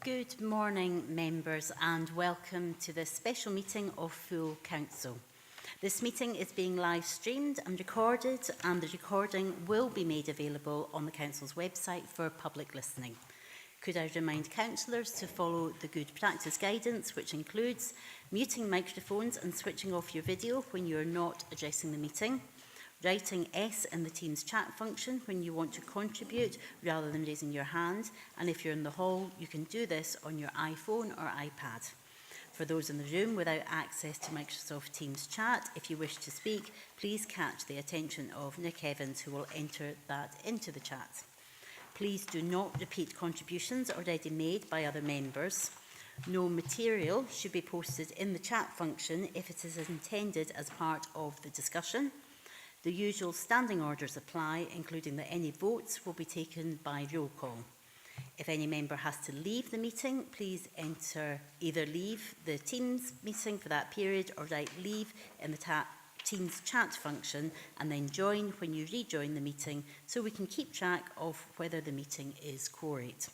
Good morning, members, and welcome to this special meeting of Full Council. This meeting is being live streamed and recorded, and the recording will be made available on the Council's website for public listening. Could I remind councillors to follow the good practice guidance, which includes muting microphones and switching off your video when you are not addressing the meeting, writing S in the Teams chat function when you want to contribute rather than raising your hand, and if you're in the hall, you can do this on your iPhone or iPad. For those in the room without access to Microsoft Teams chat, if you wish to speak, please catch the attention of Nick Evans, who will enter that into the chat. Please do not repeat contributions already made by other members. No material should be posted in the chat function if it is intended as part of the discussion. The usual standing orders apply, including that any votes will be taken by roll call. If any member has to leave the meeting, please either leave the Teams meeting for that period or write leave in the Teams chat function and then join when you rejoin the meeting so we can keep track of whether the meeting is quorate.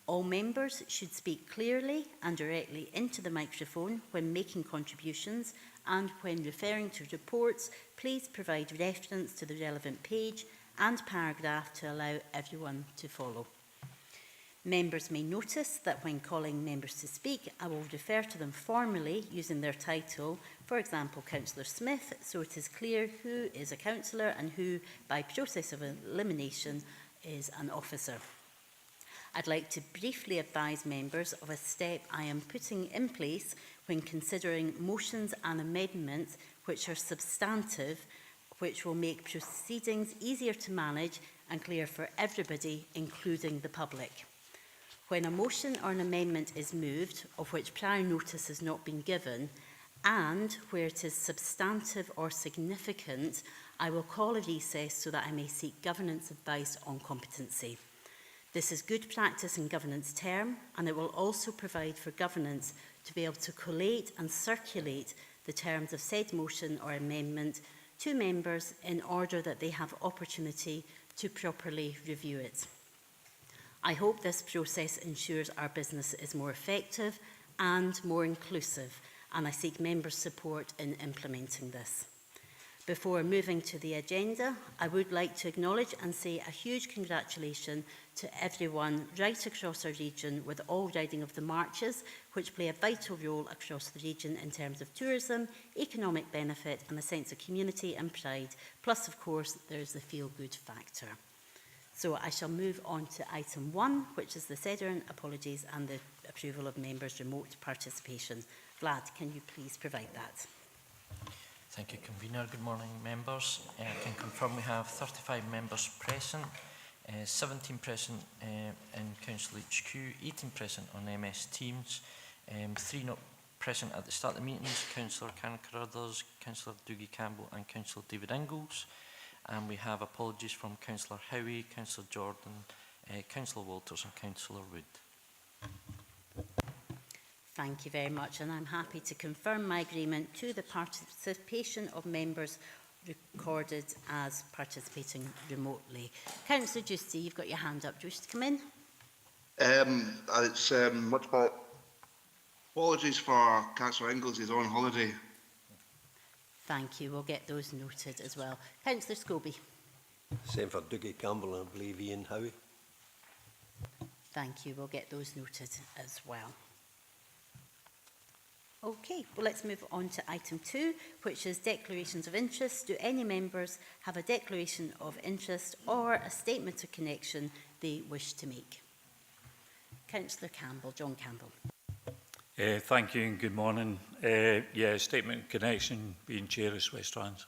All members should speak clearly and directly into the microphone when making contributions, and when referring to reports, please provide reference to the relevant page and paragraph to allow everyone to follow. Members may notice that when calling members to speak, I will refer to them formally using their title, for example, Councillor Smith, so it is clear who is a councillor and who, by process of elimination, is an officer. I'd like to briefly advise members of a step I am putting in place when considering motions and amendments which are substantive, which will make proceedings easier to manage and clear for everybody, including the public. When a motion or an amendment is moved, of which prior notice has not been given, and where it is substantive or significant, I will call a recess so that I may seek governance advice on competency. This is good practice in governance term, and it will also provide for governance to be able to collate and circulate the terms of said motion or amendment to members in order that they have opportunity to properly review it. I hope this process ensures our business is more effective and more inclusive, and I seek members' support in implementing this. Before moving to the agenda, I would like to acknowledge and say a huge congratulations to everyone right across our region with all riding of the marches, which play a vital role across the region in terms of tourism, economic benefit and a sense of community and pride. Plus, of course, there is the feel-good factor. So I shall move on to item 1, which is the SEDARN apologies and the approval of members' remote participation. Vlad, can you please provide that? Thank you, Convener. Good morning, members. I can confirm we have 35 members present, 17 present in Council HQ, 18 present on MS Teams, 3 not present at the start of the meetings, Councillor Karen Carruthers, Councillor Dougie Campbell and Councillor David Ingalls. And we have apologies from Councillor Howie, Councillor Jordan, Councillor Walters and Councillor Wood. Thank you very much, and I'm happy to confirm my agreement to the participation of members recorded as participating remotely. Councillor Giusti, you've got your hand up. Do you wish to come in? It's much about apologies for Councillor Ingalls. He's on holiday. Thank you. We'll get those noted as well. Councillor Scobie. Same for Dougie Campbell and I believe Ian Howie. Thank you. We'll get those noted as well. Okay, well, let's move on to item 2, which is declarations of interest. Do any members have a declaration of interest or a statement of connection they wish to make? Councillor Campbell, John Campbell. Thank you and good morning. Statement of connection, being chair of West Strands.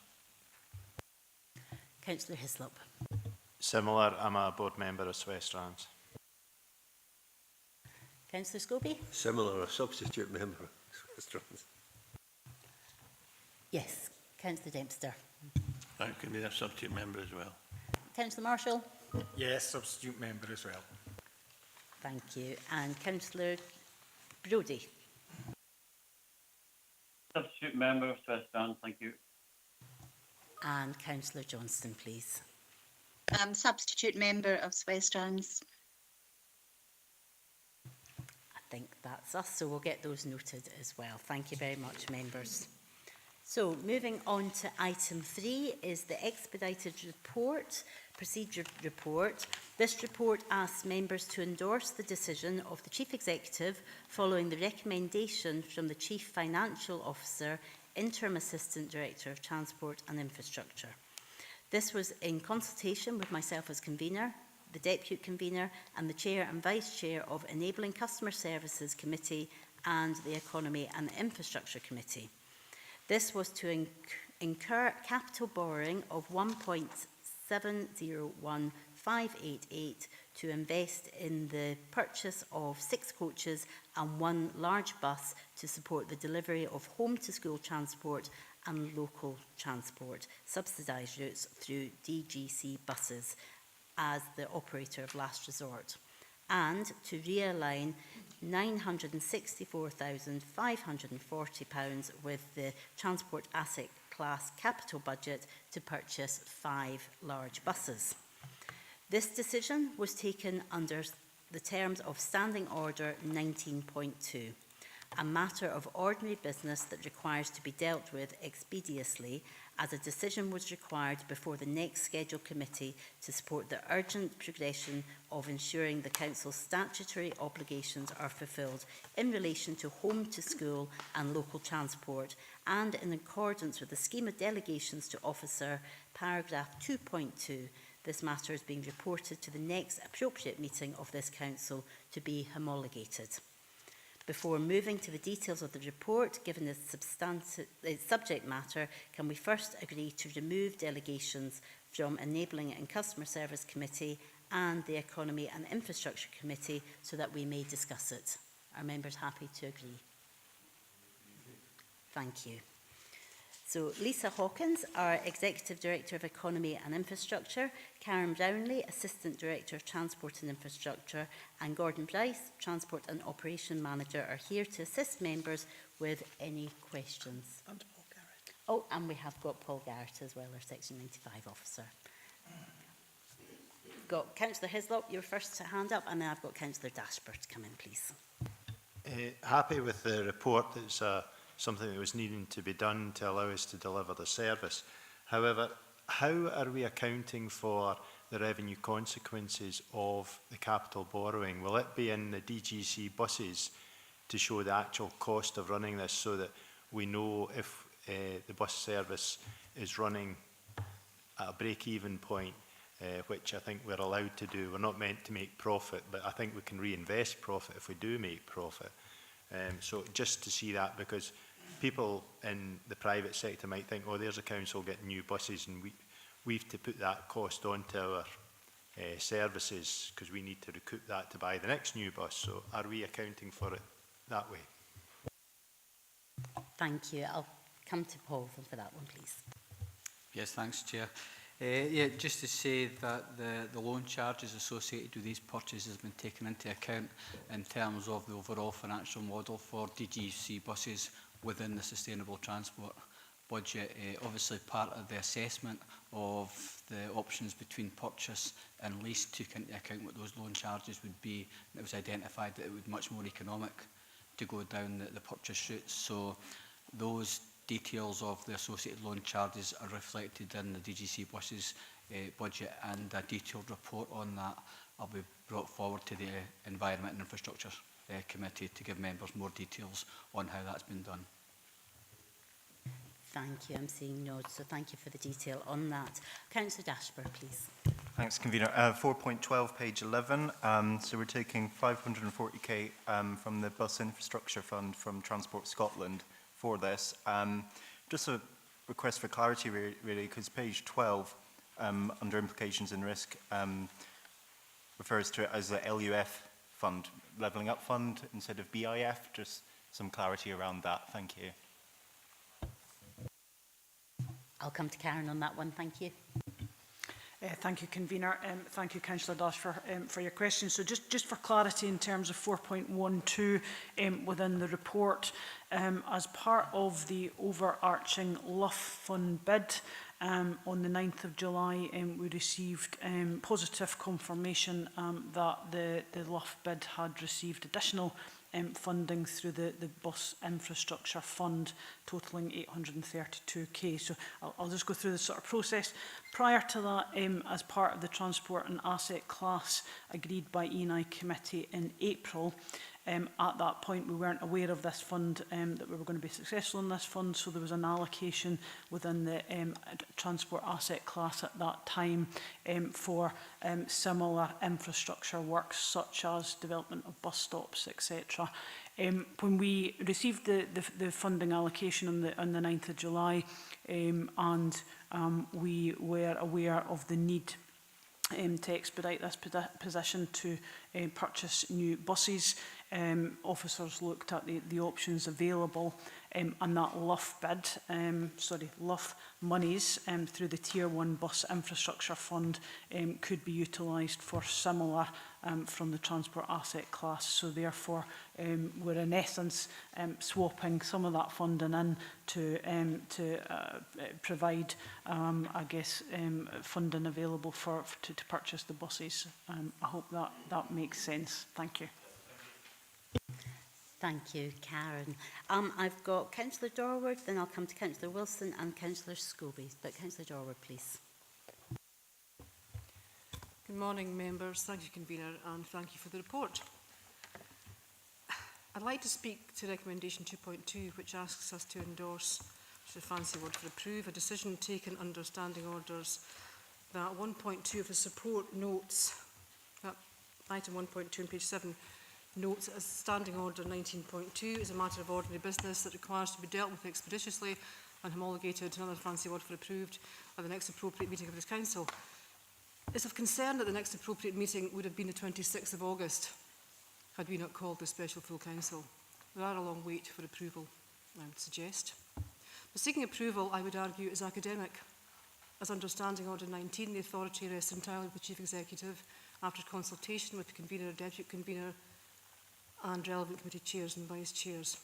Councillor Hislop. Similar, I'm a board member of West Strands. Councillor Scobie. Similar, a substitute member of West Strands. Yes, Councillor Dempster. I can be a substitute member as well. Councillor Marshall. Yes, substitute member as well. Thank you. And Councillor Brodie. Substitute member of West Strands, thank you. And Councillor Johnston, please. Substitute member of West Strands. think that's us, so we'll get those noted as well. Thank you very much, members. So, moving on to item 3 is the expedited report, procedure report. This report asks members to endorse the decision of the Chief Executive following the recommendation from the Chief Financial Officer, Interim Assistant Director of Transport and Infrastructure. This was in consultation with myself as convener, the Deputy Convener and the Chair and Vice Chair of Enabling Customer Services Committee and the Economy and Infrastructure Committee. This was to incur capital borrowing of 1.701588 to invest in the purchase of 6 coaches and 1 large bus to support the delivery of home-to-school transport and local transport, subsidised routes through DGC buses as the operator of last resort, and to realign £964,540 with the Transport Asset Class capital budget to purchase 5 large buses. This decision was taken under the terms of Standing Order 19.2, a matter of ordinary business that requires to be dealt with expeditiously, as a decision was required before the next scheduled committee to support the urgent progression of ensuring the Council's statutory obligations are fulfilled in relation to home-to-school and local transport, and in accordance with the Scheme of Delegations to Officer, paragraph 2.2, this matter is being reported to the next appropriate meeting of this Council to be homologated. Before moving to the details of the report, given its subject matter, can we first agree to remove delegations from Enabling and Customer Service Committee and the Economy and Infrastructure Committee so that we may discuss it? Are members happy to agree? Thank you. So Lisa Hawkins, our Executive Director of Economy and Infrastructure, Karen Brownlee, Assistant Director of Transport and Infrastructure, and Gordon Bryce, Transport and Operation Manager, are here to assist members with any questions. And Paul Garrett. Oh, and we have got Paul Garrett as well, our Section 95 officer. We've got Councillor Hislop, your first hand up, and then I've got Councillor Dashburn to come in, please. Happy with the report. It's something that was needing to be done to allow us to deliver the service. However, how are we accounting for the revenue consequences of the capital borrowing? Will it be in the DGC buses to show the actual cost of running this so that we know if the bus service is running at a break-even point, which I think we're allowed to do? We're not meant to make profit, but I think we can reinvest profit if we do make profit. So just to see that, because people in the private sector might think, oh, there's a council getting new buses and we've to put that cost onto our services because we need to recoup that to buy the next new bus. So are we accounting for it that way? Thank you. I'll come to Paul for that one, please. Yes, thanks, Chair. Yeah, just to say that the loan charges associated with these purchases has been taken into account in terms of the overall financial model for DGC buses within the sustainable transport budget. Obviously, part of the assessment of the options between purchase and lease took into account what those loan charges would be. It was identified that it would be much more economic to go down the purchase route. So those details of the associated loan charges are reflected in the DGC buses budget, and a detailed report on that will be brought forward to the Environment and Infrastructure Committee to give members more details on how that's been done. Thank you. I'm seeing nods, so thank you for the detail on that. Councillor Dashburn, please. Thanks, Convener. 4.12, page 11. So we're taking 540k from the Bus Infrastructure Fund from Transport Scotland for this. Just a request for clarity, really, because page 12, under Implications and Risk, refers to it as the LUF fund, Levelling Up Fund, instead of BIF. Just some clarity around that. Thank you. I'll come to Karen on that one. Thank you. Thank you, Convener. Thank you, Councillor Dash, for your question. So just for clarity in terms of 4.12 within the report, as part of the overarching LUF fund bid, on the 9th of July, we received positive confirmation that the LUF bid had received additional funding through the Bus Infrastructure Fund, totalling 832k. So I'll just go through the sort of process. Prior to that, as part of the Transport and Asset Class agreed by E&I Committee in April, at that point, we weren't aware of this fund, that we were going to be successful in this fund, so there was an allocation within the transport asset class at that time for similar infrastructure works, such as development of bus stops, etc. When we received the funding allocation on the 9th of July, and we were aware of the need to expedite this position to purchase new buses. Officers looked at the options available, and that LUF bid, LUF monies through the Tier 1 Bus Infrastructure Fund could be utilised for similar from the transport asset class. So therefore, we're in essence swapping some of that funding in to provide, I guess, funding available to purchase the buses. I hope that makes sense. Thank you. Thank you, Karen. I've got Councillor Dorward, then I'll come to Councillor Wilson and Councillor Scobie. But Councillor Dorward, please. Good morning, members. Thank you, Convener, and thank you for the report. I'd like to speak to recommendation 2.2, which asks us to endorse, which is a fancy word for approve, a decision taken under standing orders that 1.2 of the support notes, that item 1.2 on page 7, notes as standing order 19.2 is a matter of ordinary business that requires to be dealt with expeditiously and homologated, another fancy word for approved, at the next appropriate meeting of this Council. It's of concern that the next appropriate meeting would have been the 26th of August had we not called the special full Council. We are a long wait for approval, I would suggest. But seeking approval, I would argue, is academic. As under Standing Order 19, the authority rests entirely with the Chief Executive after consultation with the Convener, Deputy Convener and relevant committee chairs and vice chairs.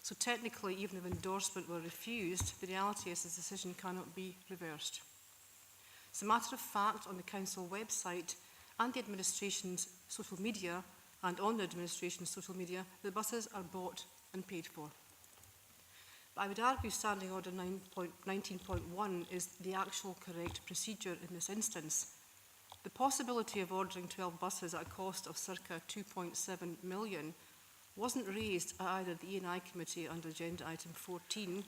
So technically, even if endorsement were refused, the reality is this decision cannot be reversed. It's a matter of fact on the Council website and the administration's social media, and on the administration's social media, the buses are bought and paid for. But I would argue Standing Order 19.1 is the actual correct procedure in this instance. The possibility of ordering 12 buses at a cost of circa 2.7 million wasn't raised at either the E&I Committee under Agenda Item 14,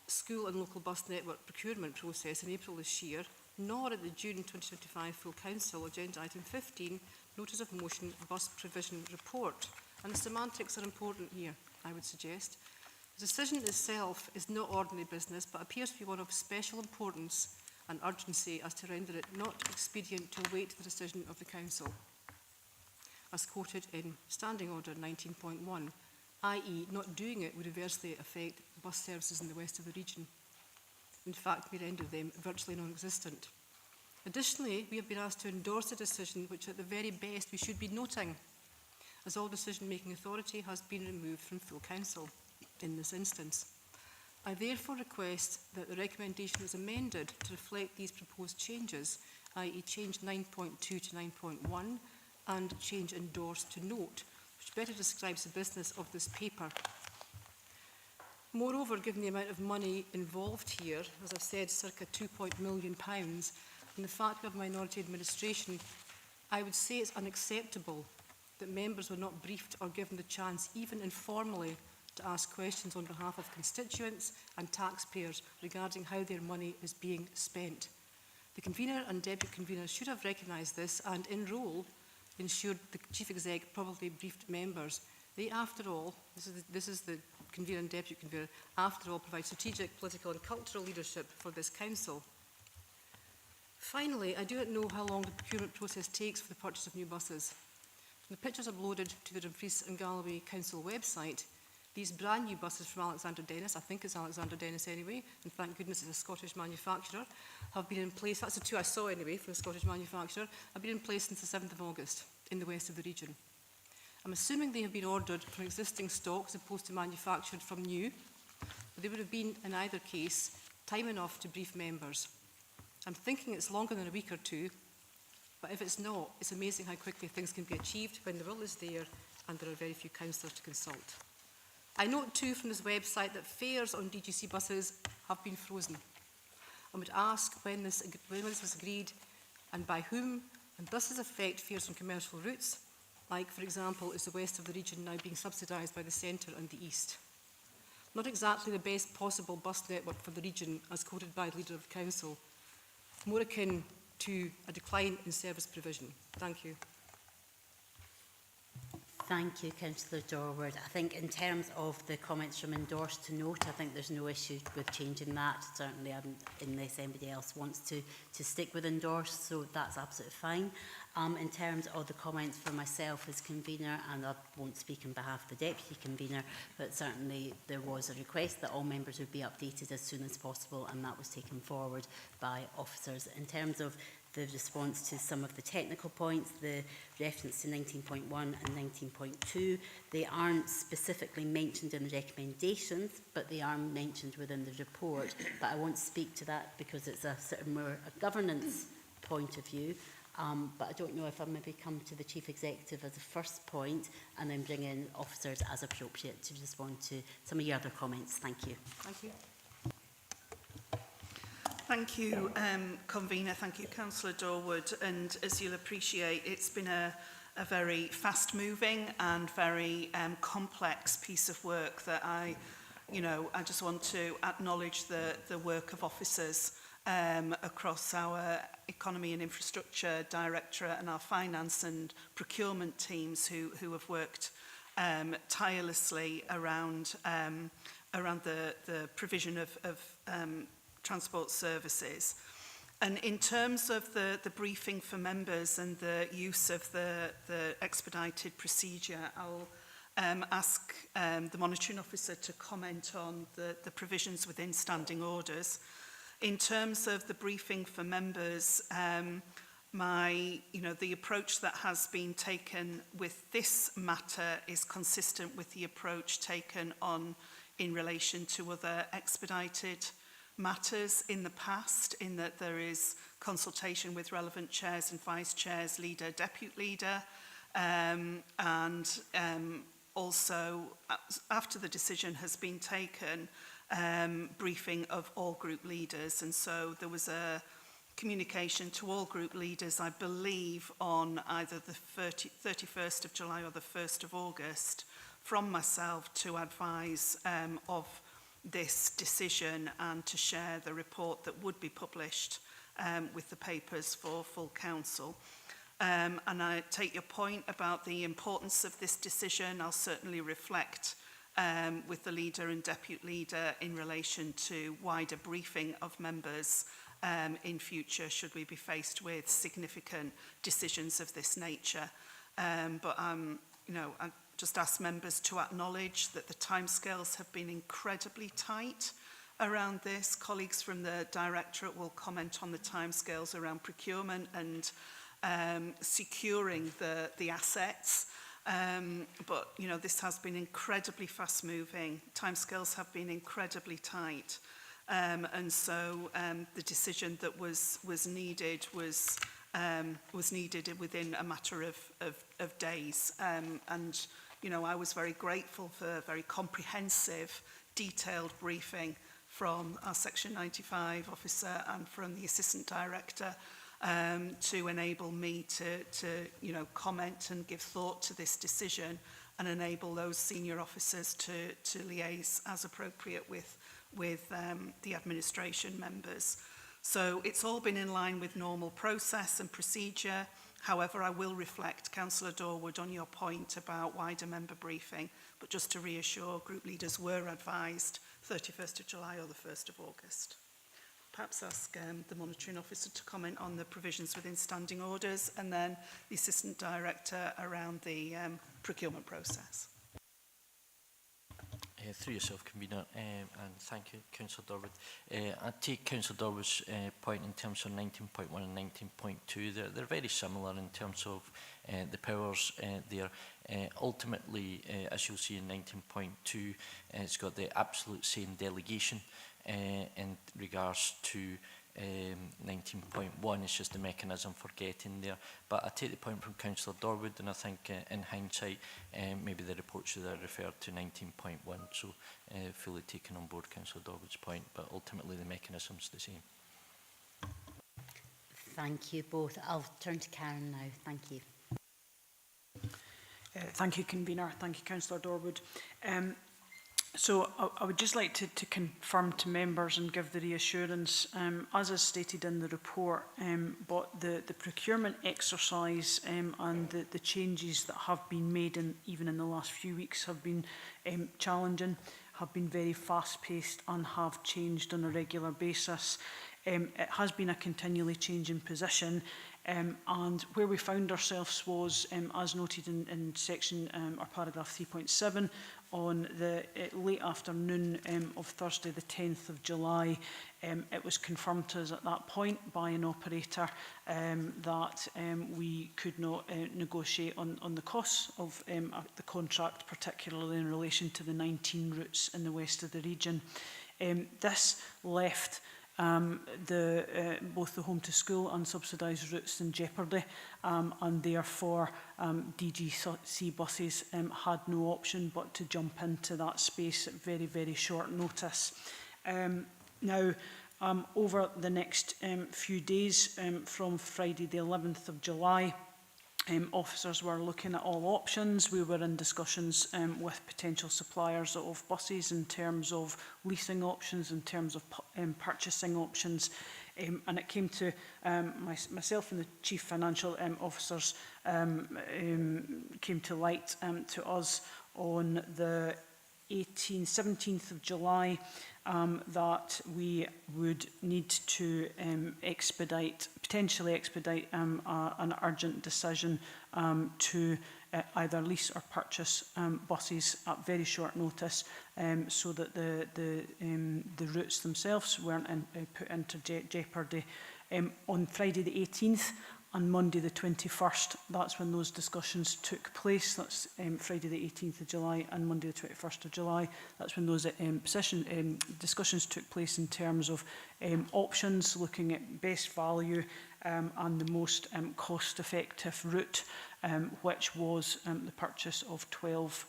School and Local Bus Network Procurement Process in April this year, nor at the June 2025 Full Council Agenda Item 15, Notice of Motion Bus Provision Report. And the semantics are important here, I would suggest. The decision itself is not ordinary business, but appears to be one of special importance and urgency as to render it not expedient to await the decision of the Council, as quoted in Standing Order 19.1, i.e. not doing it would adversely affect bus services in the west of the region. In fact, may render them virtually non-existent. Additionally, we have been asked to endorse a decision which at the very best we should be noting, as all decision-making authority has been removed from full Council in this instance. I therefore request that the recommendation is amended to reflect these proposed changes, i.e. change 9.2 to 9.1 and change endorsed to note, which better describes the business of this paper. Moreover, given the amount of money involved here, as I've said, circa £2 million, and the fact of minority administration, I would say it's unacceptable that members were not briefed or given the chance, even informally, to ask questions on behalf of constituents and taxpayers regarding how their money is being spent. The Convener and Deputy Convener should have recognised this and, in role, ensured the Chief Exec probably briefed members. They, after all, this is the Convener and Deputy Convener, after all, provide strategic, political and cultural leadership for this Council. Finally, I do not know how long the procurement process takes for the purchase of new buses. From the pictures uploaded to the Dumfries and Galloway Council website, these brand new buses from Alexander Dennis, I think it's Alexander Dennis anyway, and thank goodness it's a Scottish manufacturer, have been in place, that's the two I saw anyway from the Scottish manufacturer, have been in place since the 7th of August in the west of the region. I'm assuming they have been ordered from existing stock as opposed to manufactured from new, but they would have been, in either case, time enough to brief members. I'm thinking it's longer than a week or two, but if it's not, it's amazing how quickly things can be achieved when the will is there and there are very few councillors to consult. I note too from this website that fares on DGC buses have been frozen. I would ask when this was agreed and by whom, and does this affect fares on commercial routes, like, for example, is the west of the region now being subsidised by the centre and the east? Not exactly the best possible bus network for the region, as quoted by the Leader of the Council, more akin to a decline in service provision. Thank you. Thank you, Councillor Dorward. I think in terms of the comments from endorsed to note, I think there's no issue with changing that. Certainly, unless anybody else wants to stick with endorsed, so that's absolutely fine. In terms of the comments from myself as convener, and I won't speak on behalf of the deputy convener, but certainly there was a request that all members would be updated as soon as possible, and that was taken forward by officers. In terms of the response to some of the technical points, the reference to 19.1 and 19.2, they aren't specifically mentioned in the recommendations, but they are mentioned within the report. But I won't speak to that because it's a sort of more a governance point of view. But I don't know if I maybe come to the Chief Executive as a first point and then bring in officers as appropriate to respond to some of your other comments. Thank you. Thank you. Thank you, Convener. Thank you, Councillor Dorwood. And as you'll appreciate, it's been a very fast-moving and very complex piece of work that I just want to acknowledge the work of officers across our Economy and Infrastructure Directorate and our Finance and Procurement teams who have worked tirelessly around the provision of transport services. And in terms of the briefing for members and the use of the expedited procedure, I'll ask the monitoring officer to comment on the provisions within standing orders. In terms of the briefing for members, the approach that has been taken with this matter is consistent with the approach taken on in relation to other expedited matters in the past, in that there is consultation with relevant chairs and vice chairs, leader, deputy leader, and also after the decision has been taken, briefing of all group leaders. And so there was a communication to all group leaders, I believe, on either the 31st of July or the 1st of August from myself to advise of this decision and to share the report that would be published with the papers for full council. And I take your point about the importance of this decision. I'll certainly reflect with the leader and deputy leader in relation to wider briefing of members in future should we be faced with significant decisions of this nature. But I just ask members to acknowledge that the timescales have been incredibly tight around this. Colleagues from the Directorate will comment on the timescales around procurement and securing the assets. But this has been incredibly fast-moving. Timescales have been incredibly tight, and so the decision that was needed was needed within a matter of days. And I was very grateful for a very comprehensive, detailed briefing from our Section 95 officer and from the Assistant Director to enable me to comment and give thought to this decision and enable those senior officers to liaise as appropriate with the administration members. So it's all been in line with normal process and procedure. However, I will reflect, Councillor Dorwood, on your point about wider member briefing, but just to reassure, group leaders were advised 31st of July or the 1st of August. Perhaps ask the monitoring officer to comment on the provisions within standing orders, and then the Assistant Director around the procurement process. Through yourself, Convener, and thank you, Councillor Dorwood. I take Councillor Dorwood's point in terms of 19.1 and 19.2. They're very similar in terms of the powers there. Ultimately, as you'll see in 19.2, it's got the absolute same delegation in regards to 19.1, it's just the mechanism for getting there. But I take the point from Councillor Dorwood, and I think in hindsight, maybe the report should have referred to 19.1, so fully taken on board Councillor Dorwood's point, but ultimately the mechanism's the same. Thank you both. I'll turn to Karen now. Thank you. Thank you, Convener. Thank you, Councillor Dorwood. So I would just like to confirm to members and give the reassurance, as is stated in the report, but the procurement exercise and the changes that have been made, even in the last few weeks, have been challenging, have been very fast-paced and have changed on a regular basis. It has been a continually changing position, and where we found ourselves was, as noted in section or paragraph 3.7, on the late afternoon of Thursday the 10th of July, it was confirmed to us at that point by an operator that we could not negotiate on the costs of the contract, particularly in relation to the 19 routes in the west of the region. This left both the home to school and subsidised routes in jeopardy, and therefore DGC buses had no option but to jump into that space at very, very short notice. Now, over the next few days, from Friday the 11th of July, officers were looking at all options. We were in discussions with potential suppliers of buses in terms of leasing options, in terms of purchasing options, and it came to myself and the Chief Financial Officers came to light to us on the 17th of July that we would need to potentially expedite an urgent decision to either lease or purchase buses at very short notice, so that the routes themselves weren't put into jeopardy. On Friday the 18th and Monday the 21st, that's when those discussions took place. That's Friday the 18th of July and Monday the 21st of July. That's when those discussions took place in terms of options, looking at best value and the most cost-effective route, which was the purchase of 12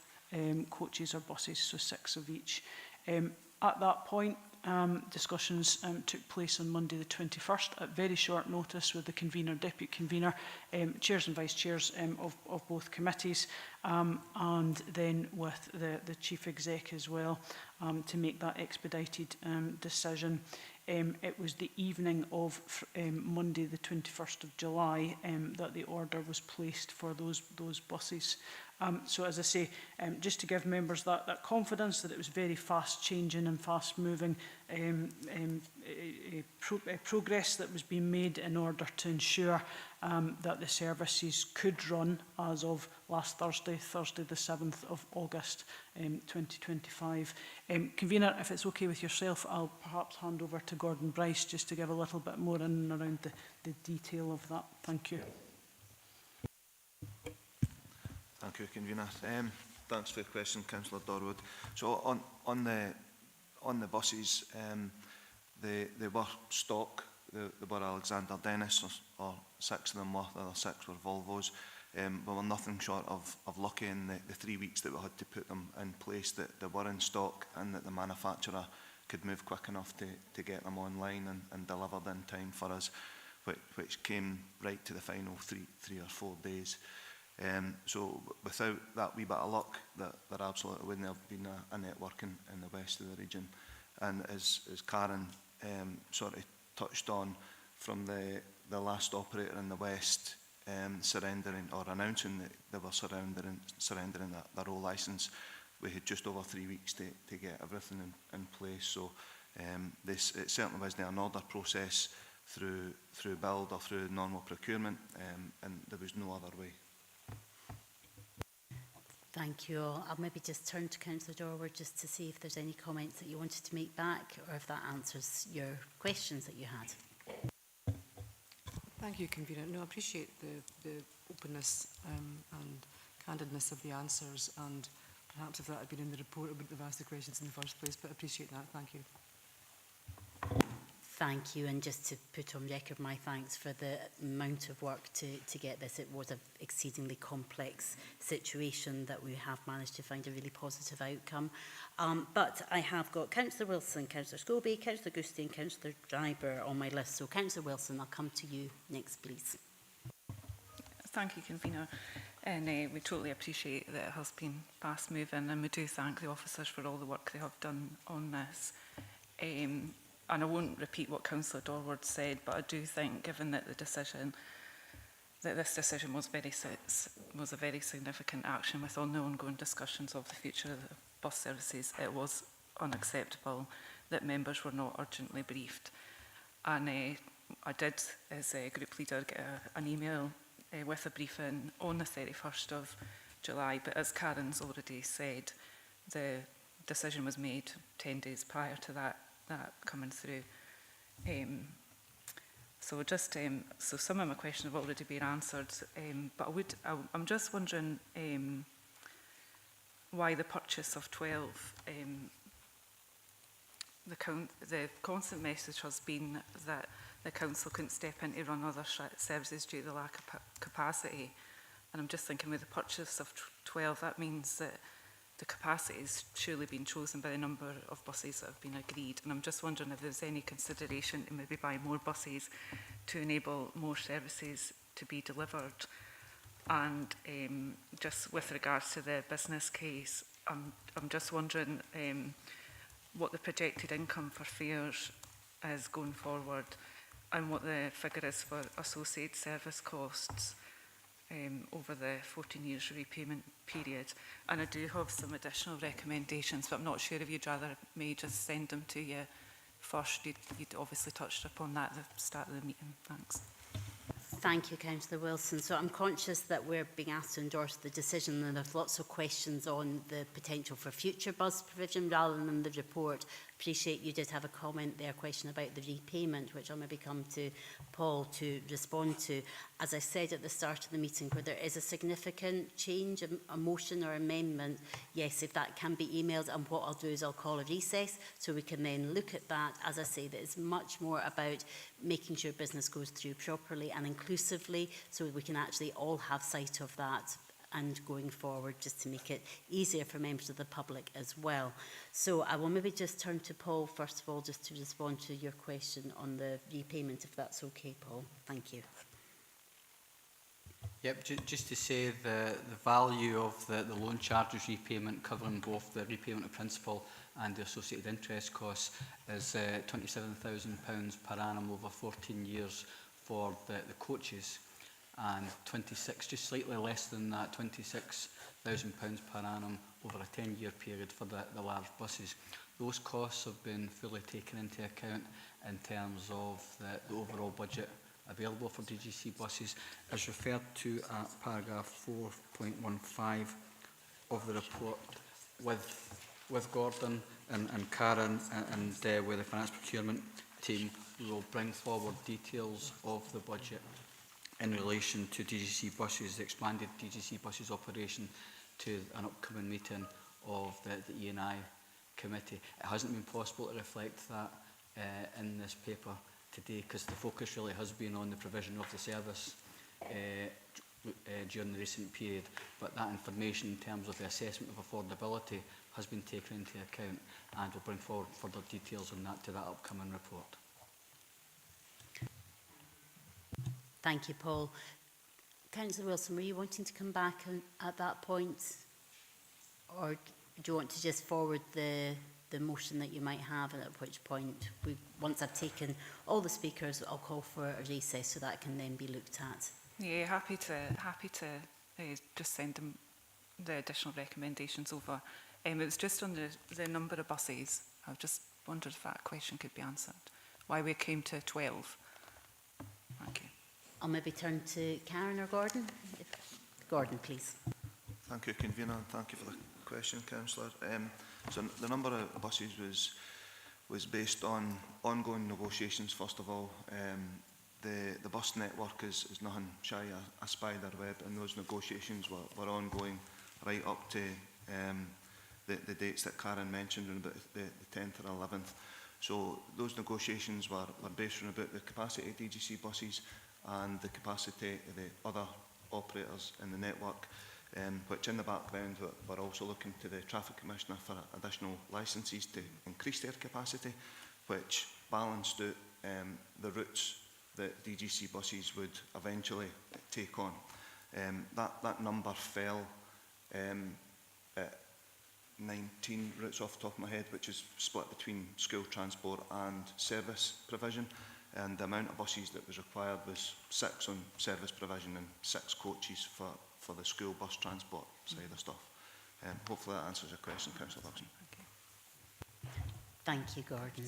coaches or buses, so 6 of each. At that point, discussions took place on Monday the 21st at very short notice with the convener, deputy convener, chairs and vice chairs of both committees, and then with the chief exec as well, to make that expedited decision. It was the evening of Monday the 21st of July that the order was placed for those buses. So as I say, just to give members that confidence that it was very fast changing and fast moving progress that was being made in order to ensure that the services could run as of last Thursday the 7th of August 2025. Convener, if it's okay with yourself, I'll perhaps hand over to Gordon Bryce just to give a little bit more in and around the detail of that. Thank you. Thank you, Convener. Thanks for your question, Councillor Dorwood. So on the buses, they were stock. They were Alexander Dennis, or 6 of them were. The other 6 were Volvos. We were nothing short of lucky in the 3 weeks that we had to put them in place, that they were in stock and that the manufacturer could move quick enough to get them online and delivered in time for us, which came right to the final 3 or 4 days. So without that wee bit of luck, there absolutely wouldn't have been a network in the west of the region. And as Karen sort of touched on, from the last operator in the west surrendering or announcing that they were surrendering their old licence, we had just over 3 weeks to get everything in place. So it certainly wasn't an order process through build or through normal procurement, and there was no other way. Thank you all. I'll maybe just turn to Councillor Dorwood just to see if there's any comments that you wanted to make back, or if that answers your questions that you had. Thank you, Convener. No, I appreciate the openness and candidness of the answers, and perhaps if that had been in the report, I wouldn't have asked the questions in the first place, but I appreciate that. Thank you. Thank you, and just to put on record my thanks for the amount of work to get this. It was an exceedingly complex situation that we have managed to find a really positive outcome. But I have got Councillor Wilson, Councillor Scobie, Councillor Gustie and Councillor Dryber on my list. So Councillor Wilson, I'll come to you next, please. Thank you, Convener. And we totally appreciate that it has been fast moving, and we do thank the officers for all the work they have done on this. And I won't repeat what Councillor Dorward said, but I do think, given that this decision was a very significant action with all the ongoing discussions of the future of the bus services, it was unacceptable that members were not urgently briefed. And I did, as a group leader, get an email with a briefing on the 31st of July, but as Karen's already said, the decision was made 10 days prior to that coming through. So some of my questions have already been answered, but I'm just wondering why the purchase of 12. The constant message has been that the council couldn't step in to run other services due to the lack of capacity, and I'm just thinking with the purchase of 12, that means that the capacity is surely been chosen by the number of buses that have been agreed, and I'm just wondering if there's any consideration to maybe buy more buses to enable more services to be delivered. And just with regards to the business case, I'm just wondering what the projected income for fares is going forward, and what the figure is for associated service costs over the 14 years repayment period. And I do have some additional recommendations, but I'm not sure if you'd rather me just send them to you first. You'd obviously touched upon that at the start of the meeting. Thanks. Thank you, Councillor Wilson. So I'm conscious that we're being asked to endorse the decision, and there's lots of questions on the potential for future bus provision rather than the report. Appreciate you did have a comment there, a question about the repayment, which I'll maybe come to Paul to respond to. As I said at the start of the meeting, where there is a significant change, a motion or amendment, yes, if that can be emailed, and what I'll do is I'll call a recess so we can then look at that. As I say, that is much more about making sure business goes through properly and inclusively, so we can actually all have sight of that and going forward, just to make it easier for members of the public as well. So I will maybe just turn to Paul first of all, just to respond to your question on the repayment, if that's okay, Paul. Thank you. Yep, just to say the value of the loan charges repayment, covering both the repayment of principal and the associated interest costs, is £27,000 per annum over 14 years for the coaches, and just slightly less than that, £26,000 per annum over a 10-year period for the large buses. Those costs have been fully taken into account in terms of the overall budget available for DGC buses, as referred to at paragraph 4.15 of the report. With Gordon and Karen and with the finance procurement team, we will bring forward details of the budget in relation to DGC buses, the expanded DGC buses operation, to an upcoming meeting of the E&I committee. It hasn't been possible to reflect that in this paper today, because the focus really has been on the provision of the service during the recent period, but that information in terms of the assessment of affordability has been taken into account, and we'll bring forward further details on that to that upcoming report. Thank you, Paul. Councillor Wilson, were you wanting to come back at that point, or do you want to just forward the motion that you might have, and at which point, once I've taken all the speakers, I'll call for a recess so that can then be looked at? Yeah, happy to just send them the additional recommendations over. It was just on the number of buses. I just wondered if that question could be answered. Why we came to 12. Thank you. I'll maybe turn to Karen or Gordon. Gordon, please. Thank you, Convener, and thank you for the question, Councillor. So the number of buses was based on ongoing negotiations, first of all. The bus network is nothing shy of a spider web, and those negotiations were ongoing right up to the dates that Karen mentioned, about the 10th or 11th. So those negotiations were based on about the capacity of DGC buses and the capacity of the other operators in the network, which in the background we're also looking to the Traffic Commissioner for additional licences to increase their capacity, which balanced out the routes that DGC buses would eventually take on. That number fell at 19 routes off the top of my head, which is split between school transport and service provision, and the amount of buses that was required was 6 on service provision and 6 coaches for the school bus transport side of stuff. Hopefully that answers your question, Councillor Dawson. Thank you, Gordon.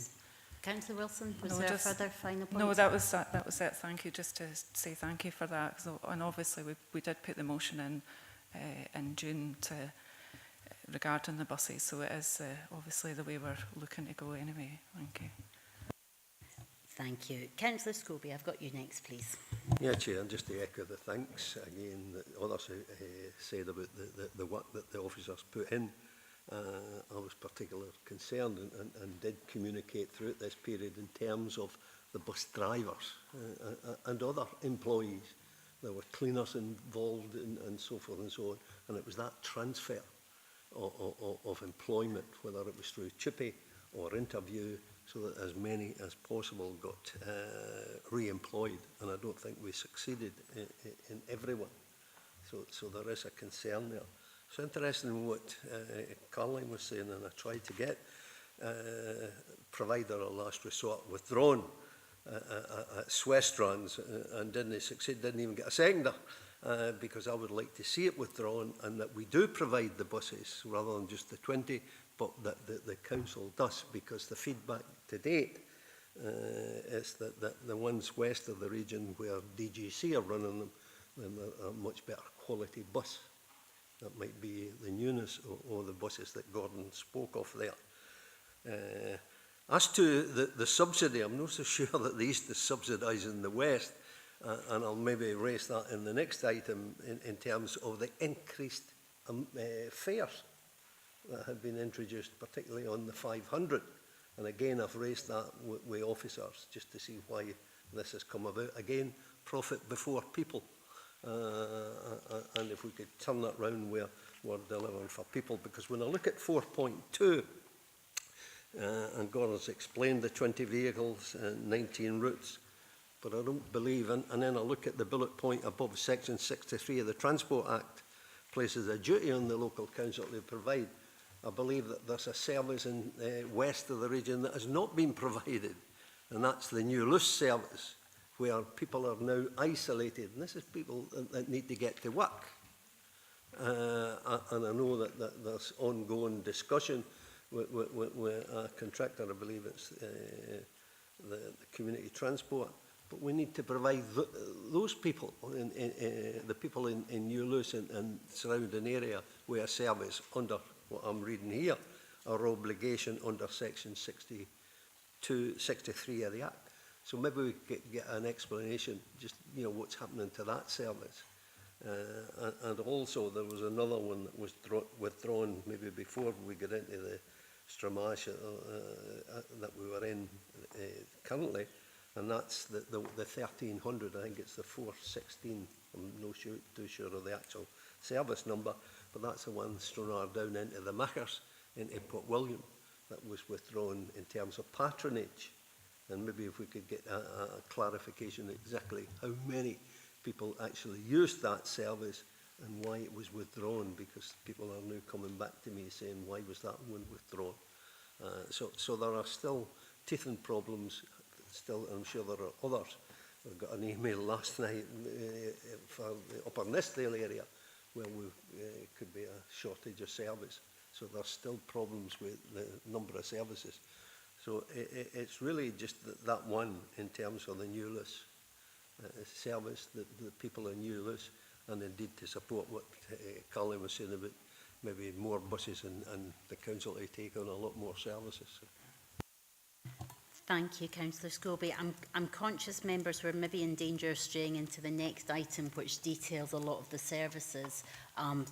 Councillor Wilson, was No, there just- further final points? No, that was it. Thank you. Just to say thank you for that. So, and obviously we did put the motion in June regarding the buses. So it is obviously the way we're looking to go anyway. Thank you. Thank you. Councillor Scobie, I've got you next, please. Yeah, Chair, just to echo the thanks again that others said about the work that the officers put in. I was particularly concerned and did communicate throughout this period in terms of the bus drivers and other employees. There were cleaners involved and so forth and so on. And it was that transfer of employment, whether it was through chippy or interview, so that as many as possible got re-employed. And I don't think we succeeded in everyone. So there is a concern there. It's interesting what Caroline was saying, and I tried to get provider of last resort withdrawn at Swestrans and didn't succeed, didn't even get a seconder, because I would like to see it withdrawn and that we do provide the buses rather than just the 20, but that the council does, because the feedback to date is that the ones west of the region where DGC are running them, then they're a much better quality bus. That might be the newness or the buses that Gordon spoke of there. As to the subsidy, I'm not so sure that they used to subsidise in the west, and I'll maybe raise that in the next item in terms of the increased fares that had been introduced, particularly on the 500. And again, I've raised that with officers just to see why this has come about. Again, profit before people. And if we could turn that round where we're delivering for people, because when I look at 4.2, and Gordon's explained the 20 vehicles and 19 routes, but I don't believe, and then I look at the bullet point above section 63 of the Transport Act, places a duty on the local council to provide. I believe that there's a service in west of the region that has not been provided, and that's the New Luce service, where people are now isolated. And this is people that need to get to work. And I know that there's ongoing discussion with a contractor, I believe it's the community transport. But we need to provide those people, the people in New Luce and surrounding area, with a service under what I'm reading here, our obligation under section 63 of the Act. So maybe we could get an explanation, just what's happening to that service. And also there was another one that was withdrawn maybe before we get into the Stramash that we were in currently, and that's the 1300. I think it's the 416. I'm not too sure of the actual service number, but that's the one Stranraer down into the Machers, into Port William, that was withdrawn in terms of patronage. And maybe if we could get a clarification exactly how many people actually used that service and why it was withdrawn, because people are now coming back to me saying, why was that one withdrawn? So there are still teething problems, still, I'm sure there are others. I got an email last night for the Upper Nestdale area where could be a shortage of service. So there's still problems with the number of services. So it's really just that one in terms of the New Luce service, the people in New Luce, and indeed to support what Colin was saying about maybe more buses and the council to take on a lot more services. Thank you, Councillor Scobie. I'm conscious members were maybe in danger of straying into the next item, which details a lot of the services,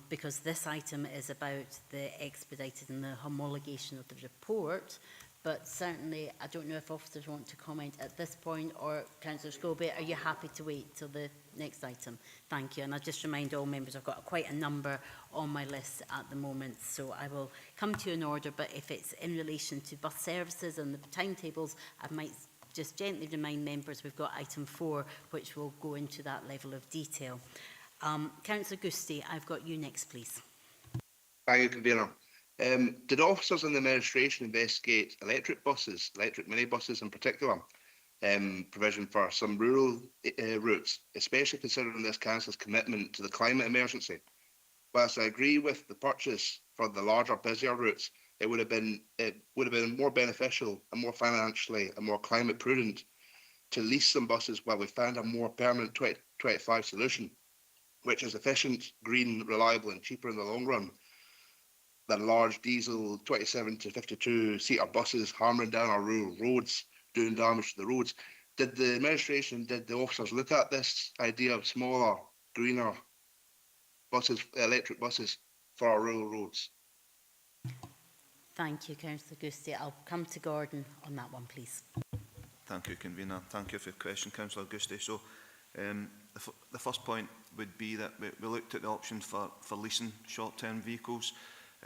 because this item is about the expedited and the homologation of the report. but certainly I don't know if officers want to comment at this point, or Councillor Scobie, are you happy to wait till the next item? Thank you. And I just remind all members I've got quite a number on my list at the moment, so I will come to you in order, but if it's in relation to bus services and the timetables, I might just gently remind members we've got item 4, which will go into that level of detail. Councillor Gusty, I've got you next, please. Thank you, Convener. Did officers in the administration investigate electric buses, electric minibuses in particular, provision for some rural routes, especially considering this council's commitment to the climate emergency? Whilst I agree with the purchase for the larger, busier routes, it would have been more beneficial and more financially and more climate prudent to lease some buses while we find a more permanent 2025 solution, which is efficient, green, reliable and cheaper in the long run than large diesel 27 to 52 seater buses hammering down our rural roads, doing damage to the roads. Did the administration, did the officers look at this idea of smaller, greener buses, electric buses for our rural roads? Thank you, Councillor Gusty. I'll come to Gordon on that one, please. Thank you, Convener. Thank you for your question, Councillor Gusty. So the first point would be that we looked at the option for leasing short-term vehicles,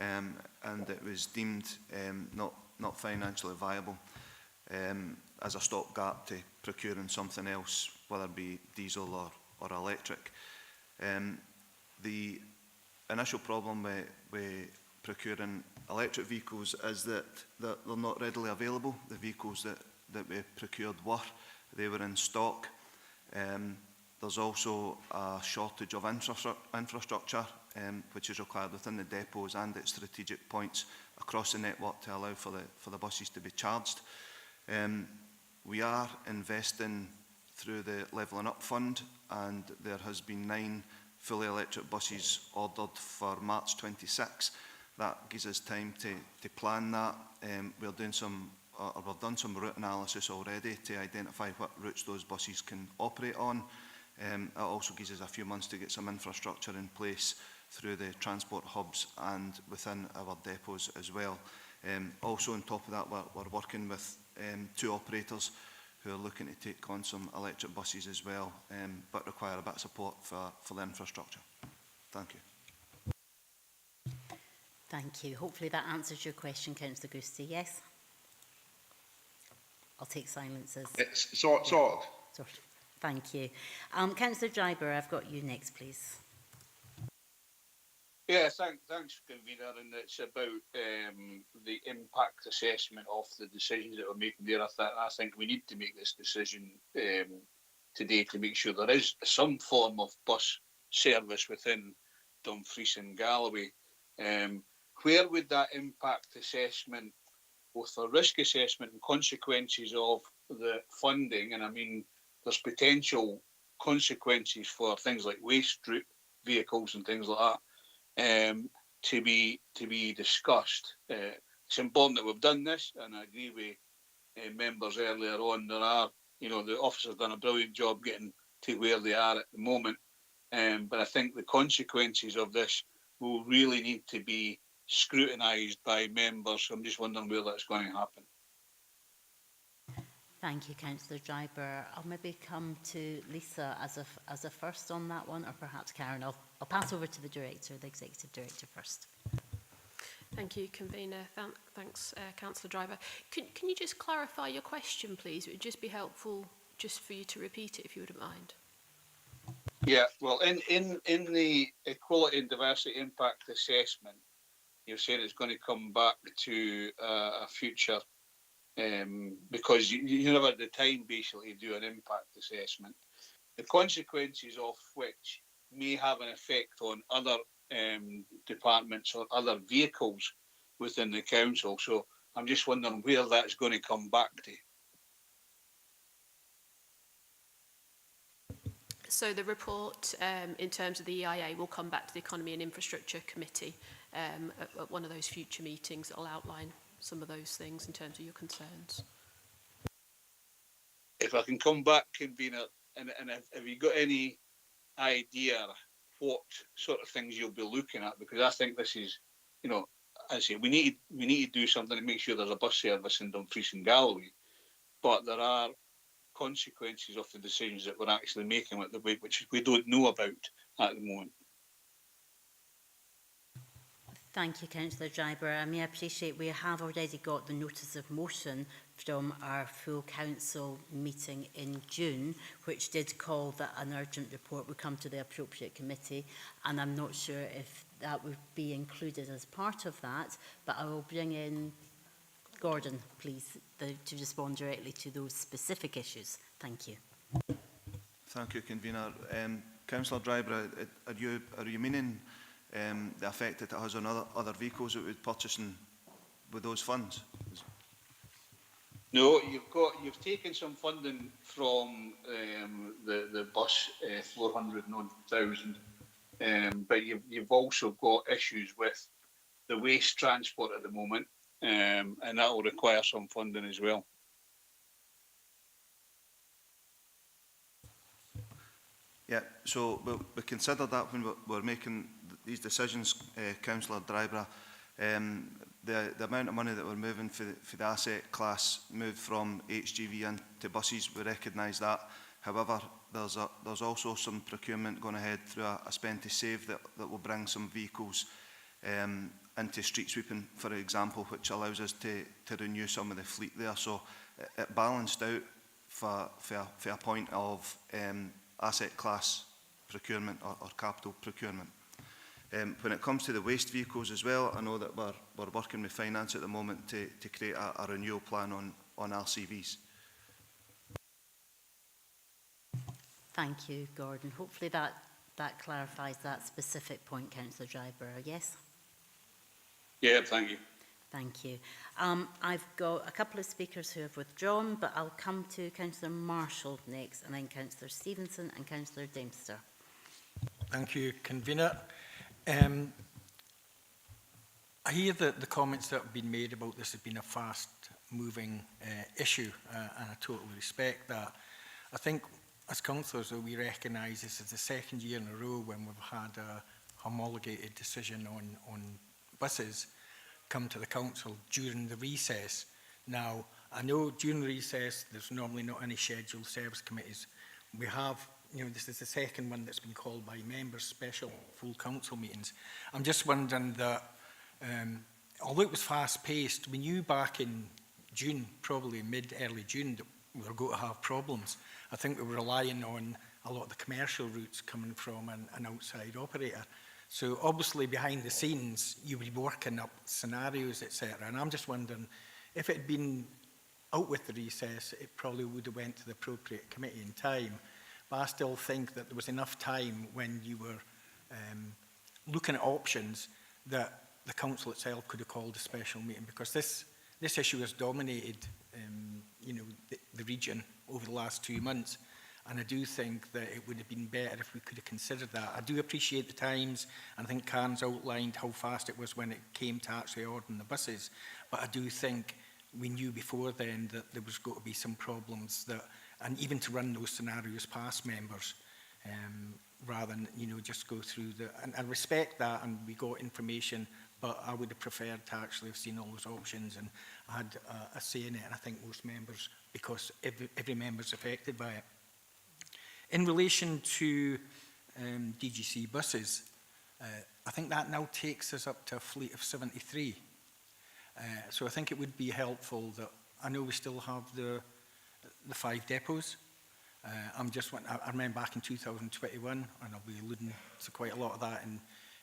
and it was deemed not financially viable as a stopgap to procuring something else, whether it be diesel or electric. The initial problem with procuring electric vehicles is that they're not readily available. The vehicles that we procured they were in stock. There's also a shortage of infrastructure, which is required within the depots and at strategic points across the network to allow for the buses to be charged. We are investing through the Levelling Up Fund, and there has been 9 fully electric buses ordered for March 26. That gives us time to plan that. We've done some route analysis already to identify what routes those buses can operate on. It also gives us a few months to get some infrastructure in place through the transport hubs and within our depots as well. Also on top of that, we're working with 2 operators who are looking to take on some electric buses as well, but require a bit of support for the infrastructure. Thank you. Thank you. Hopefully that answers your question, Councillor Gusty. Yes? I'll take silence as... Sort of. Thank you. Councillor Driver, I've got you next, please. Yeah, thanks, Convener, and it's about the impact assessment of the decisions that we're making there. I think we need to make this decision today to make sure there is some form of bus service within Dumfries and Galloway. Where would that impact assessment, both the risk assessment and consequences of the funding, and I mean there's potential consequences for things like waste route vehicles and things like that, to be discussed. It's important that we've done this, and I agree with members earlier on. There are, the officers have done a brilliant job getting to where they are at the moment, but I think the consequences of this will really need to be scrutinised by members. So I'm just wondering where that's going to happen. Thank you, Councillor Driver. I'll maybe come to Lisa as a first on that one, or perhaps Karen. I'll pass over to the Director, the Executive Director first. Thank you, Convener. Thanks, Councillor Driver. Can you just clarify your question, please? It would just be helpful just for you to repeat it, if you wouldn't mind. Yeah, well, in the Equality and Diversity Impact Assessment, you're saying it's going to come back to a future, because you never had the time basically to do an impact assessment, the consequences of which may have an effect on other departments or other vehicles within the council. So I'm just wondering where that's going to come back to. So the report in terms of the EIA will come back to the Economy and Infrastructure Committee at one of those future meetings that will outline some of those things in terms of your concerns. If I can come back, Convener, and have you got any idea what sort of things you'll be looking at? Because I think this is, I say we need to do something to make sure there's a bus service in Dumfries and Galloway, but there are consequences of the decisions that we're actually making at the way, which we don't know about at the moment. Thank you, Councillor Driver. I may appreciate we have already got the notice of motion from our full council meeting in June, which did call that an urgent report would come to the appropriate committee, and I'm not sure if that would be included as part of that, but I will bring in Gordon, please, to respond directly to those specific issues. Thank you. Thank you, Convener. Councillor Driver, are you meaning the effect that it has on other vehicles that we're purchasing with those funds? No, you've taken some funding from the bus 400,000, but you've also got issues with the waste transport at the moment, and that will require some funding as well. Yeah, so we consider that when we're making these decisions, Councillor Driver. The amount of money that we're moving for the asset class moved from HGV into buses, we recognise that. However, there's also some procurement going ahead through a spend to save that will bring some vehicles into street sweeping, for example, which allows us to renew some of the fleet there. So it balanced out for a point of asset class procurement or capital procurement. When it comes to the waste vehicles as well, I know that we're working with finance at the moment to create a renewal plan on LCVs. Thank you, Gordon. Hopefully that clarifies that specific point, Councillor Driver. Yes? Yeah, thank you. Thank you. I've got a couple of speakers who have withdrawn, but I'll come to Councillor Marshall next, and then Councillor Stevenson and Councillor Dempster. Thank you, Convener. I hear that the comments that have been made about this have been a fast-moving issue, and I totally respect that. I think, as councillors, we recognise this is the second year in a row when we've had a homologated decision on buses come to the council during the recess. Now, I know during recess there's normally not any scheduled service committees. We have, this is the second one that's been called by members, special full council meetings. I'm just wondering that, although it was fast-paced, we knew back in June, probably early June, that we were going to have problems. I think we were relying on a lot of the commercial routes coming from an outside operator. So obviously behind the scenes, you would be working up scenarios, etc. And I'm just wondering, if it had been out with the recess, it probably would have went to the appropriate committee in time. But I still think that there was enough time when you were looking at options that the council itself could have called a special meeting, because this issue has dominated the region over the last 2 months. And I do think that it would have been better if we could have considered that. I do appreciate the times, and I think Karen's outlined how fast it was when it came to actually ordering the buses. But I do think we knew before then that there was going to be some problems, and even to run those scenarios past members, rather than just go through and I respect that, and we got information, but I would have preferred to actually have seen all those options and had a say in it, and I think most members, because every member is affected by it. In relation to DGC buses, I think that now takes us up to a fleet of 73. So I think it would be helpful that, I know we still have the 5 depots. I remember back in 2021, and I'll be alluding to quite a lot of that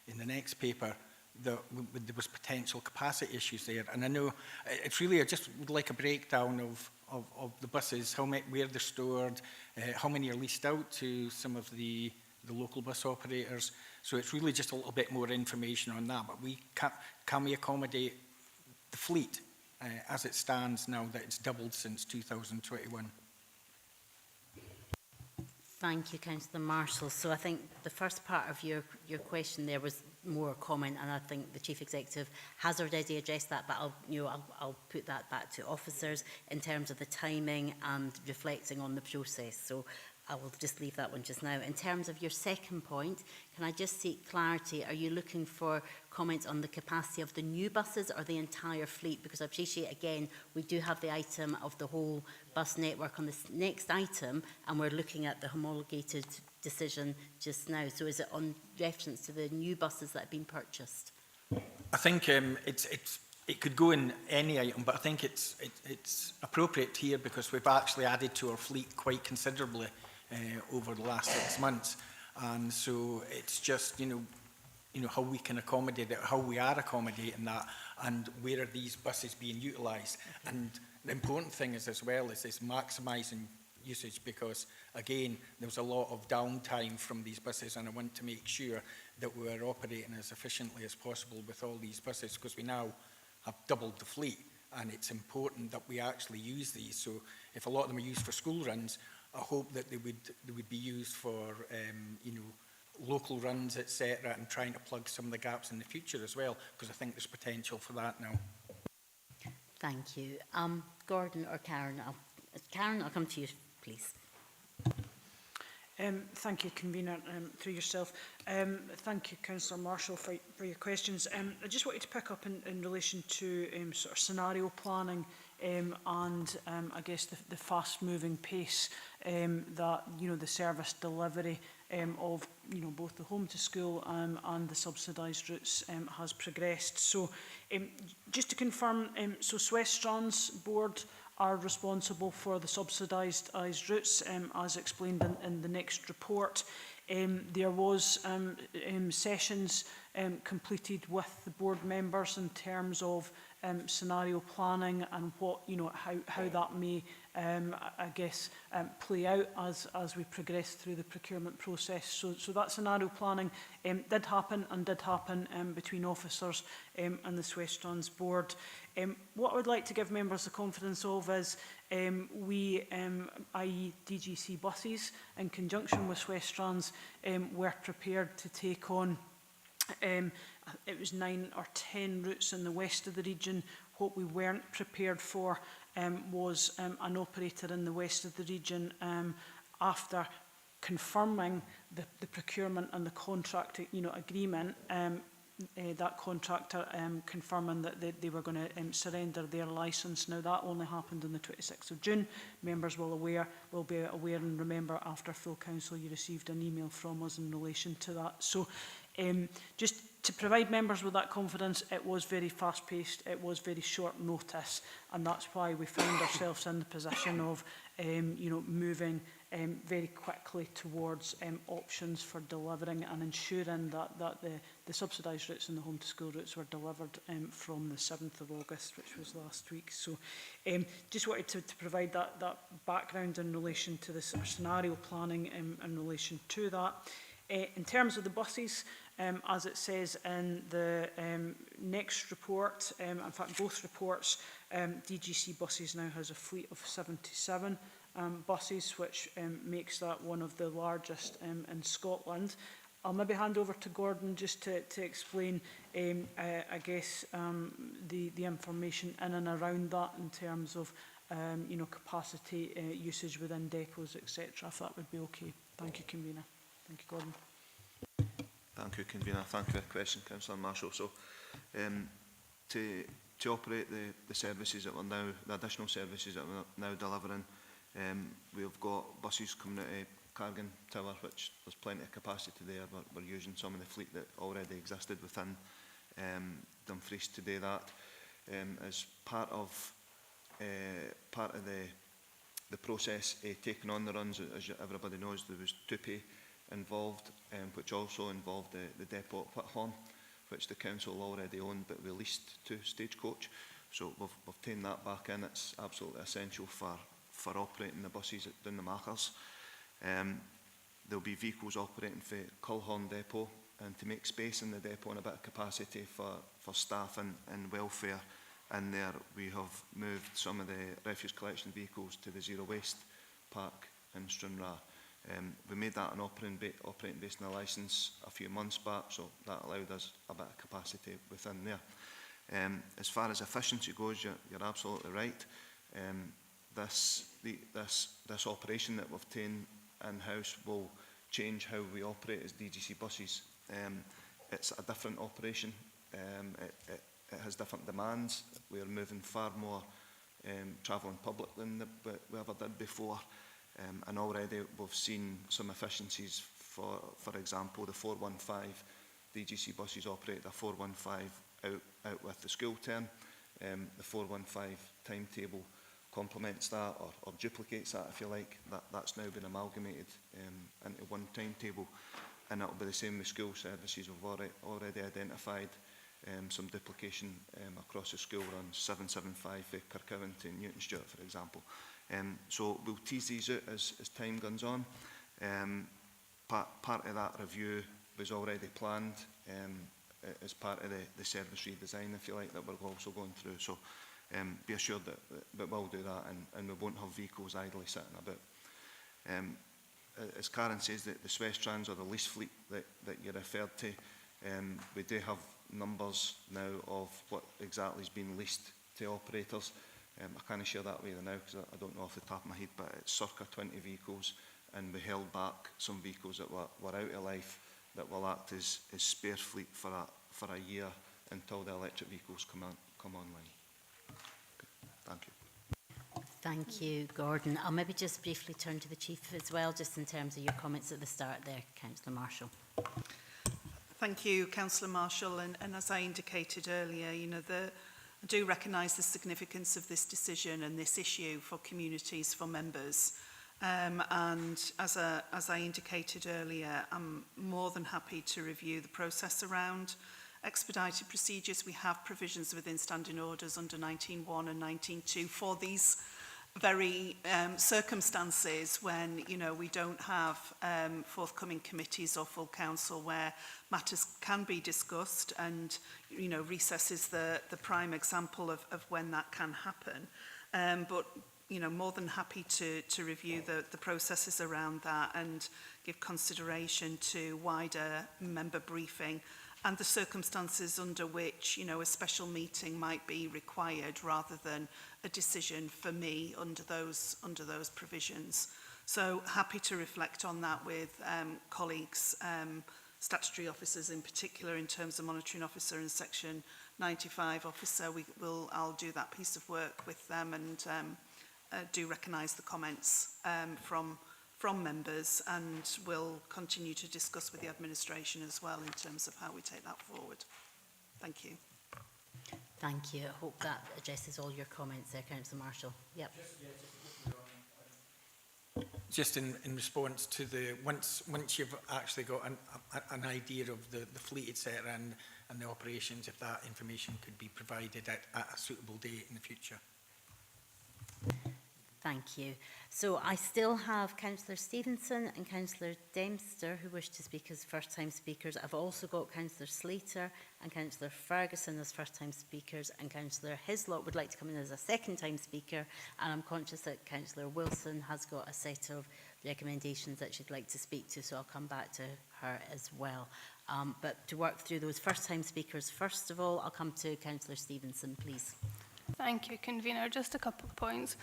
in the next paper, that there was potential capacity issues there. And I know it's really, I just would like a breakdown of the buses, where they're stored, how many are leased out to some of the local bus operators. So it's really just a little bit more information on that. But can we accommodate the fleet as it stands now that it's doubled since 2021? Thank you, Councillor Marshall. So I think the first part of your question there was more a comment, and I think the Chief Executive has already addressed that, but I'll put that back to officers in terms of the timing and reflecting on the process. So I will just leave that one just now. In terms of your second point, can I just seek clarity? Are you looking for comments on the capacity of the new buses or the entire fleet? Because I appreciate, again, we do have the item of the whole bus network on this next item, and we're looking at the homologated decision just now. So is it on reference to the new buses that have been purchased? I think it could go in any item, but I think it's appropriate here because we've actually added to our fleet quite considerably over the last 6 months, and so it's just how we can accommodate it, how we are accommodating that, and where are these buses being utilised. And the important thing is as well is maximising usage, because again there was a lot of downtime from these buses, and I want to make sure that we're operating as efficiently as possible with all these buses, because we now have doubled the fleet, and it's important that we actually use these. So if a lot of them are used for school runs, I hope that they would be used for local runs, etc., and trying to plug some of the gaps in the future as well, because I think there's potential for that now. Thank you. Gordon or Karen? Karen, I'll come to you, please. Thank you, Convener, through yourself. Thank you, Councillor Marshall, for your questions. I just wanted to pick up in relation to sort of scenario planning and I guess the fast-moving pace that the service delivery of both the home to school and the subsidised routes has progressed. So just to confirm, so West Strands Board are responsible for the subsidised routes, as explained in the next report. There was sessions completed with the board members in terms of scenario planning and what how that may I guess play out as we progress through the procurement process. So that scenario planning did happen between officers and the West Strands Board. What I would like to give members the confidence of is we, i.e. DGC buses, in conjunction with West Strands, were prepared to take on it was 9 or 10 routes in the west of the region. What we weren't prepared for was an operator in the west of the region after confirming the procurement and the contract agreement, that contractor confirming that they were going to surrender their licence. Now that only happened on the 26th of June. Members will be aware and remember after full council you received an email from us in relation to that. So just to provide members with that confidence, it was very fast-paced, it was very short notice, and that's why we found ourselves in the position of moving very quickly towards options for delivering and ensuring that the subsidised routes and the home to school routes were delivered from the 7th of August, which was last week. So just wanted to provide that background in relation to the sort of scenario planning in relation to that. In terms of the buses, as it says in the next report, in fact both reports, DGC buses now has a fleet of 77 buses, which makes that one of the largest in Scotland. I'll maybe hand over to Gordon just to explain, I guess, the information in and around that in terms of capacity usage within depots, etc., if that would be okay. Thank you, Convener. Thank you, Gordon. Thank you, Convener. Thank you for the question, Councillor Marshall. So, to operate the services that we're now, the additional services that we're now delivering, we've got buses coming out of Cargan Tower, which there's plenty of capacity there. We're using some of the fleet that already existed within Dumfries to do that. As part of the process taking on the runs, as everybody knows, there was TUPE involved, which also involved the depot at Whithorn, which the council already owned but we leased to Stagecoach. So we've taken that back in. It's absolutely essential for operating the buses down the Machars. There'll be vehicles operating for Culhorn depot, and to make space in the depot and a bit of capacity for staff and welfare in there, we have moved some of the refuse collection vehicles to the Zero Waste Park in Stranraer. We made that an operating based on a licence a few months back, so that allowed us a bit of capacity within there. As far as efficiency goes, you're absolutely right. This operation that we've taken in-house will change how we operate as DGC buses. It's a different operation. It has different demands. We are moving far more travelling public than we ever did before. And already we've seen some efficiencies. For example, the 415 DGC buses operated a 415 out with the school term. The 415 timetable complements that or duplicates that, if you like. That's now been amalgamated into one timetable, and it'll be the same with school services. We've already identified some duplication across the school runs, 775 for Kirkcowan to Newton Stewart, for example. So we'll tease these out as time goes on. Part of that review was already planned as part of the service redesign, if you like, that we're also going through. So be assured that we'll do that, and we won't have vehicles idly sitting about. As Karen says, the Swiss Trans or the lease fleet that you referred to, we do have numbers now of what exactly is being leased to operators. I can't share that with you now because I don't know off the top of my head, but it's circa 20 vehicles, and we held back some vehicles that were out of life that will act as spare fleet for a year until the electric vehicles come online. Okay. Thank you. Thank you, Gordon. I'll maybe just briefly turn to the Chief as well, just in terms of your comments at the start there, Councillor Marshall. Thank you, Councillor Marshall. And as I indicated earlier, you know, I do recognise the significance of this decision and this issue for communities, for members. And as I indicated earlier, I'm more than happy to review the process around expedited procedures. We have provisions within standing orders under 19.1 and 19.2 for these very circumstances when, you know, we don't have forthcoming committees or full council where matters can be discussed, and, you know, recess is the prime example of when that can happen. But you know, more than happy to review the processes around that and give consideration to wider member briefing and the circumstances under which, you know, a special meeting might be required rather than a decision for me under those provisions. So happy to reflect on that with colleagues, statutory officers in particular, in terms of monitoring officer and section 95 officer. I'll do that piece of work with them, and do recognise the comments from members, and will continue to discuss with the administration as well in terms of how we take that forward. Thank you. Thank you. I hope that addresses all your comments there, Councillor Marshall. Yep. Just in response to the once you've actually got an idea of the fleet, etc., and the operations, if that information could be provided at a suitable date in the future. Thank you. So I still have Councillor Stevenson and Councillor Dempster who wish to speak as first-time speakers. I've also got Councillor Slater and Councillor Ferguson as first-time speakers, and Councillor Hislop would like to come in as a second-time speaker, and I'm conscious that Councillor Wilson has got a set of recommendations that she'd like to speak to, so I'll come back to her as well. But to work through those first-time speakers, first of all, I'll come to Councillor Stevenson, please. Thank you, Convener. Just a couple of points.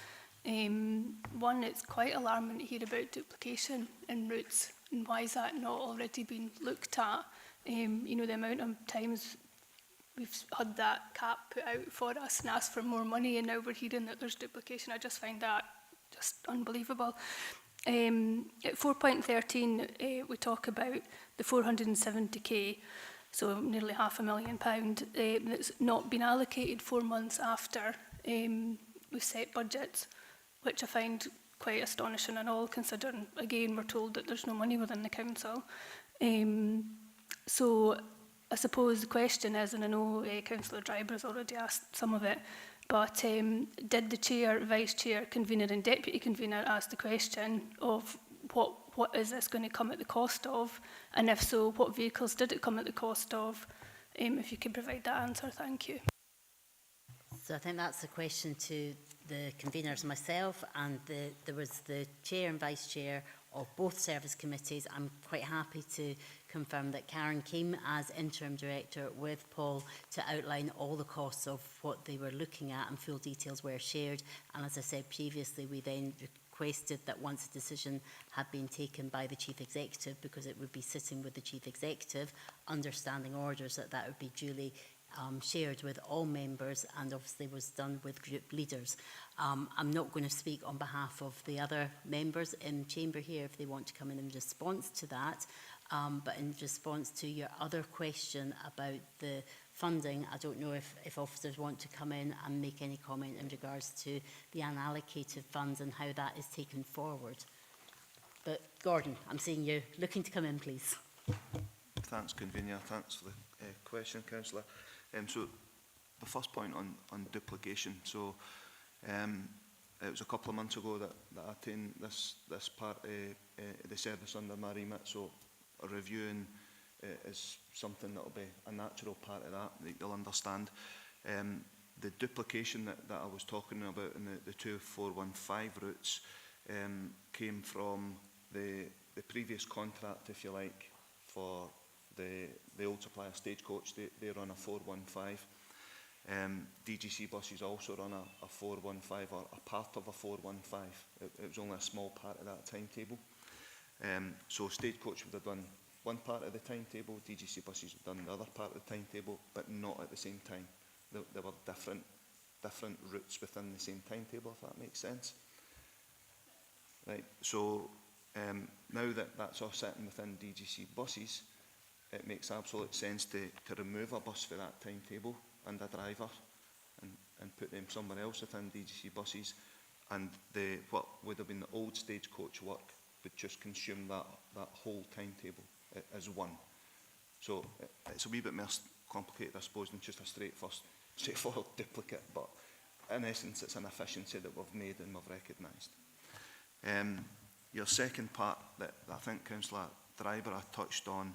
One, it's quite alarming to hear about duplication in routes, and why is that not already been looked at? You know, the amount of times we've had that cap put out for us and asked for more money, and now we're hearing that there's duplication. I just find that just unbelievable. At 4.13, we talk about the 470k, so nearly £500,000, that's not been allocated 4 months after we've set budgets, which I find quite astonishing and all, considering, again, we're told that there's no money within the council. So I suppose the question is, and I know Councillor Dryber has already asked some of it, but did the Chair, Vice Chair, Convener and Deputy Convener ask the question of what is this going to come at the cost of? And if so, what vehicles did it come at the cost of? If you could provide that answer, thank you. So I think that's a question to the conveners, myself, and there was the Chair and Vice Chair of both service committees. I'm quite happy to confirm that Karen came as Interim Director with Paul to outline all the costs of what they were looking at, and full details were shared. And as I said previously, we then requested that once a decision had been taken by the Chief Executive, because it would be sitting with the Chief Executive, under standing orders, that would be duly shared with all members, and obviously was done with group leaders. I'm not going to speak on behalf of the other members in chamber here if they want to come in response to that, but in response to your other question about the funding, I don't know if officers want to come in and make any comment in regards to the unallocated funds and how that is taken forward. But Gordon, I'm seeing you looking to come in, please. Thanks, Convener. Thanks for the question, Councillor. So the first point on duplication. So it was a couple of months ago that I attained this part of the service under my remit. So reviewing is something that will be a natural part of that you'll understand. The duplication that I was talking about in the 2415 routes came from the previous contract, if you like, for the old supplier Stagecoach. They run a 415. DGC buses also run a 415, or a part of a 415. It was only a small part of that timetable. So Stagecoach would have done one part of the timetable, DGC buses would have done the other part of the timetable, but not at the same time. There were different routes within the same timetable, if that makes sense. Right. So now that that's all sitting within DGC buses, it makes absolute sense to remove a bus for that timetable and a driver and put them somewhere else within DGC buses, and what would have been the old Stagecoach work would just consume that whole timetable as one. So it's a wee bit more complicated, I suppose, than just a straightforward duplicate, but in essence it's an efficiency that we've made and we've recognised. Your second part that I think Councillor Driver touched on,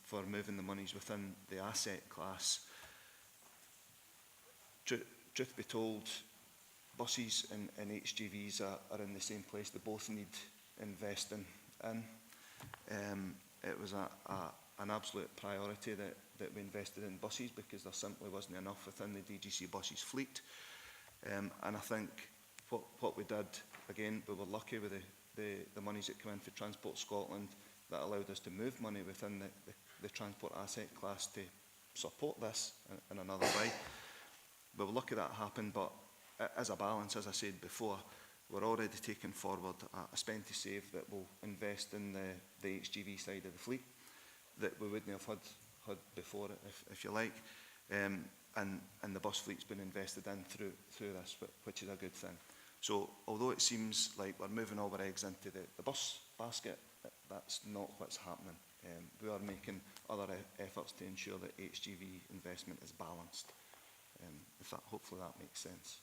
for moving the monies within the asset class. Truth be told, buses and HGVs are in the same place. They both need investing in. It was an absolute priority that we invested in buses, because there simply wasn't enough within the DGC buses fleet. And I think what we did, again, we were lucky with the monies that came in for Transport Scotland that allowed us to move money within the transport asset class to support this in another way. We were lucky that happened, but as a balance, as I said before, we're already taking forward a spend to save that will invest in the HGV side of the fleet that we wouldn't have had before, if you like. And the bus fleet's been invested in through this, which is a good thing. So although it seems like we're moving all our eggs into the bus basket, that's not what's happening. We are making other efforts to ensure that HGV investment is balanced. Hopefully that makes sense.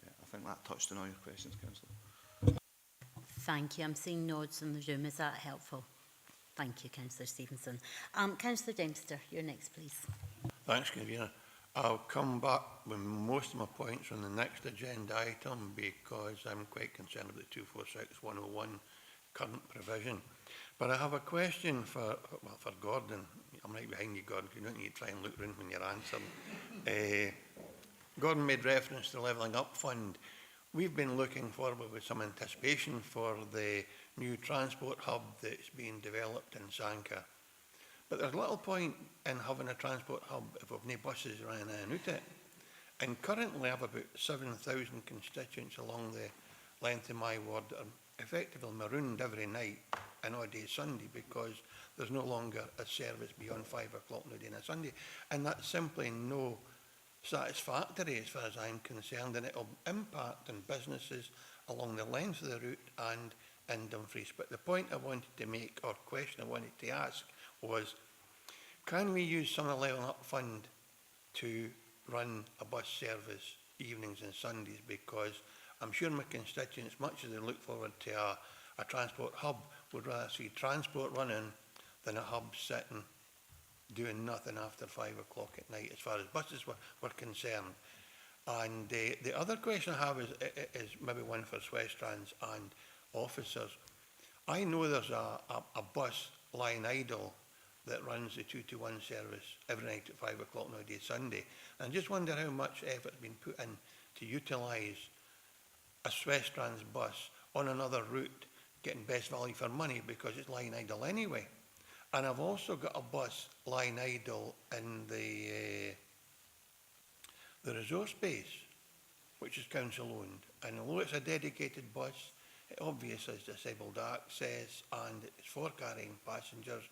I think that touched on all your questions, Councillor. Thank you. I'm seeing nods in the room. Is that helpful? Thank you, Councillor Stevenson. Councillor Dempster, you're next, please. Thanks, Convener. I'll come back with most of my points on the next agenda item, because I'm quite concerned about the 246-101 current provision. But I have a question for Gordon. I'm right behind you, Gordon, because you don't need to try and look around when you're answering. Gordon made reference to the Levelling Up Fund. We've been looking forward with some anticipation for the new transport hub that's being developed in Sanka. But there's little point in having a transport hub if we've no buses running in and out it. And currently I have about 7,000 constituents along the length of my ward that are effectively marooned every night and all day Sunday, because there's no longer a service beyond 5 o'clock no day on a Sunday. And that's simply no satisfactory as far as I'm concerned, and it'll impact on businesses along the length of the route and in Dumfries. But the point I wanted to make, or question I wanted to ask, was can we use some of the Levelling Up Fund to run a bus service evenings and Sundays? Because I'm sure my constituents, much as they look forward to a transport hub, would rather see transport running than a hub sitting doing nothing after 5 o'clock at night, as far as buses were concerned. And the other question I have is maybe one for Swestrans and officers. I know there's a bus lying idle that runs the 221 service every night at 5 o'clock nowadays Sunday. And I just wonder how much effort has been put in to utilise a Swestrans bus on another route getting best value for money because it's lying idle anyway. And I've also got a bus lying idle in the resource base, which is council owned. And although it's a dedicated bus, it obviously is disabled access and it's for carrying passengers.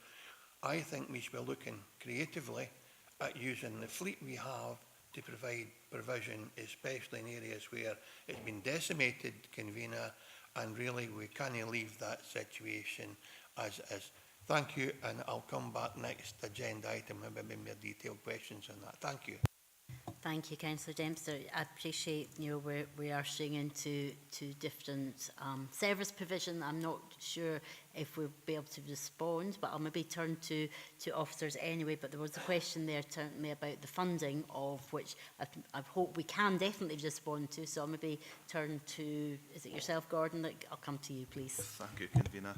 I think we should be looking creatively at using the fleet we have to provide provision, especially in areas where it's been decimated, convener, and really we can't leave that situation as is. Thank you, and I'll come back next agenda item, maybe more detailed questions on that. Thank you. Thank you, Councillor Dempster. I appreciate, we are straying into different service provision. I'm not sure if we'll be able to respond, but I'll maybe turn to officers anyway. But there was a question there certainly about the funding, of which I hope we can definitely respond to. So I'll maybe turn to, is it yourself, Gordon? I'll come to you, please. Thank you, Convener.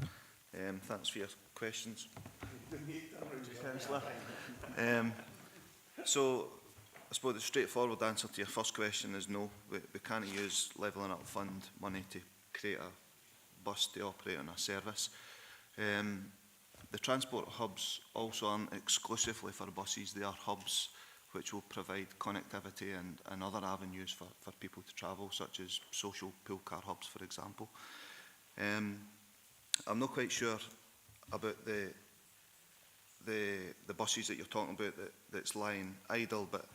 Thanks for your questions, Councillor. So, I suppose the straightforward answer to your first question is no. We can't use levelling up fund money to create a bus to operate on a service. The transport hubs also aren't exclusively for buses. They are hubs which will provide connectivity and other avenues for people to travel, such as social pool car hubs, for example. I'm not quite sure about the buses that you're talking about that's lying idle, but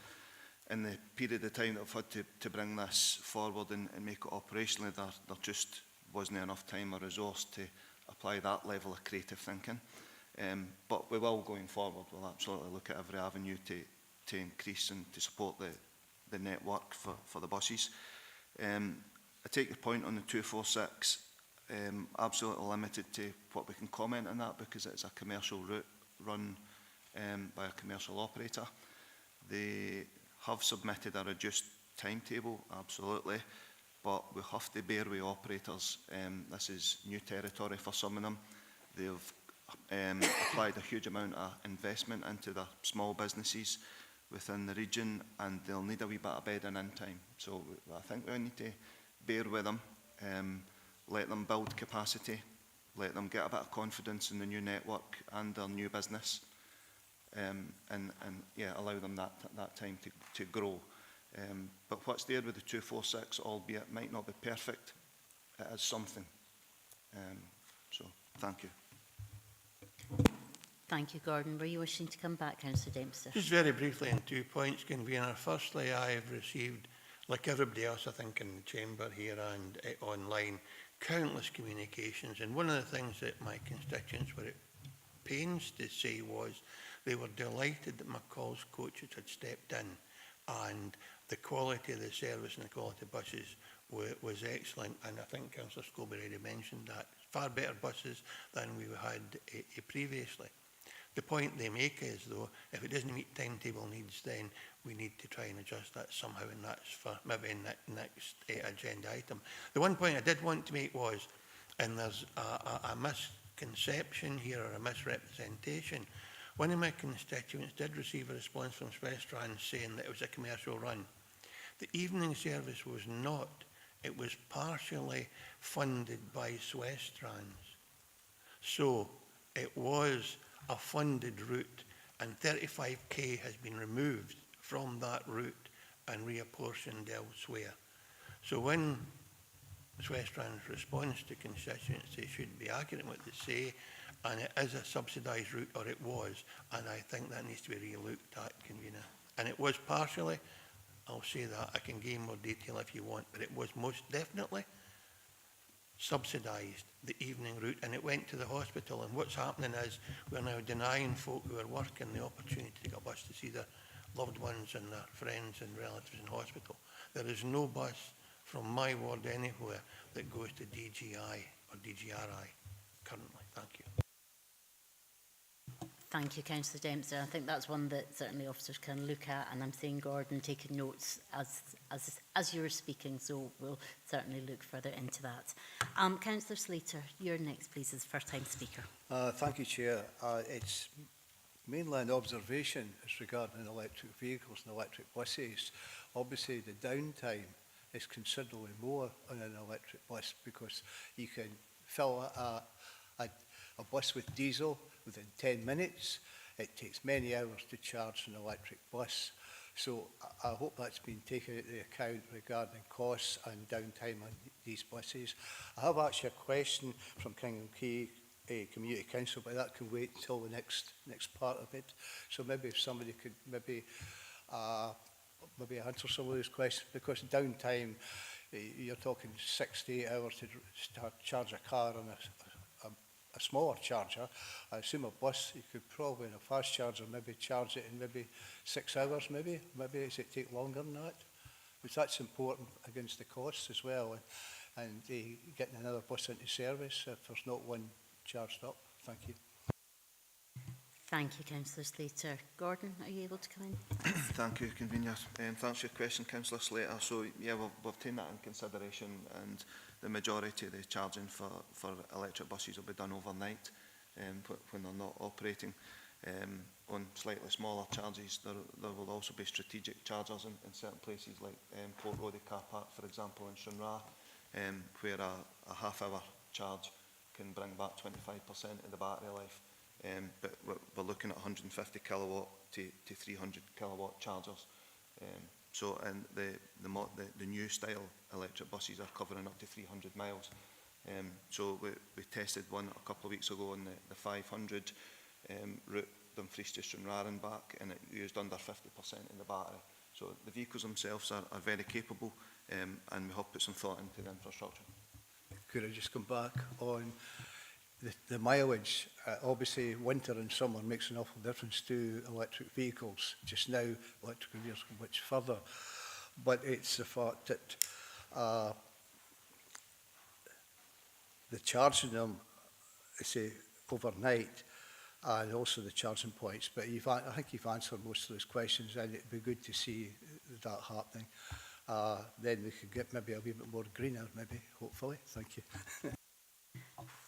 in the period of time that I've had to bring this forward and make it operationally, there just wasn't enough time or resource to apply that level of creative thinking. But we will, going forward, we'll absolutely look at every avenue to increase and to support the network for the buses. I take your point on the 246. Absolutely limited to what we can comment on that because it's a commercial route run by a commercial operator. They have submitted a reduced timetable, absolutely, but we have to bear with operators. This is new territory for some of them. They've applied a huge amount of investment into their small businesses within the region, and they'll need a wee bit of bedding in time. So I think we need to bear with them, let them build capacity, let them get a bit of confidence in the new network and their new business, and yeah, allow them that time to grow. But what's there with the 246, albeit might not be perfect, it is something. So thank you. Thank you, Gordon. Were you wishing to come back, Councillor Dempster? Just very briefly on 2 points, Convener. Firstly, I have received, like everybody else I think in the chamber here and online, countless communications, and one of the things that my constituents were at pains to say was they were delighted that McCall's coaches had stepped in and the quality of the service and the quality of buses was excellent, and I think Councillor Scobie already mentioned that. Far better buses than we had previously. The point they make is, though, if it doesn't meet timetable needs, then we need to try and adjust that somehow, and that's for maybe in the next agenda item. The one point I did want to make was, and there's a misconception here or a misrepresentation, one of my constituents did receive a response from Swestrans saying that it was a commercial run. The evening service was not. It was partially funded by Swestrans. So it was a funded route, and 35k has been removed from that route and reapportioned elsewhere. So when Swestrans responds to constituents, they should be accurate in what they say, and it is a subsidised route, or it was, and I think that needs to be re-looked at, Convener. And it was partially, I'll say that, I can give more detail if you want, but it was most definitely subsidised, the evening route, and it went to the hospital. And what's happening is we're now denying folk who are working the opportunity to get a bus to see their loved ones and their friends and relatives in hospital. There is no bus from my ward anywhere that goes to DGI or DGRI currently. Thank you. Thank you, Councillor Dempster. I think that's one that certainly officers can look at, and I'm seeing Gordon taking notes as you were speaking, so we'll certainly look further into that. Councillor Slater, you're next, please, as first-time speaker. Thank you, Chair. It's mainly an observation as regarding electric vehicles and electric buses. Obviously, the downtime is considerably more on an electric bus, because you can fill a bus with diesel within 10 minutes. It takes many hours to charge an electric bus. So I hope that's been taken into account regarding costs and downtime on these buses. I have actually a question from King and Key Community Council, but that can wait until the next part of it. So maybe if somebody could maybe answer some of those questions, because downtime, you're talking 6 to 8 hours to charge a car on a smaller charger. I assume a bus, you could probably in a fast charger maybe charge it in maybe 6 hours maybe does it take longer than that? Because that's important against the costs as well, and getting another bus into service if there's not one charged up. Thank you. Thank you, Councillor Slater. Gordon, are you able to come in? Thank you, Convener. Thanks for your question, Councillor Slater. So, yeah, we've taken that in consideration, and the majority of the charging for electric buses will be done overnight when they're not operating. On slightly smaller charges, there will also be strategic chargers in certain places like Port Roddy Car Park, for example, in Shunra, where a half-hour charge can bring back 25% of the battery life. But we're looking at 150 kilowatt to 300 kilowatt chargers. And the new style electric buses are covering up to 300 miles. So we tested one a couple of weeks ago on the 500 route, Dumfries to Stranraer and back, and it used under 50% of the battery. So the vehicles themselves are very capable, and we have put some thought into the infrastructure. Could I just come back on the mileage? Obviously, winter and summer makes an awful difference to electric vehicles. Just now, electric vehicles go much further. But it's the fact that the charging them, say, overnight, and also the charging points. But I think you've answered most of those questions, and it'd be good to see that happening. Then we could get maybe a wee bit more greener, maybe, hopefully. Thank you.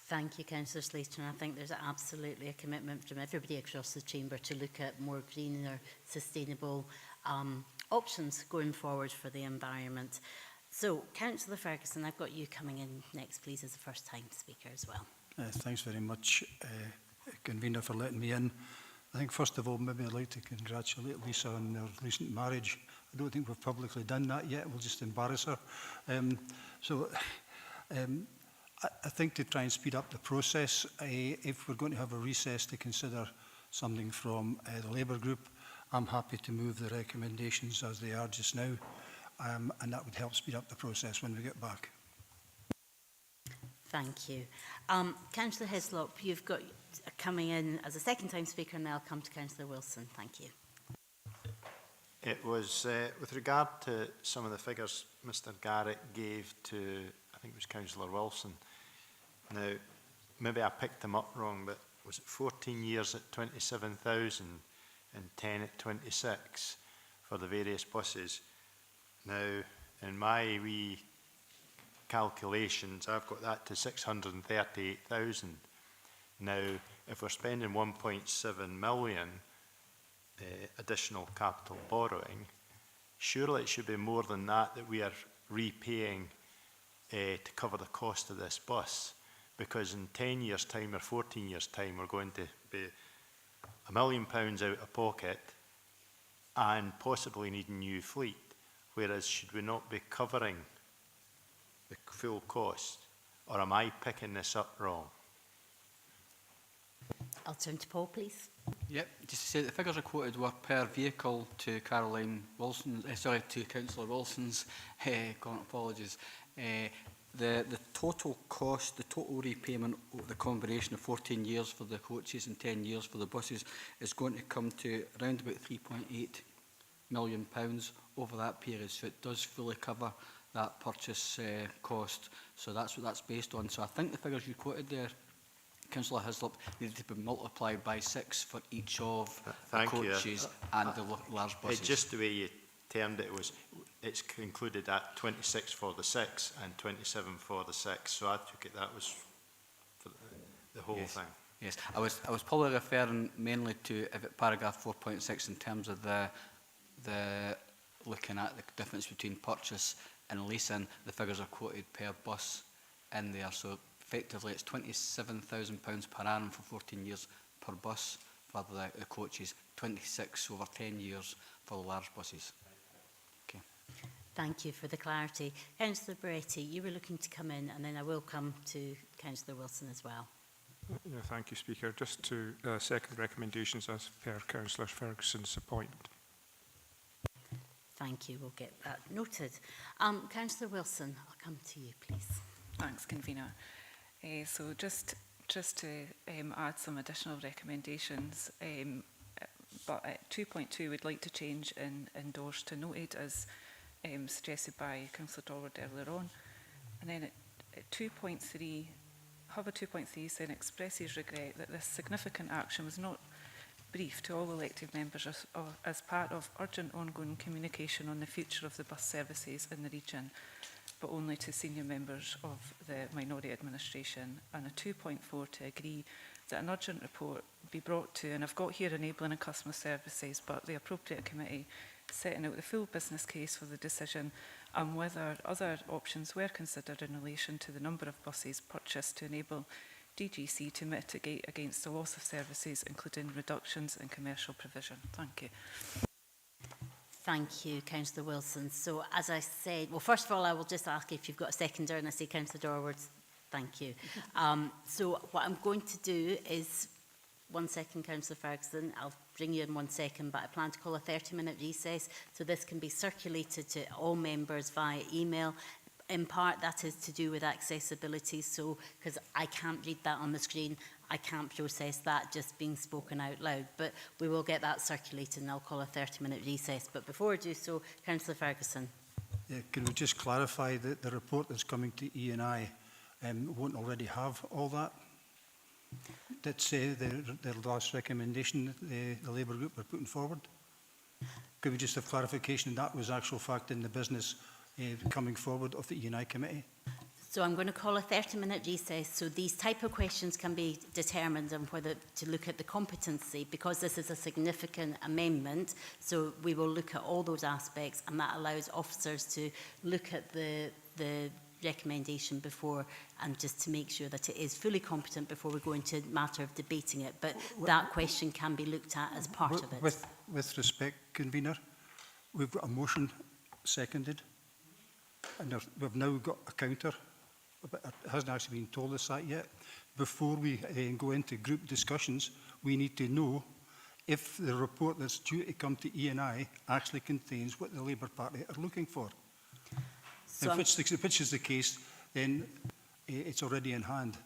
Thank you, Councillor Slater. And I think there's absolutely a commitment from everybody across the chamber to look at more greener, sustainable options going forward for the environment. So, Councillor Ferguson, I've got you coming in next, please, as a first-time speaker as well. Thanks very much, Convener, for letting me in. I think, first of all, maybe I'd like to congratulate Lisa on their recent marriage. I don't think we've publicly done that yet. We'll just embarrass her. I think to try and speed up the process, if we're going to have a recess to consider something from the Labour group, I'm happy to move the recommendations as they are just now, and that would help speed up the process when we get back. Thank you. Councillor Hislop, you've got coming in as a second-time speaker, and then I'll come to Councillor Wilson. Thank you. It was with regard to some of the figures Mr Garrett gave to, I think it was Councillor Wilson. Now, maybe I picked them up wrong, but was it 14 years at 27,000 and 10 at 26 for the various buses? Now, in my wee calculations, I've got that to 638,000. Now, if we're spending 1.7 million additional capital borrowing, surely it should be more than that we are repaying to cover the cost of this bus, because in 10 years' time or 14 years' time, we're going to be £1 million out of pocket and possibly needing new fleet, whereas should we not be covering the full cost, or am I picking this up wrong? I'll turn to Paul, please. Yep, just to say the figures I quoted were per vehicle to Caroline Wilson, to Councillor Wilson's, apologies. The total cost, the total repayment over the combination of 14 years for the coaches and 10 years for the buses is going to come to around about £3.8 million over that period. So it does fully cover that purchase cost. So that's what that's based on. So I think the figures you quoted there, Councillor Hislop, needed to be multiplied by 6 for each of the coaches and the large buses. Just the way you termed it was, it's concluded at 26 for the 6 and 27 for the 6. So I took it that was for the whole thing. Yes, I was probably referring mainly to paragraph 4.6 in terms of the looking at the difference between purchase and leasing, the figures are quoted per bus in there. So effectively it's £27,000 per annum for 14 years per bus for the coaches, 26 over 10 years for the large buses. Okay. Thank you for the clarity. Councillor Beretti, you were looking to come in, and then I will come to Councillor Wilson as well. Yeah, thank you, Speaker. Just to second recommendations as per Councillor Ferguson's appointment. Thank you. We'll get that noted. Councillor Wilson, I'll come to you, please. Thanks, Convener. So just to add some additional recommendations, but at 2.2 we'd like to change in endorse to noted as suggested by Councillor Dorward earlier on. And then at 2.3, Hubba 2.3 then expresses regret that this significant action was not briefed to all elected members as part of urgent ongoing communication on the future of the bus services in the region, but only to senior members of the minority administration. And a 2.4 to agree that an urgent report be brought to, and I've got here enabling and customer services, but the appropriate committee setting out the full business case for the decision and whether other options were considered in relation to the number of buses purchased to enable DGC to mitigate against the loss of services, including reductions in commercial provision. Thank you. Thank you, Councillor Wilson. So as I said, well, first of all, I will just ask if you've got a seconder, and I say Councillor Dorward. Thank you. So what I'm going to do is, 1 second, Councillor Ferguson, I'll bring you in 1 second, but I plan to call a 30-minute recess, so this can be circulated to all members via email. In part, that is to do with accessibility, so because I can't read that on the screen, I can't process that just being spoken out loud, but we will get that circulated and I'll call a 30-minute recess. But before I do so, Councillor Ferguson. Yeah, can we just clarify that the report that's coming to E&I won't already have all that? That's their last recommendation that the Labour group were putting forward. Could we just have clarification that was actual fact in the business coming forward of the E&I committee? So I'm going to call a 30-minute recess, so these type of questions can be determined on whether to look at the competency, because this is a significant amendment, so we will look at all those aspects, and that allows officers to look at the recommendation before, and just to make sure that it is fully competent before we go into the matter of debating it. But that question can be looked at as part of it. With respect, Convener, we've got a motion seconded, and we've now got a counter, but it hasn't actually been told us that yet. Before we go into group discussions, we need to know if the report that's due to come to E&I actually contains what the Labour Party are looking for. So if which is the case, then it's already in hand.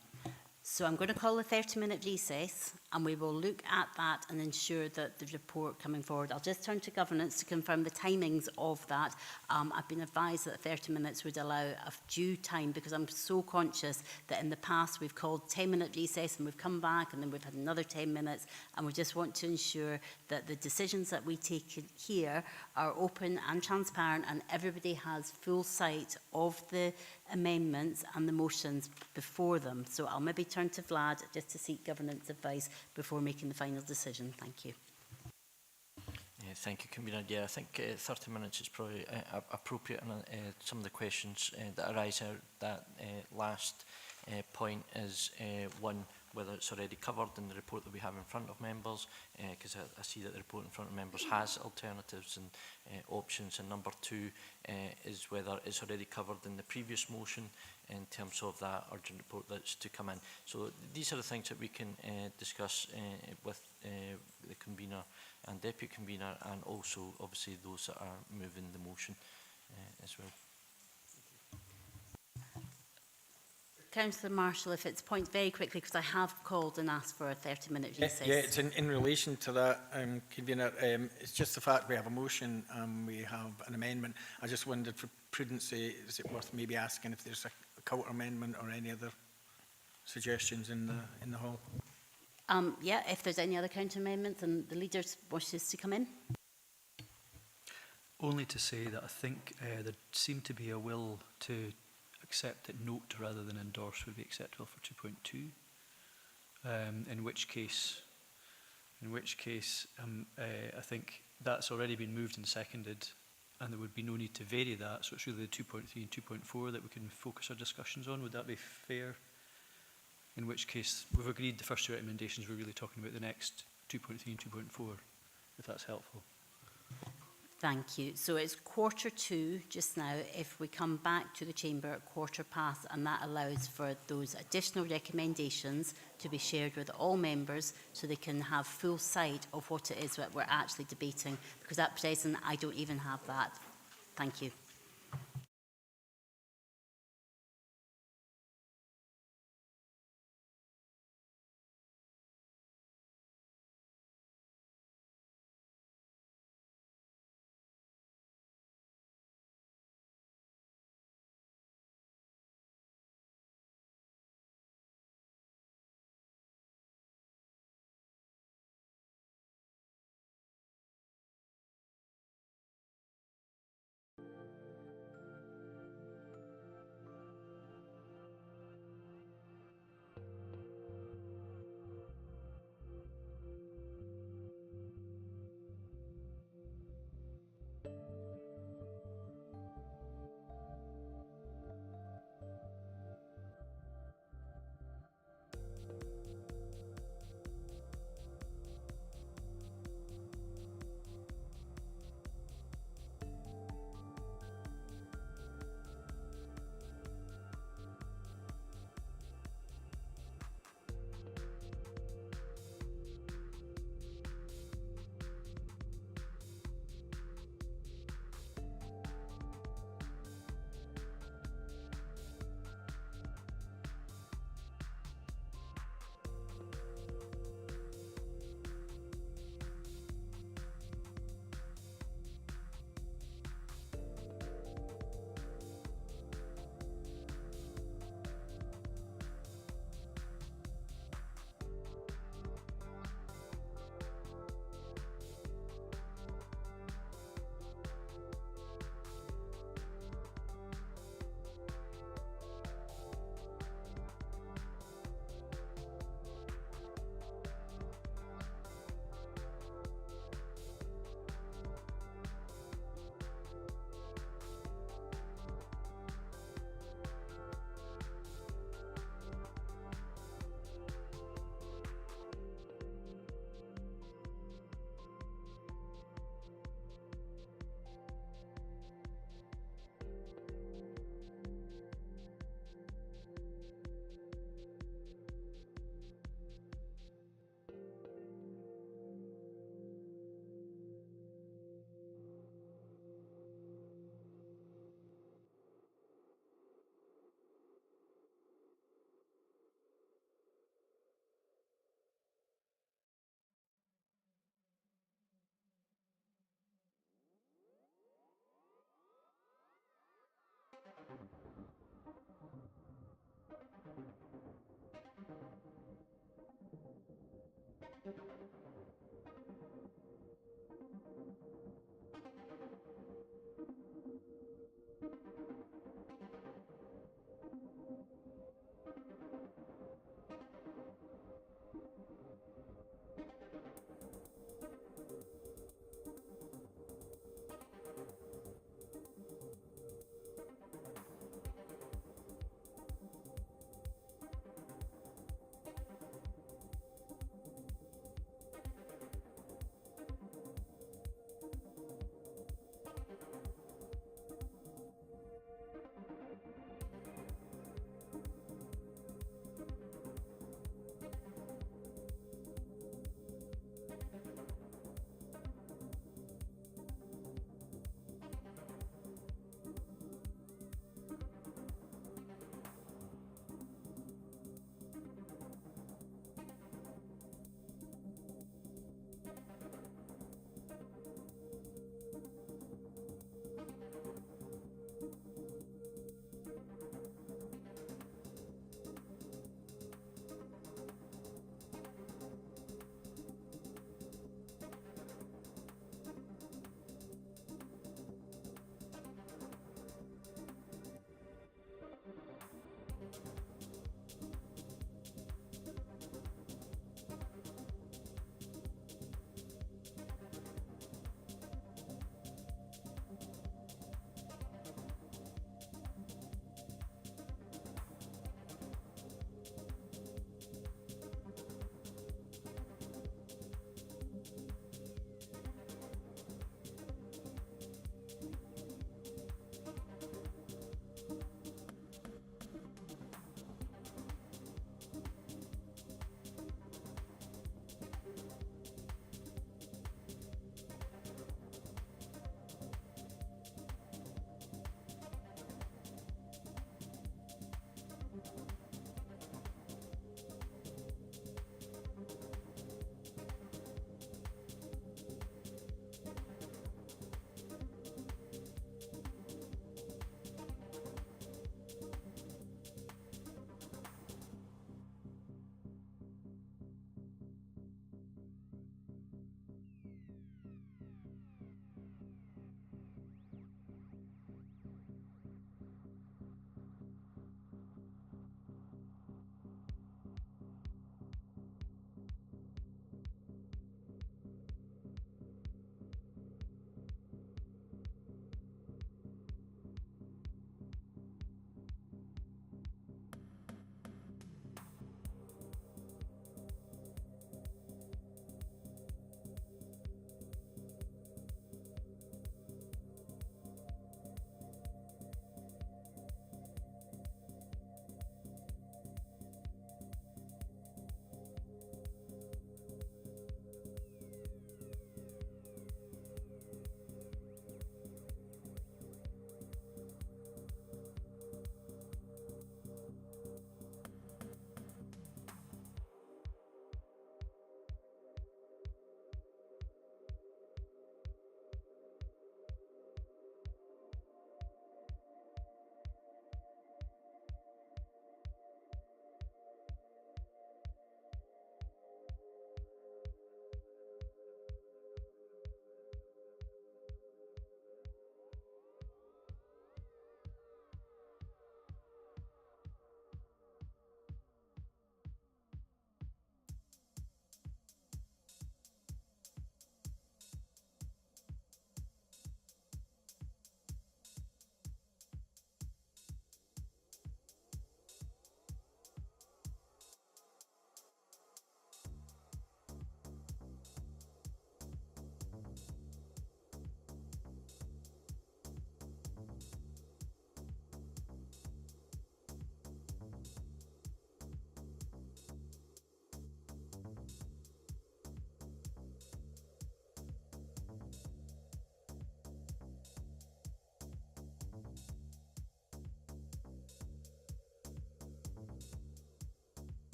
So I'm going to call a 30-minute recess, and we will look at that and ensure that the report coming forward. I'll just turn to governance to confirm the timings of that. I've been advised that 30 minutes would allow a due time, because I'm so conscious that in the past we've called 10-minute recess and we've come back and then we've had another 10 minutes, and we just want to ensure that the decisions that we take here are open and transparent, and everybody has full sight of the amendments and the motions before them. So I'll maybe turn to Vlad just to seek governance advice before making the final decision. Thank you. Yeah, thank you, Convener. Yeah, I think 30 minutes is probably appropriate, and some of the questions that arise out that last point is one, whether it's already covered in the report that we have in front of members, because I see that the report in front of members has alternatives and options, and number two is whether it's already covered in the previous motion in terms of that urgent report that's to come in. So these are the things that we can discuss with the convener and deputy convener, and also obviously those that are moving the motion as well. Councillor Marshall, if it's point very quickly, because I have called and asked for a 30-minute recess. Yeah, it's in relation to that, convener. It's just the fact we have a motion and we have an amendment. I just wondered, for prudency, is it worth maybe asking if there's a counter amendment or any other suggestions in the hall? Yeah, if there's any other counter amendments and the leaders wishes to come in. Only to say that I think there seemed to be a will to accept that note rather than endorse would be acceptable for 2.2. In which case, I think that's already been moved and seconded, and there would be no need to vary that. So it's really the 2.3 and 2.4 that we can focus our discussions on. Would that be fair? In which case, we've agreed the first two recommendations, we're really talking about the next 2.3 and 2.4, if that's helpful. Thank you. So it's 1:45 just now. If we come back to the chamber at 1:15, and that allows for those additional recommendations to be shared with all members so they can have full sight of what it is that we're actually debating, because at present I don't even have that. Thank you.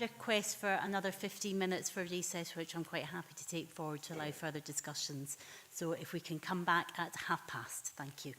Request for another 15 minutes for recess, which I'm quite happy to take forward to allow further discussions. So if we can come back at past, thank you.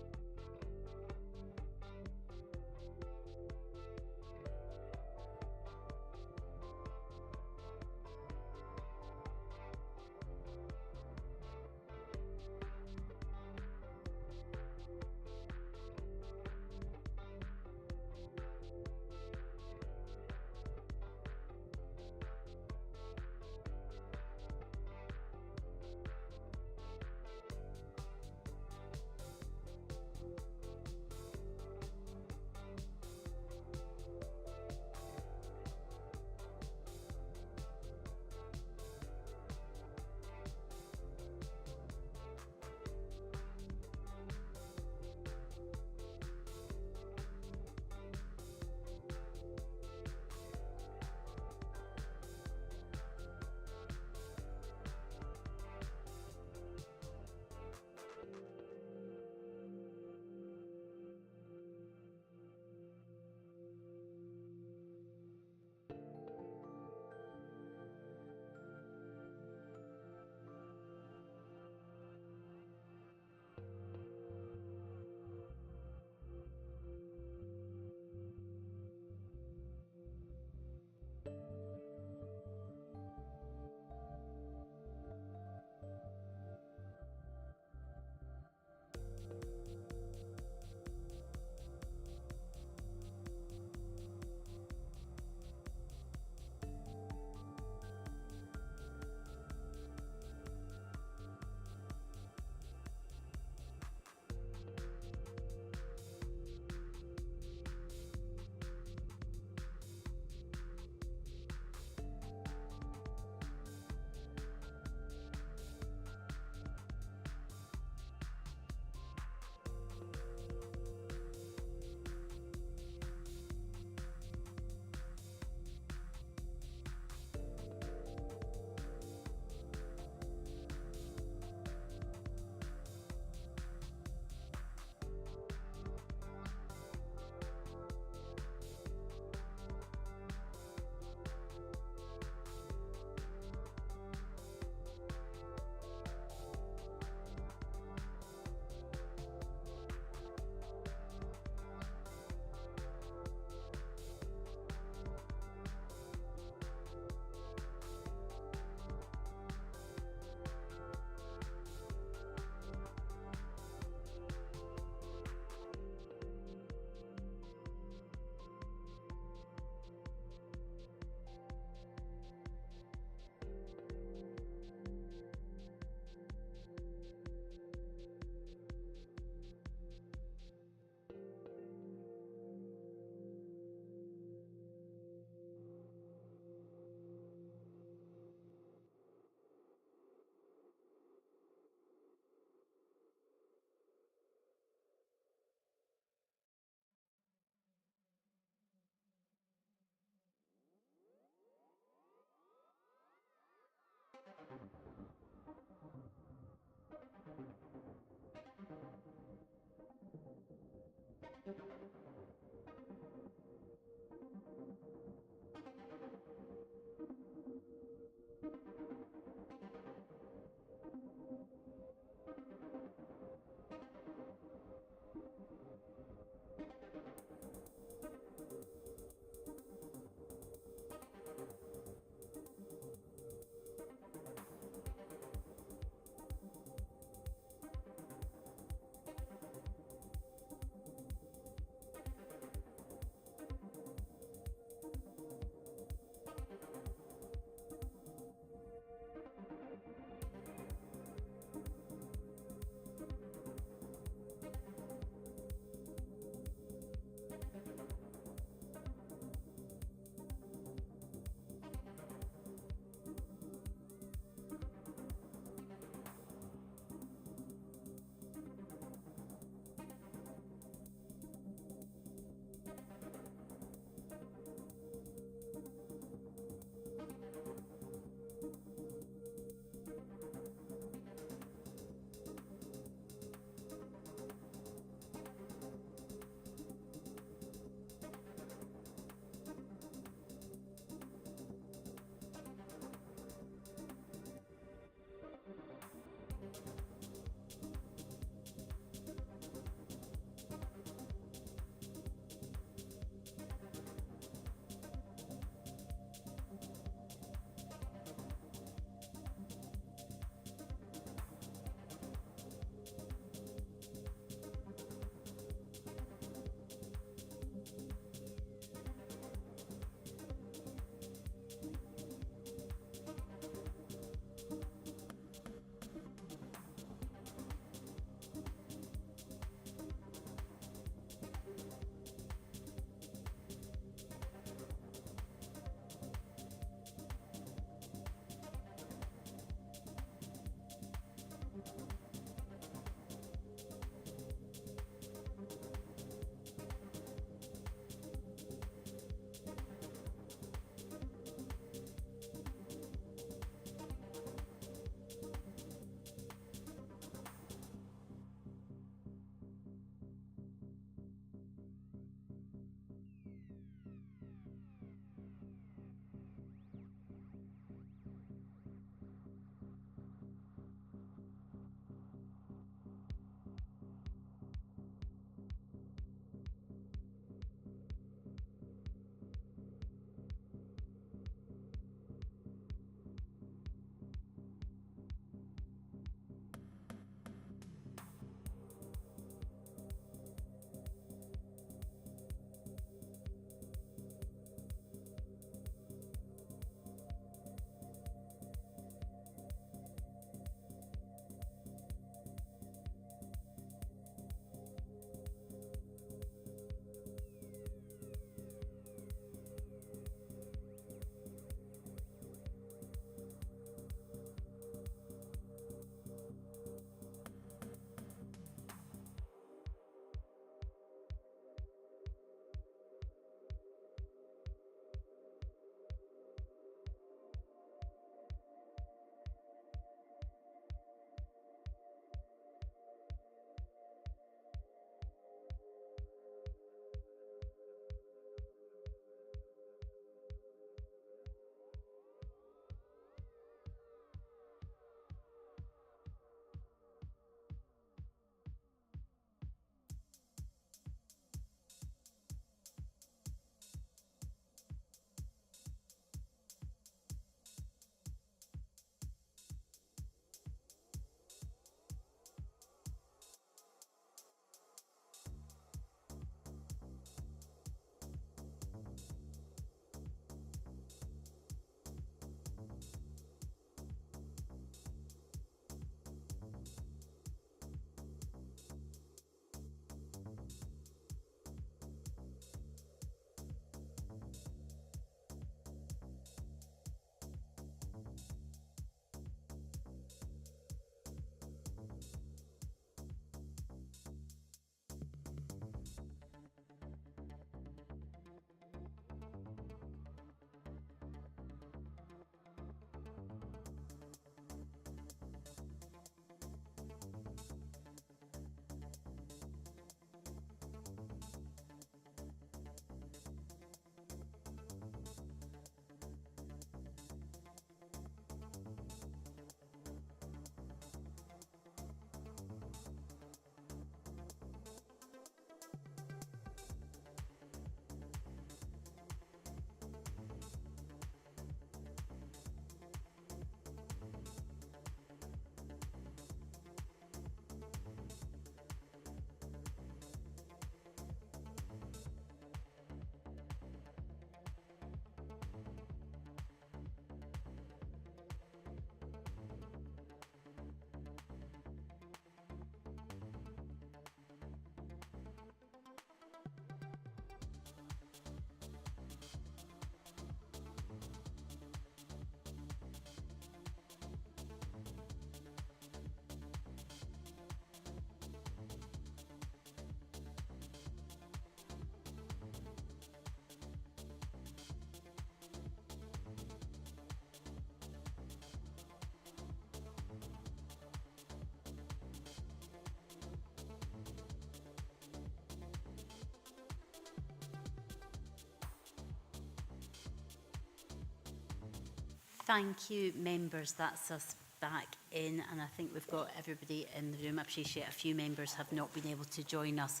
Thank you, members. That's us back in, and I think we've got everybody in the room. I appreciate a few members have not been able to join us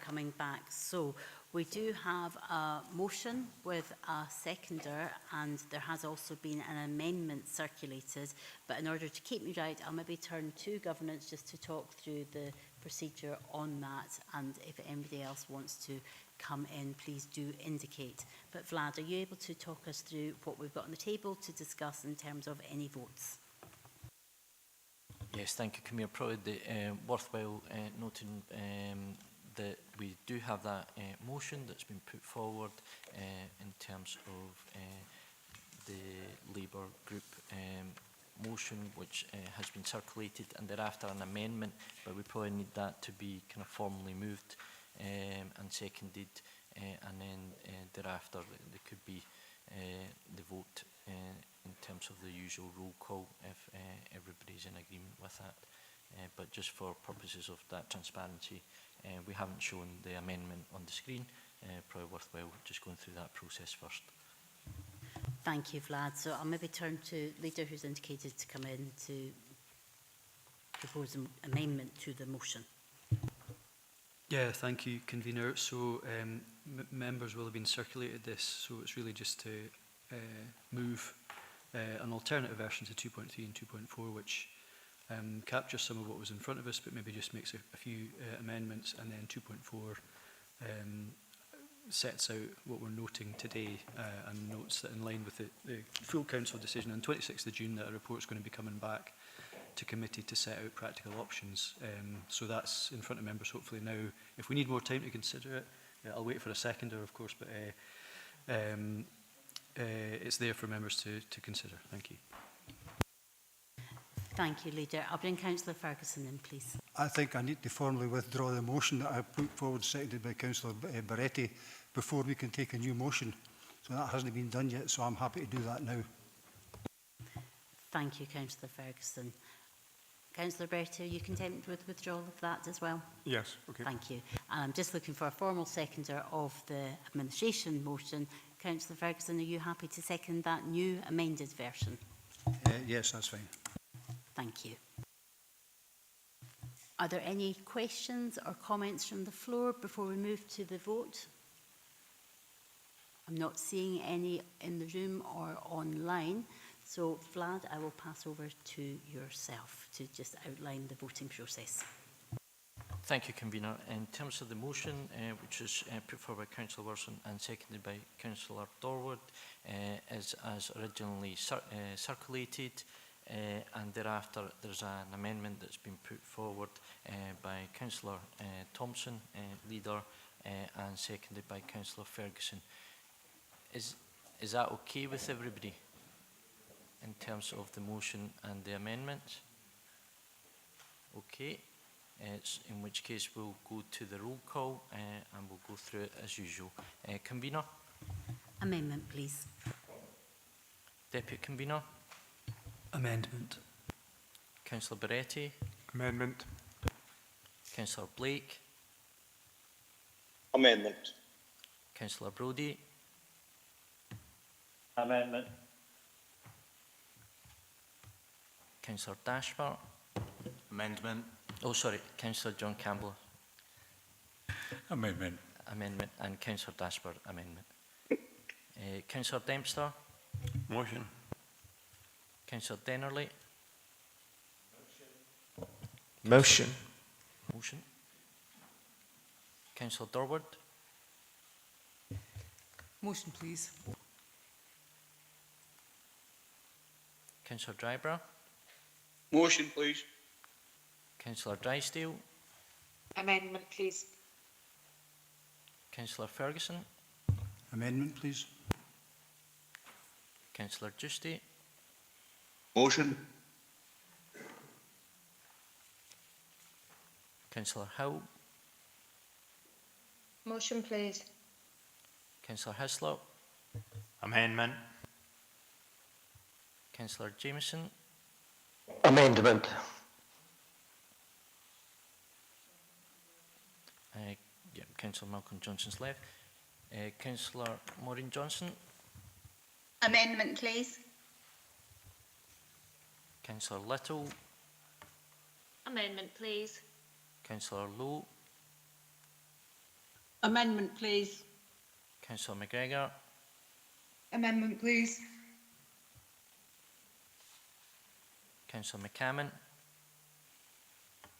coming back. So we do have a motion with a seconder, and there has also been an amendment circulated. But in order to keep me right, I'll maybe turn to governance just to talk through the procedure on that, and if anybody else wants to come in, please do indicate. But Vlad, are you able to talk us through what we've got on the table to discuss in terms of any votes? Yes, thank you, Camille. Probably worthwhile noting that we do have that motion that's been put forward in terms of the Labour group motion, which has been circulated, and thereafter an amendment, but we probably need that to be kind of formally moved and seconded, and then thereafter there could be the vote in terms of the usual roll call if everybody's in agreement with that. But just for purposes of that transparency, we haven't shown the amendment on the screen. Probably worthwhile just going through that process first. Thank you, Vlad. So I'll maybe turn to Leader who's indicated to come in to propose an amendment to the motion. Yeah, thank you, Convener. So members will have been circulated this, so it's really just to move an alternative version to 2.3 and 2.4, which captures some of what was in front of us, but maybe just makes a few amendments, and then 2.4 sets out what we're noting today and notes that in line with the full council decision on 26th of June that a report's going to be coming back to committee to set out practical options. So that's in front of members hopefully now. If we need more time to consider it, I'll wait for a seconder, of course, but it's there for members to consider. Thank you. Thank you, Leader. I'll bring Councillor Ferguson in, please. I think I need to formally withdraw the motion that I put forward, seconded by Councillor Barretti, before we can take a new motion. So that hasn't been done yet, so I'm happy to do that now. Thank you, Councillor Ferguson. Councillor Barretti, are you content with withdrawal of that as well? Yes, okay. Thank you. And I'm just looking for a formal seconder of the administration motion. Councillor Ferguson, are you happy to second that new amended version? Yes, that's fine. Thank you. Are there any questions or comments from the floor before we move to the vote? I'm not seeing any in the room or online. So, Vlad, I will pass over to yourself to just outline the voting process. Thank you, Convener. In terms of the motion, which is put forward by Councillor Wilson and seconded by Councillor Dorwood, is as originally circulated, and thereafter there's an amendment that's been put forward by Councillor Thompson, Leader, and seconded by Councillor Ferguson. Is that okay with everybody in terms of the motion and the amendments? Okay. In which case we'll go to the roll call and we'll go through it as usual. Convener? Amendment, please. Deputy Convener? Amendment. Councillor Barretti? Amendment. Councillor Blake? Amendment. Councillor Brodie? Amendment. Councillor Dashford? Amendment. Oh, sorry, Councillor John Campbell. Amendment. Amendment, and Councillor Dashford, amendment. Councillor Dempster? Motion. Councillor Dennerley? Motion. Motion. Councillor Dorwood? Motion, please. Councillor Drybrough? Motion, please. Councillor Drysdale? Amendment, please. Councillor Ferguson? Amendment, please. Councillor Giusti? Motion. Councillor Hill? Motion, please. Councillor Hislop? Amendment. Councillor Jameson? Amendment. Yeah, Councillor Malcolm Johnson's left. Councillor Maureen Johnson? Amendment, please. Councillor Little. Amendment, please. Councillor Lowe. Amendment, please. Councillor McGregor. Amendment, please. Councillor McCammon.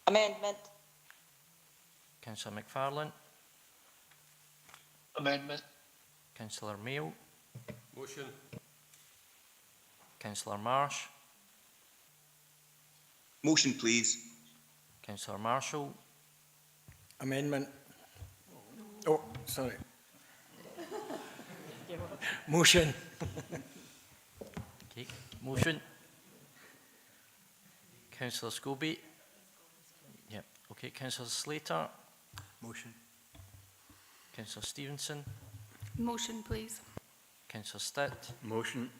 Amendment. Councillor McFarlane. Amendment. Councillor Mayo. Motion. Councillor Marsh. Motion, please. Councillor Marshall. Amendment. Oh, sorry. Motion. Okay. Motion. Councillor Scobie. Yep. Okay. Councillor Slater. Motion. Councillor Stevenson. Motion, please. Councillor Stitt. Motion.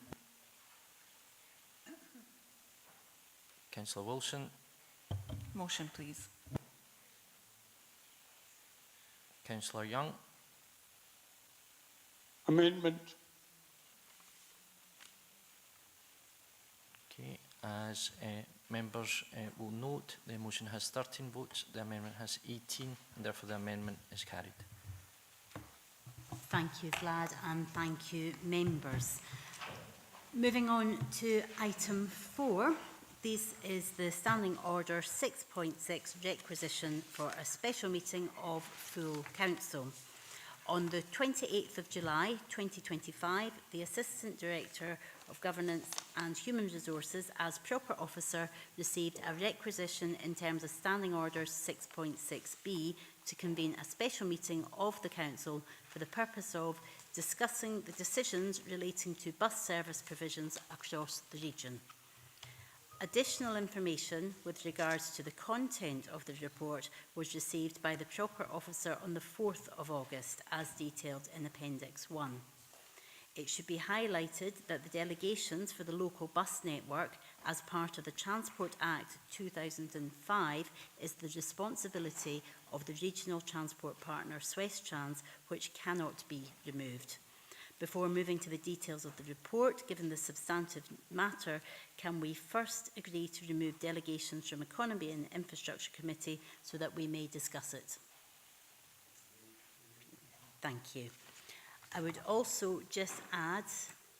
Councillor Wilson. Motion, please. Councillor Young. Amendment. Okay. As members will note, the motion has 13 votes, the amendment has 18, and therefore the amendment is carried. Thank you, Vlad, and thank you, members. Moving on to item 4. This is the Standing Order 6.6 requisition for a special meeting of full council. On the 28th of July 2025, the Assistant Director of Governance and Human Resources, as proper officer, received a requisition in terms of Standing Order 6.6b to convene a special meeting of the Council for the purpose of discussing the decisions relating to bus service provisions across the region. Additional information with regards to the content of the report was received by the proper officer on the 4th of August, as detailed in Appendix 1. It should be highlighted that the delegations for the local bus network, as part of the Transport Act 2005, is the responsibility of the regional transport partner Swesttrans, which cannot be removed. Before moving to the details of the report, given the substantive matter, can we first agree to remove delegations from Economy and Infrastructure Committee so that we may discuss it? Thank you. I would also just add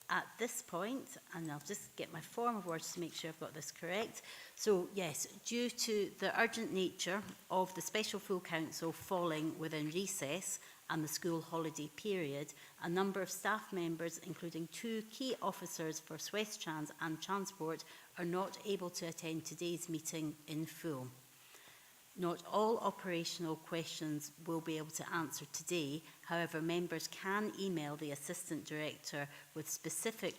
at this point, and I'll just get my form of words to make sure I've got this correct. So yes, due to the urgent nature of the Special Full Council falling within recess and the school holiday period, a number of staff members, including 2 key officers for Swesttrans and Transport, are not able to attend today's meeting in full. Not all operational questions will be able to answer today. However, members can email the Assistant Director with specific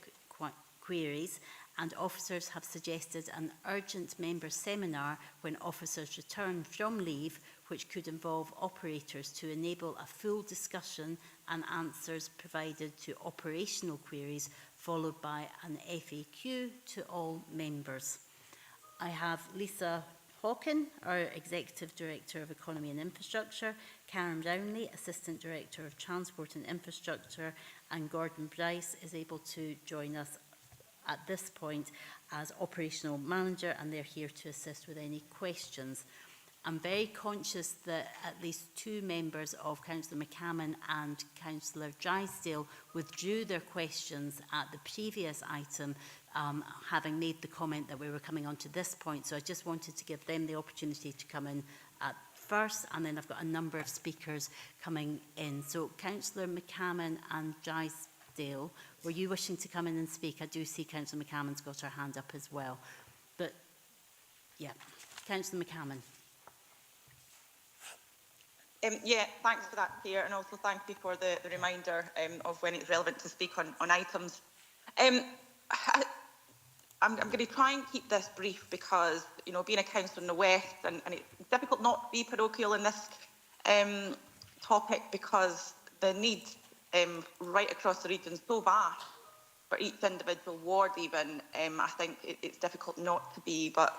queries, and officers have suggested an urgent member seminar when officers return from leave, which could involve operators to enable a full discussion and answers provided to operational queries, followed by an FAQ to all members. I have Lisa Hawken, our Executive Director of Economy and Infrastructure, Karen Brownlee, Assistant Director of Transport and Infrastructure, and Gordon Bryce is able to join us at this point as Operational Manager, and they're here to assist with any questions. I'm very conscious that at least 2 members of Councillor McCammon and Councillor Drysdale withdrew their questions at the previous item, having made the comment that we were coming on to this point. So I just wanted to give them the opportunity to come in at first, and then I've got a number of speakers coming in. So Councillor McCammon and Drysdale, were you wishing to come in and speak? I do see Councillor McCammon's got her hand up as well. But yeah, Councillor McCammon. Yeah, thanks for that, Chair, and also thank you for the reminder of when it's relevant to speak on items. I'm going to try and keep this brief because, you know, being a councillor in the West, and it's difficult not to be parochial in this topic because the need right across the region is so vast for each individual ward even. I think it's difficult not to be, but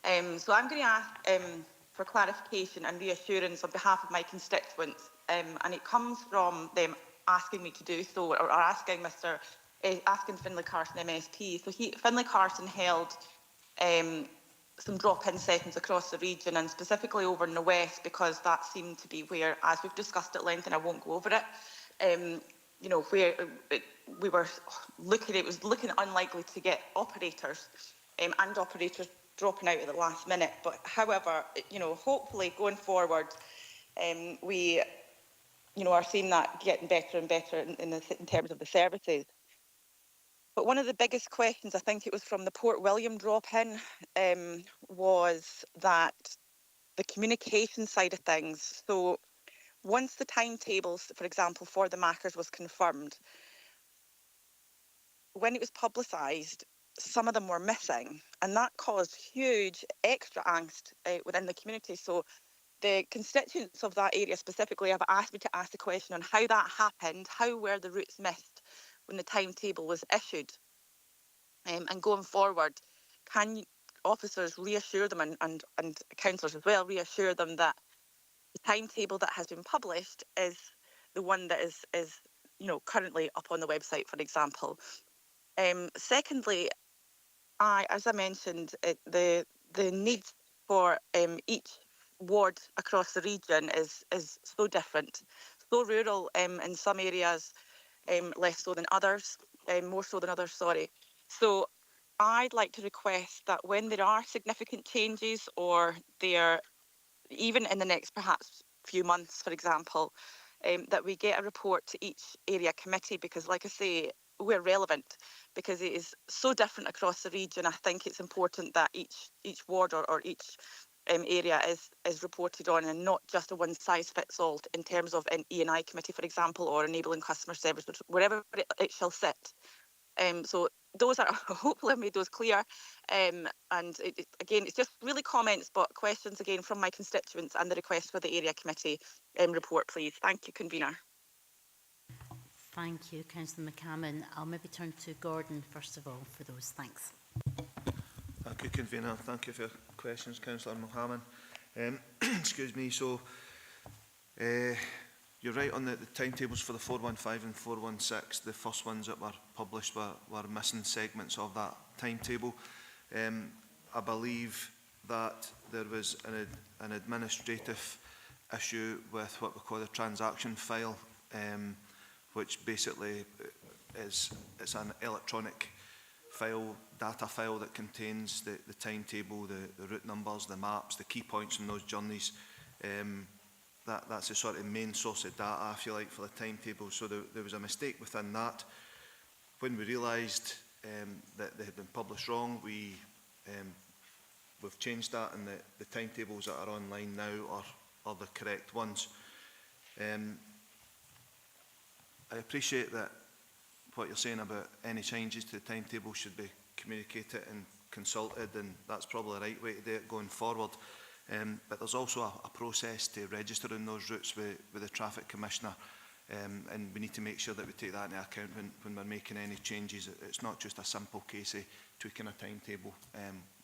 so I'm going to ask for clarification and reassurance on behalf of my constituents, and it comes from them asking me to do so, or asking Finlay Carson MSP. So Finlay Carson held some drop-in settings across the region, and specifically over in the west, because that seemed to be where, as we've discussed at length, and I won't go over it, you know, where we were looking, it was looking unlikely to get operators and operators dropping out at the last minute. But however, you know, hopefully going forward, we, you know, are seeing that getting better and better in terms of the services. But one of the biggest questions, I think it was from the Port William drop-in, was that the communication side of things. So once the timetables, for example, for the Maccas was confirmed, when it was publicised, some of them were missing, and that caused huge extra angst within the community. So the constituents of that area specifically have asked me to ask the question on how that happened, how were the routes missed when the timetable was issued? And going forward, can officers reassure them, and councillors as well, reassure them that the timetable that has been published is the one that is you know, currently up on the website, for example. Secondly, as I mentioned, the need for each ward across the region is so different, so rural in some areas, less so than others, more so than others, sorry. So I'd like to request that when there are significant changes, or there, even in the next perhaps few months, for example, that we get a report to each area committee, because like I say, we're relevant because it is so different across the region. I think it's important that each ward or each area is reported on, and not just a one size fits all in terms of an E&I committee, for example, or enabling customer service, wherever it shall sit. So those are, hopefully I've made those clear. And again, it's just really comments, but questions again from my constituents, and the request for the area committee report, please. Thank you, convener. Thank you, Councillor McCammon. I'll maybe turn to Gordon first of all for those. Thanks. Thank you, convener. Thank you for your questions, Councillor Mohammed. Excuse me. So, you're right on the timetables for the 415 and 416. The first ones that were published were missing segments of that timetable. I believe that there was an administrative issue with what we call the transaction file, which basically it's an electronic file, data file that contains the timetable, the route numbers, the maps, the key points from those journeys. That's the sort of main source of data, if you like, for the timetable. So there was a mistake within that. When we realised that they had been published wrong, we've changed that, and the timetables that are online now are the correct ones. I appreciate that what you're saying about any changes to the timetable should be communicated and consulted, and that's probably the right way to do it going forward. But there's also a process to register in those routes with the Traffic Commissioner, and we need to make sure that we take that into account when we're making any changes. It's not just a simple case of tweaking a timetable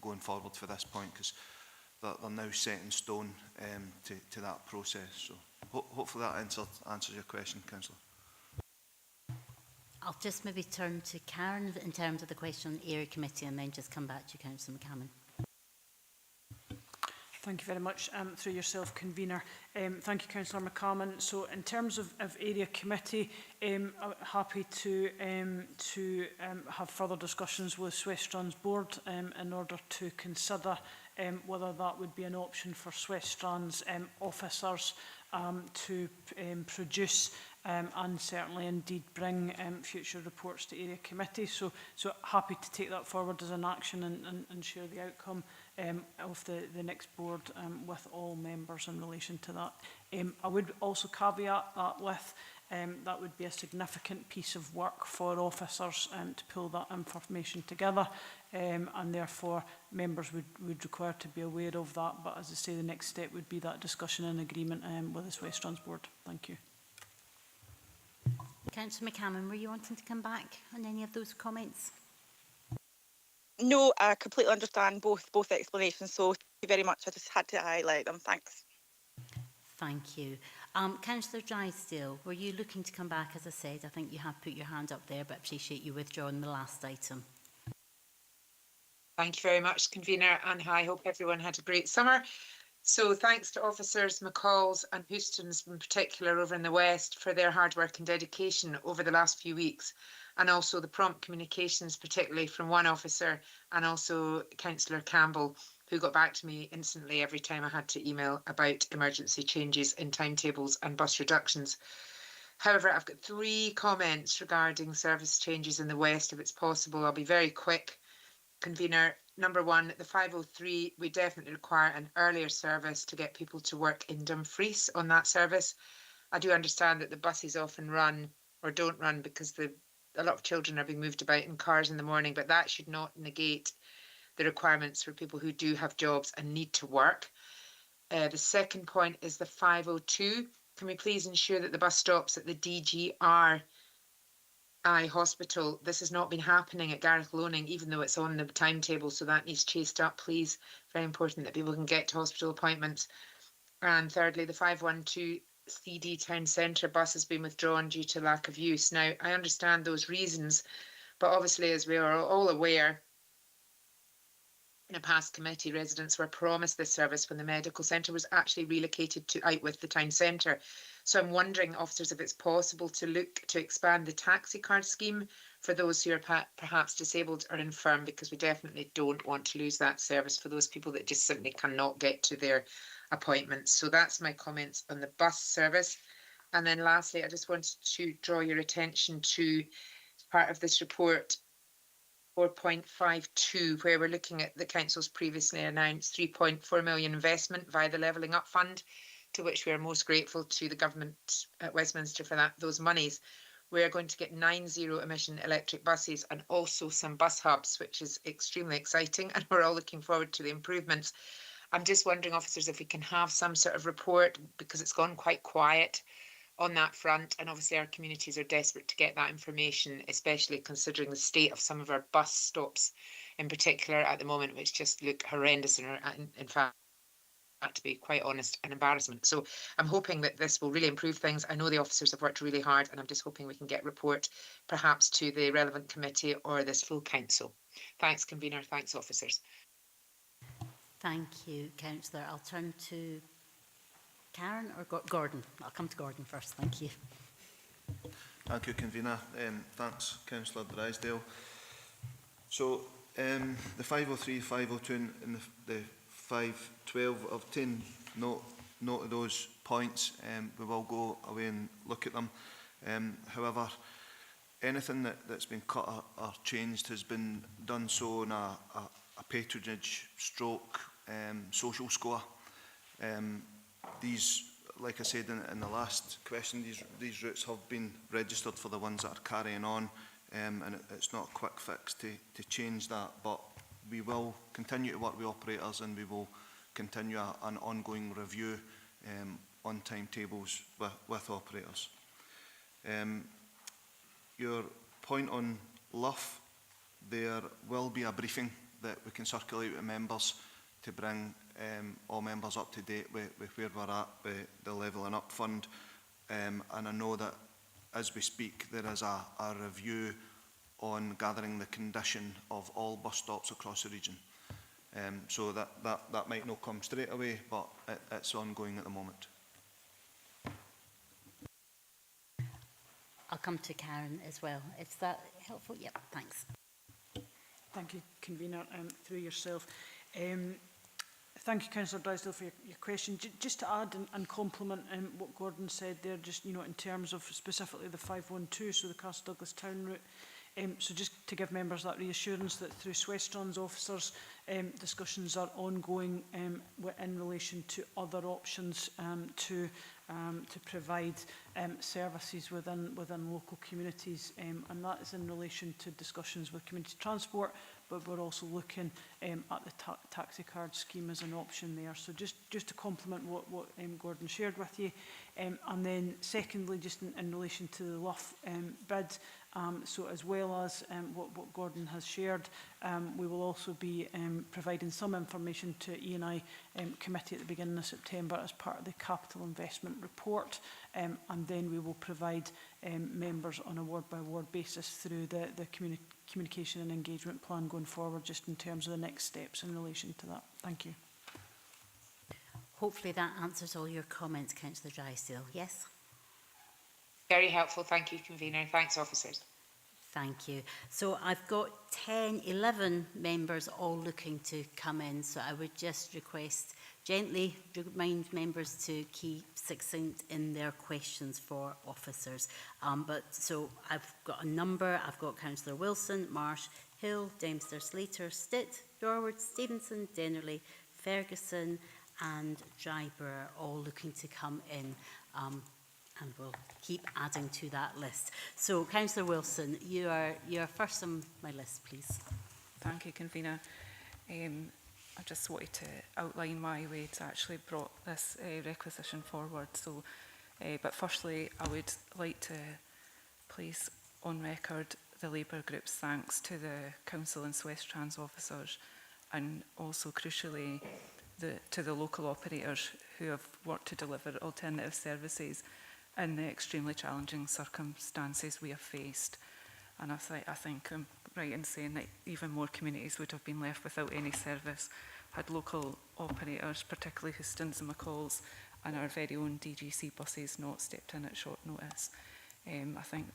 going forward for this point, because they're now set in stone to that process. So hopefully that answers your question, Councillor. I'll just maybe turn to Karen in terms of the question on the Area Committee, and then just come back to you, Councillor McCammon. Thank you very much. Through yourself, convener. Thank you, Councillor McCammon. So in terms of Area Committee, I'm happy to have further discussions with Swestran's board in order to consider whether that would be an option for Swestran's officers to produce and certainly indeed bring future reports to Area Committee. So happy to take that forward as an action and share the outcome of the next board with all members in relation to that. I would also caveat that with that would be a significant piece of work for officers to pull that information together, and therefore members would require to be aware of that. But as I say, the next step would be that discussion and agreement with the Swestran's board. Thank you. Councillor McCammon, were you wanting to come back on any of those comments? No, I completely understand both explanations, so thank you very much. I just had to highlight them. Thanks. Thank you. Councillor Drysdale, were you looking to come back? As I said, I think you have put your hand up there, but appreciate you withdrawing the last item. Thank you very much, Convener, and I hope everyone had a great summer. So thanks to officers McCalls and Houstons in particular over in the West for their hard work and dedication over the last few weeks, and also the prompt communications, particularly from one officer and also Councillor Campbell, who got back to me instantly every time I had to email about emergency changes in timetables and bus reductions. However, I've got 3 comments regarding service changes in the West, if it's possible. I'll be very quick. Convener, number 1, the 503, we definitely require an earlier service to get people to work in Dumfries on that service. I do understand that the buses often run or don't run because a lot of children are being moved about in cars in the morning, but that should not negate the requirements for people who do have jobs and need to work. The second point is the 502. Can we please ensure that the bus stops at the DGRI hospital, this has not been happening at Gareth Loaning, even though it's on the timetable, so that needs chased up, please. Very important that people can get to hospital appointments. And thirdly, the 512 CD Town Centre bus has been withdrawn due to lack of use. Now, I understand those reasons, but obviously, as we are all aware, in a past committee, residents were promised this service when the medical centre was actually relocated to out with the town centre. So I'm wondering, officers, if it's possible to look to expand the taxi card scheme for those who are perhaps disabled or infirm, because we definitely don't want to lose that service for those people that just simply cannot get to their appointments. So that's my comments on the bus service. And then lastly, I just wanted to draw your attention to part of this report 4.52, where we're looking at the Council's previously announced 3.4 million investment via the Levelling Up Fund, to which we are most grateful to the Government at Westminster for those monies. We are going to get 9 zero-emission electric buses and also some bus hubs, which is extremely exciting, and we're all looking forward to the improvements. I'm just wondering, officers, if we can have some sort of report, because it's gone quite quiet on that front, and obviously our communities are desperate to get that information, especially considering the state of some of our bus stops in particular at the moment, which just look horrendous and are in fact, to be quite honest, an embarrassment. So I'm hoping that this will really improve things. I know the officers have worked really hard, and I'm just hoping we can get a report perhaps to the relevant committee or this full council. Thanks, Convener. Thanks, officers. Thank you, Councillor. I'll turn to Karen or Gordon. I'll come to Gordon first. Thank you. Thank you, Convener. Thanks, Councillor Drysdale. So the 503, 502 and the 512, I've taken note of those points. We will go away and look at them. However, anything that's been cut or changed has been done so on a patronage stroke social score. These, like I said in the last question, these routes have been registered for the ones that are carrying on, and it's not a quick fix to change that, but we will continue to work with operators, and we will continue an ongoing review on timetables with operators. Your point on Luff, there will be a briefing that we can circulate with members to bring all members up to date with where we're at with the Levelling Up Fund. And I know that as we speak, there is a review on gathering the condition of all bus stops across the region. So that might not come straight away, but it's ongoing at the moment. I'll come to Karen as well. Is that helpful? Yep, thanks. Thank you, Convener, through yourself. Thank you, Councillor Drysdale, for your question. Just to add and complement what Gordon said there, just in terms of specifically the 512, so the Castle Douglas Town route. So just to give members that reassurance that through Swestron's officers, discussions are ongoing in relation to other options to provide services within local communities, and that is in relation to discussions with community transport, but we're also looking at the taxi card scheme as an option there. So just to complement what Gordon shared with you. And then secondly, just in relation to the Luff bid, so as well as what Gordon has shared, we will also be providing some information to E&I committee at the beginning of September as part of the capital investment report, and then we will provide members on a word-by-word basis through the communication and engagement plan going forward, just in terms of the next steps in relation to that. Thank you. Hopefully that answers all your comments, Councillor Drysdale. Yes? Very helpful. Thank you, Convener. Thanks, officers. Thank you. So I've got 11 members all looking to come in, so I would just gently remind members to keep succinct in their questions for officers. So I've got a number. I've got Councillor Wilson, Marsh, Hill, Dempster, Slater, Stitt, Dorward, Stevenson, Dennerley, Ferguson and Dryburgh all looking to come in. And we'll keep adding to that list. So, Councillor Wilson, you are first on my list, please. Thank you, Convener. I just wanted to outline my way to actually brought this requisition forward. So, but firstly, I would like to place on record the Labour Group's thanks to the Council and West Trans officers, and also crucially to the local operators who have worked to deliver alternative services in the extremely challenging circumstances we have faced. And I think I'm right in saying that even more communities would have been left without any service had local operators, particularly Houstons and McCalls, and our very own DGC buses not stepped in at short notice. I think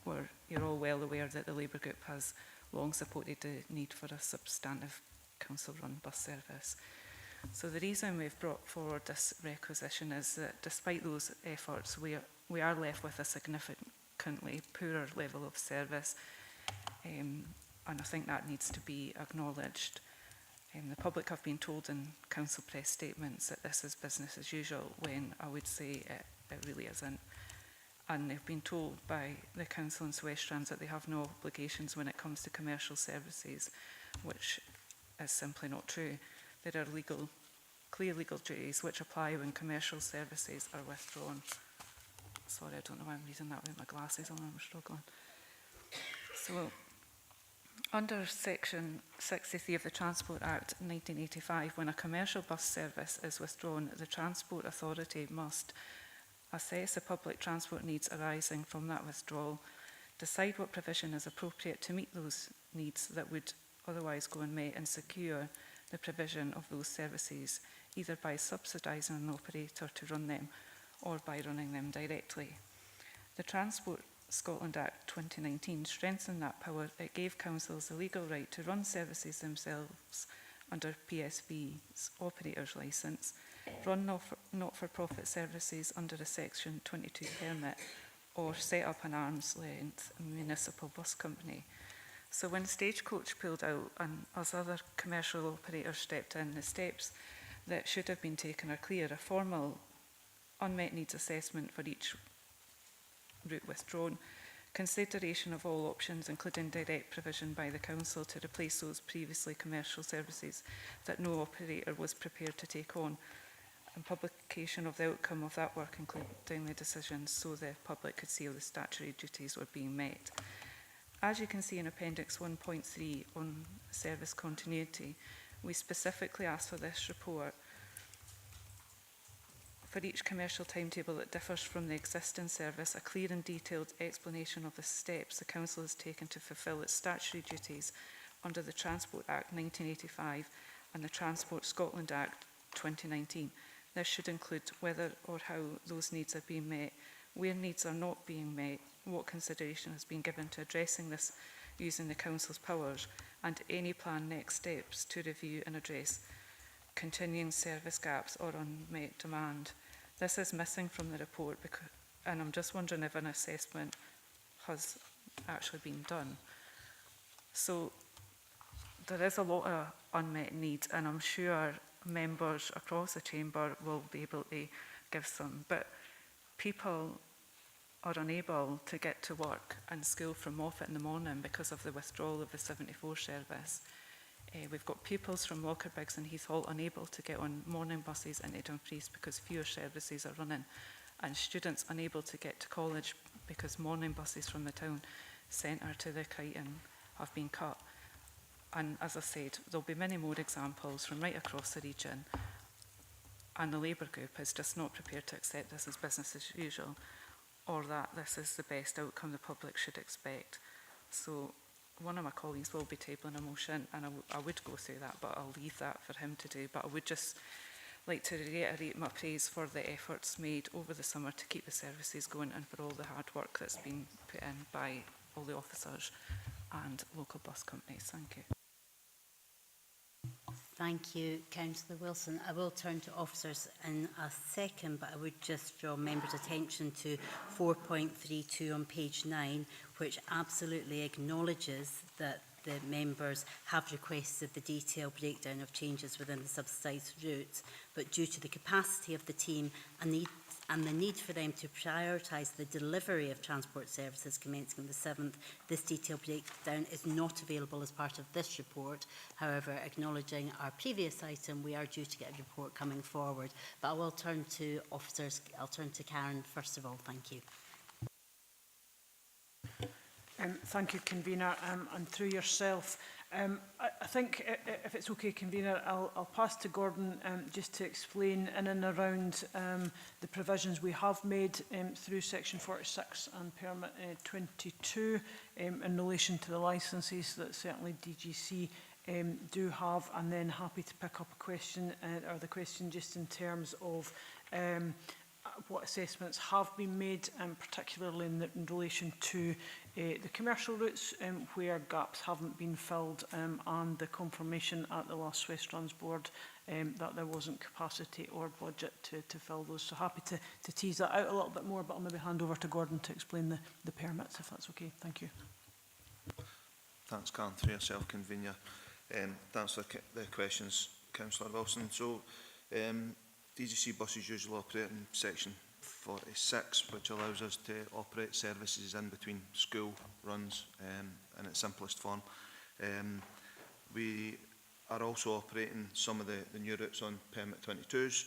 you're all well aware that the Labour Group has long supported the need for a substantive council-run bus service. So the reason we've brought forward this requisition is that despite those efforts, we are left with a significantly poorer level of service, and I think that needs to be acknowledged. The public have been told in council press statements that this is business as usual, when I would say it really isn't. And they've been told by the council in West Strands that they have no obligations when it comes to commercial services, which is simply not true. There are clear legal duties which apply when commercial services are withdrawn. Sorry, I don't know why I'm reading that with my glasses on, I'm struggling. So, under Section 63 of the Transport Act 1985, when a commercial bus service is withdrawn, the Transport Authority must assess the public transport needs arising from that withdrawal, decide what provision is appropriate to meet those needs that would otherwise go unmet, and secure the provision of those services, either by subsidising an operator to run them or by running them directly. The Transport Scotland Act 2019 strengthened that power. It gave councils the legal right to run services themselves under PSV's operator's licence, run not-for-profit services under a Section 22 permit, or set up an arm's length municipal bus company. So when Stagecoach pulled out and as other commercial operators stepped in, the steps that should have been taken are clear: a formal unmet needs assessment for each route withdrawn, consideration of all options, including direct provision by the council to replace those previously commercial services that no operator was prepared to take on, and publication of the outcome of that work, including the decisions, so the public could see how the statutory duties were being met. As you can see in Appendix 1.3 on service continuity, we specifically asked for this report for each commercial timetable that differs from the existing service, a clear and detailed explanation of the steps the Council has taken to fulfil its statutory duties under the Transport Act 1985 and the Transport Scotland Act 2019. This should include whether or how those needs are being met, where needs are not being met, what consideration has been given to addressing this using the Council's powers, and any planned next steps to review and address continuing service gaps or unmet demand. This is missing from the report, and I'm just wondering if an assessment has actually been done. So there is a lot of unmet needs, and I'm sure members across the chamber will be able to give some, but people are unable to get to work and school from Moffat in the morning because of the withdrawal of the 74 service. We've got pupils from Walkerbiggs and Heath Hall unable to get on morning buses into Dumfries because fewer services are running, and students unable to get to college because morning buses from the town centre to the Crichton have been cut. And as I said, there'll be many more examples from right across the region, and the Labour Group is just not prepared to accept this as business as usual. or that this is the best outcome the public should expect. So one of my colleagues will be tabling a motion, and I would go through that, but I'll leave that for him to do. But I would just like to reiterate my praise for the efforts made over the summer to keep the services going, and for all the hard work that's been put in by all the officers and local bus companies. Thank you. Thank you, Councillor Wilson. I will turn to officers in a second, but I would just draw members' attention to 4.32 on page 9, which absolutely acknowledges that the members have requested the detailed breakdown of changes within the subsidised routes, but due to the capacity of the team and the need for them to prioritise the delivery of transport services commencing the 7th, this detailed breakdown is not available as part of this report. However, acknowledging our previous item, we are due to get a report coming forward. But I will turn to officers. I'll turn to Karen first of all. Thank you. Thank you, Convener, and through yourself. I think, if it's okay, Convener, I'll pass to Gordon just to explain in and around the provisions we have made through Section 46 and Permit 22 in relation to the licences that certainly DGC do have, and then happy to pick up a question, or the question just in terms of what assessments have been made, particularly in relation to the commercial routes where gaps haven't been filled, and the confirmation at the last Westrans Board that there wasn't capacity or budget to fill those. So happy to tease that out a little bit more, but I'll maybe hand over to Gordon to explain the permits, if that's okay. Thank you. Thanks, Karen, through yourself, Convener. Thanks for the questions, Councillor Wilson. So, DGC buses usually operate in Section 46, which allows us to operate services in between school runs in its simplest form. We are also operating some of the new routes on Permit 22s,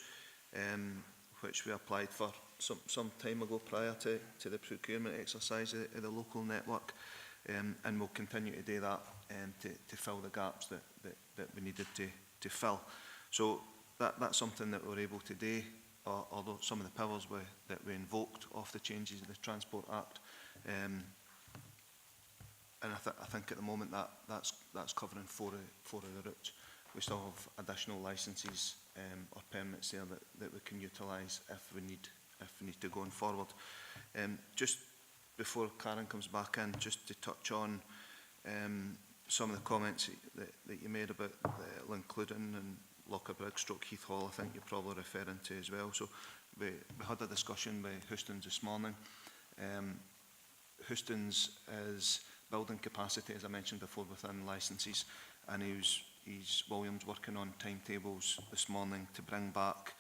which we applied for some time ago prior to the procurement exercise of the local network, and we'll continue to do that to fill the gaps that we needed to fill. So that's something that we're able to do, although some of the powers that we invoked off the changes in the Transport Act. And I think at the moment that's covering four of the routes. We still have additional licences or permits there that we can utilise if we need to going forward. Just before Karen comes back in, just to touch on some of the comments that you made about Lincluden and Lockerbrig stroke Heath Hall, I think you're probably referring to as well. So we had a discussion with Houstons this morning. Houstons is building capacity, as I mentioned before, within licences, and William's working on timetables this morning to bring back,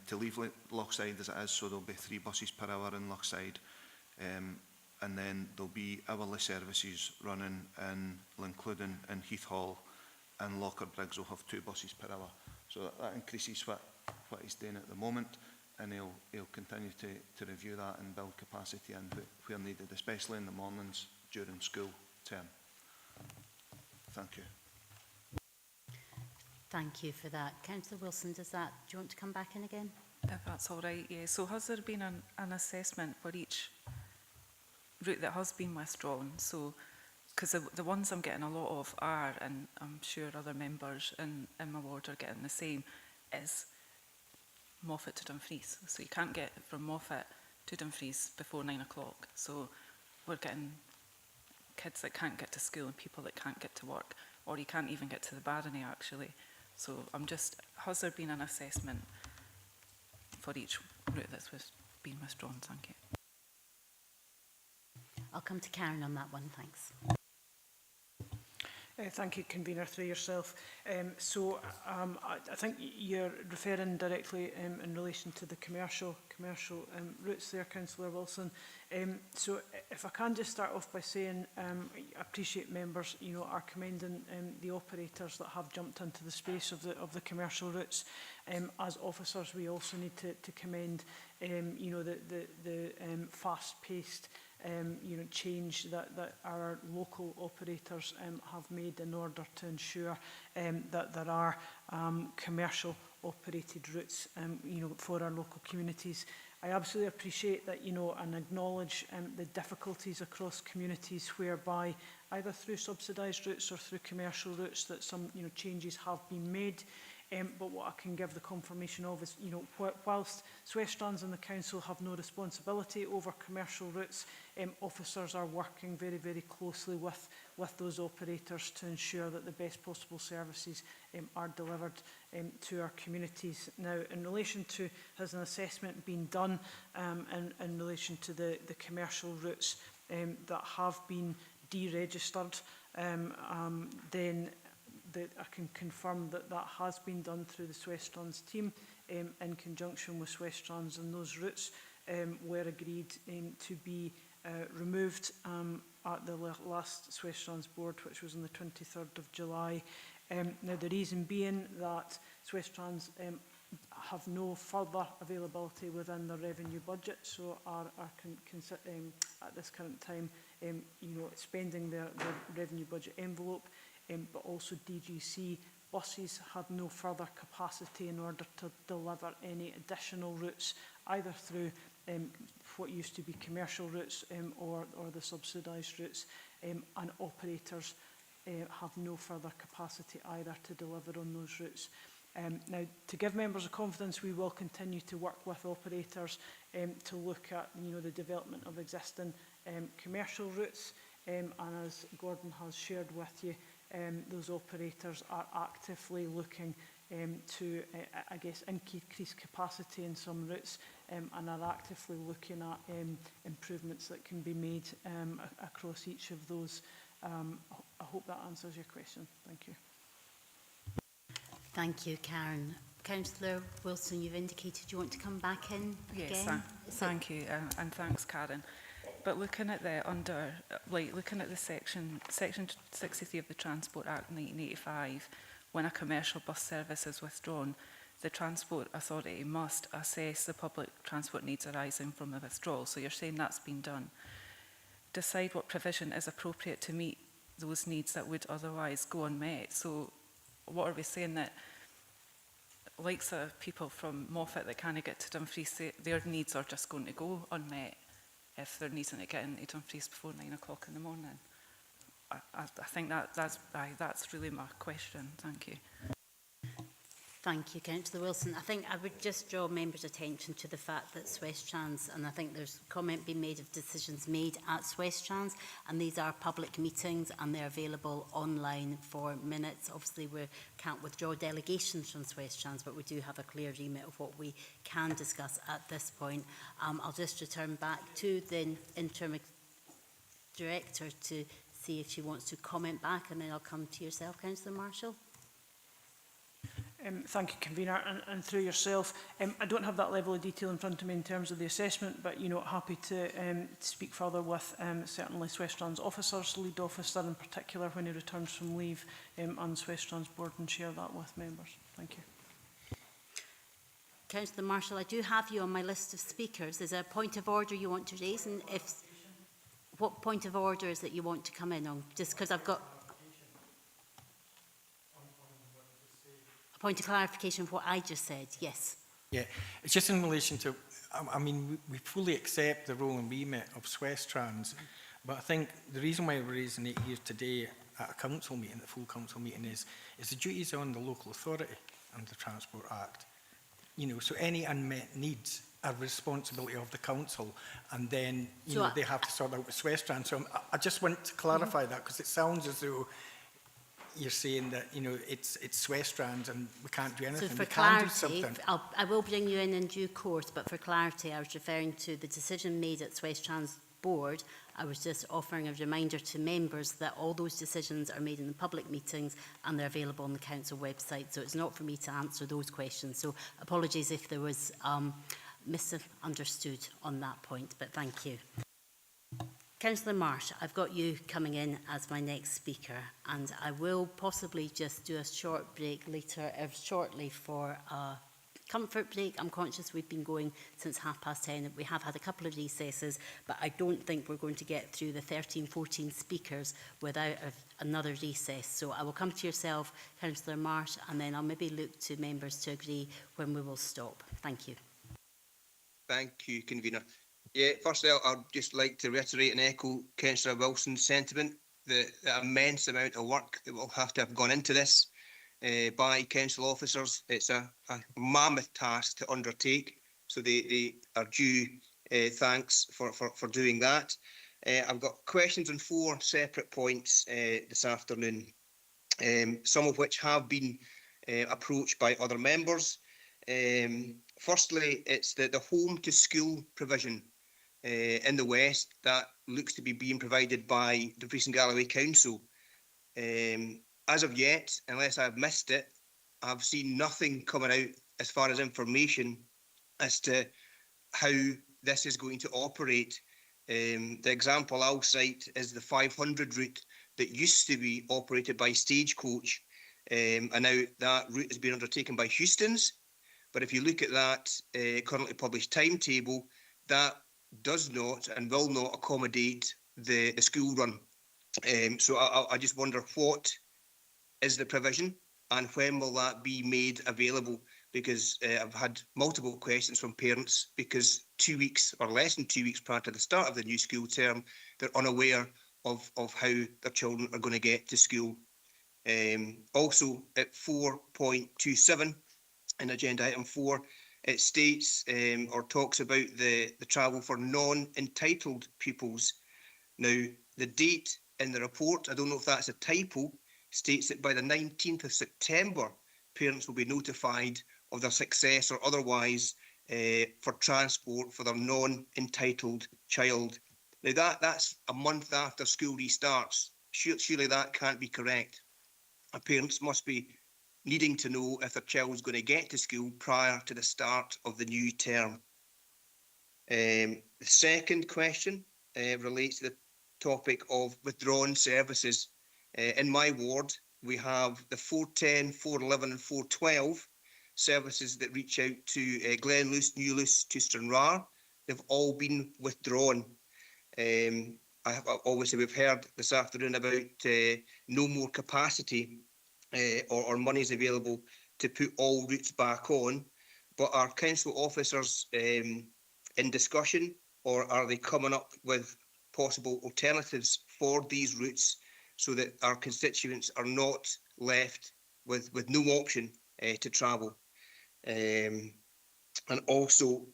to leave Lochside as it is, so there'll be 3 buses per hour in Lochside, and then there'll be hourly services running in Lincluden and Heath Hall, and Lockerbriggs will have 2 buses per hour. So that increases what he's doing at the moment, and he'll continue to review that and build capacity in where needed, especially in the mornings during school term. Thank you. Thank you for that. Councillor Wilson, do you want to come back in again? If that's all right, yeah. So has there been an assessment for each route that has been withdrawn? So, because the ones I'm getting a lot of are, and I'm sure other members in my ward are getting the same, is Moffat to Dumfries. So you can't get from Moffat to Dumfries before 9 o'clock. So we're getting kids that can't get to school and people that can't get to work, or you can't even get to the Barony actually. So has there been an assessment for each route that's been withdrawn? Thank you. I'll come to Karen on that one, thanks. Thank you, Convener, through yourself. I think you're referring directly in relation to the commercial routes there, Councillor Wilson. So if I can just start off by saying I appreciate members, are commending the operators that have jumped into the space of the commercial routes. As officers, we also need to commend the fast-paced change that our local operators have made in order to ensure that there are commercial operated routes for our local communities. I absolutely appreciate that, and acknowledge the difficulties across communities whereby either through subsidised routes or through commercial routes that some, changes have been made. But what I can give the confirmation of is, whilst Swiss Strands and the Council have no responsibility over commercial routes, officers are working very, very closely with those operators to ensure that the best possible services are delivered to our communities. Now, in relation to, has an assessment been done in relation to the commercial routes that have been deregistered, then I can confirm that that has been done through the Swiss Strands team in conjunction with Swiss Strands, and those routes were agreed to be removed at the last Swiss Strands board, which was on the 23rd of July. Now, the reason being that Swiss Strands have no further availability within the revenue budget, so are at this current time, spending their revenue budget envelope. But also DGC buses had no further capacity in order to deliver any additional routes, either through what used to be commercial routes or the subsidised routes, and operators have no further capacity either to deliver on those routes. Now, to give members of confidence, we will continue to work with operators to look at the development of existing commercial routes, and as Gordon has shared with you, those operators are actively looking to, I guess, increase capacity in some routes and are actively looking at improvements that can be made across each of those. I hope that answers your question. Thank you. Thank you, Karen. Councillor Wilson, you've indicated you want to come back in again. Yes, thank you, and thanks, Karen. But looking at the looking at the section 63 of the Transport Act 1985, when a commercial bus service is withdrawn, the Transport Authority must assess the public transport needs arising from the withdrawal. So you're saying that's been done. Decide what provision is appropriate to meet those needs that would otherwise go unmet. So what are we saying, that likes of people from Moffat that can't get to Dumfries, their needs are just going to go unmet if they're needing to get into Dumfries before 9 o'clock in the morning? I think that's really my question. Thank you. Thank you, Councillor Wilson. I think I would just draw members' attention to the fact that Swiss Trans, and I think there's comment being made of decisions made at Swiss Trans, and these are public meetings and they're available online for minutes. Obviously, we can't withdraw delegations from Swiss Trans, but we do have a clear remit of what we can discuss at this point. I'll just return back to the interim director to see if she wants to comment back, and then I'll come to yourself, Councillor Marshall. Thank you, Convener, and through yourself. I don't have that level of detail in front of me in terms of the assessment, but happy to speak further with certainly Swiss Trans officers, lead officer in particular when he returns from leave, and Swiss Trans board, and share that with members. Thank you. Councillor Marshall, I do have you on my list of speakers. Is there a point of order you want to raise? And what point of order is that you want to come in on? Just because I've got a point of clarification of what I just said. Yes. Yeah, it's just in relation to, I mean, we fully accept the role and remit of Swiss Trans, but I think the reason why we're raising it here today at a council meeting, the full council meeting, is the duties on the local authority under the Transport Act. So any unmet needs are responsibility of the council, and then they have to sort out with Swiss Trans. So I just want to clarify that, because it sounds as though you're saying that it's Swiss Trans and we can't do anything. So for we can clarity, do something. I will bring you in due course, but for clarity, I was referring to the decision made at Swiss Trans board. I was just offering a reminder to members that all those decisions are made in the public meetings and they're available on the council website. So it's not for me to answer those questions. So apologies if there was misunderstood on that point, but thank you. Councillor Marsh, I've got you coming in as my next speaker, and I will possibly just do a short break later, shortly for a comfort break. I'm conscious we've been going since 10:30. We have had a couple of recesses, but I don't think we're going to get through the 13, 14 speakers without another recess. So I will come to yourself, Councillor Marsh, and then I'll maybe look to members to agree when we will stop. Thank you. Thank you, Convener. Yeah, firstly, I'd just like to reiterate and echo Councillor Wilson's sentiment, the immense amount of work that will have to have gone into this by council officers. It's a mammoth task to undertake, so they are due thanks for doing that. I've got questions on 4 separate points this afternoon, some of which have been approached by other members. Firstly, it's the home to school provision in the West that looks to be being provided by Dumfries and Galloway Council. As of yet, unless I've missed it, I've seen nothing coming out as far as information as to how this is going to operate. The example I'll cite is the 500 route that used to be operated by Stagecoach, and now that route is being undertaken by Houston's. But if you look at that currently published timetable, that does not and will not accommodate the school run. So I just wonder, what is the provision and when will that be made available? Because I've had multiple questions from parents, because 2 weeks or less than 2 weeks prior to the start of the new school term, they're unaware of how their children are going to get to school. Also at 4.27 in agenda item 4, it states or talks about the travel for non-entitled pupils. Now, the date in the report, I don't know if that's a typo, states that by the 19th of September, parents will be notified of their success or otherwise for transport for their non-entitled child. Now, that's a month after school restarts. Surely that can't be correct. Our parents must be needing to know if their child is going to get to school prior to the start of the new term. The second question relates to the topic of withdrawn services. In my ward, we have the 410, 411 and 412 services that reach out to Glenluce, Newluce to Stranraer. They've all been withdrawn. Obviously, we've heard this afternoon about no more capacity or monies available to put all routes back on. But are council officers in discussion, or are they coming up with possible alternatives for these routes so that our constituents are not left with no option to travel? And also,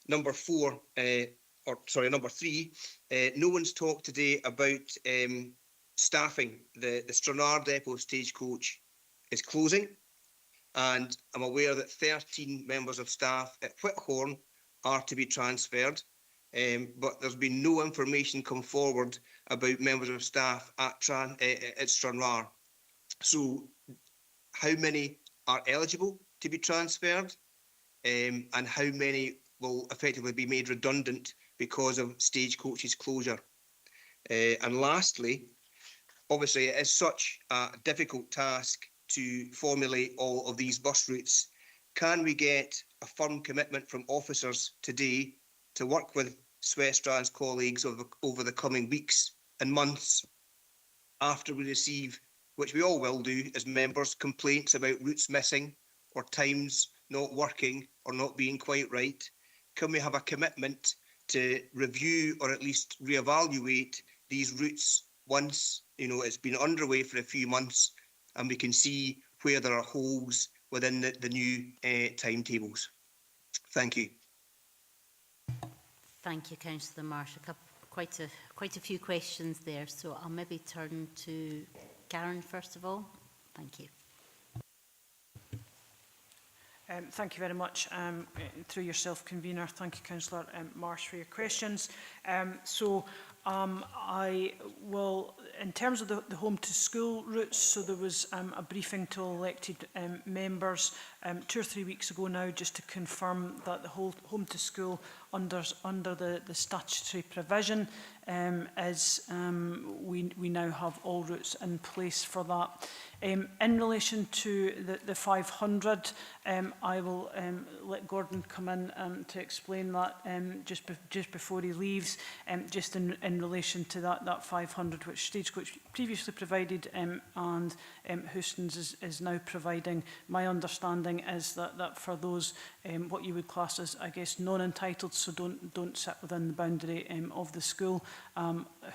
number 3, no one's talked today about staffing. The Stranraer Depot Stagecoach is closing, and I'm aware that 13 members of staff at Whithorn are to be transferred, but there's been no information come forward about members of staff at Stranraer. So how many are eligible to be transferred, and how many will effectively be made redundant because of Stagecoach's closure? And lastly, obviously it is such a difficult task to formulate all of these bus routes. Can we get a firm commitment from officers today to work with Swestrands colleagues over the coming weeks and months after we receive, which we all will do as members, complaints about routes missing or times not working or not being quite right? Can we have a commitment to review or at least reevaluate these routes once it's been underway for a few months and we can see where there are holes within the new timetables? Thank you. Thank you, Councillor Marsh. Quite a few questions there, so I'll maybe turn to Karen first of all. Thank you. Thank you very much. Through yourself, Convener, thank you, Councillor Marsh, for your questions. I will, in terms of the home to school routes, so there was a briefing to elected members 2 or 3 weeks ago now, just to confirm that the whole home to school under the statutory provision is we now have all routes in place for that. In relation to the 500, I will let Gordon come in to explain that just before he leaves, just in relation to that 500 which Stagecoach previously provided and Houstons is now providing. My understanding is that for those what you would class as, I guess, non-entitled, so don't sit within the boundary of the school,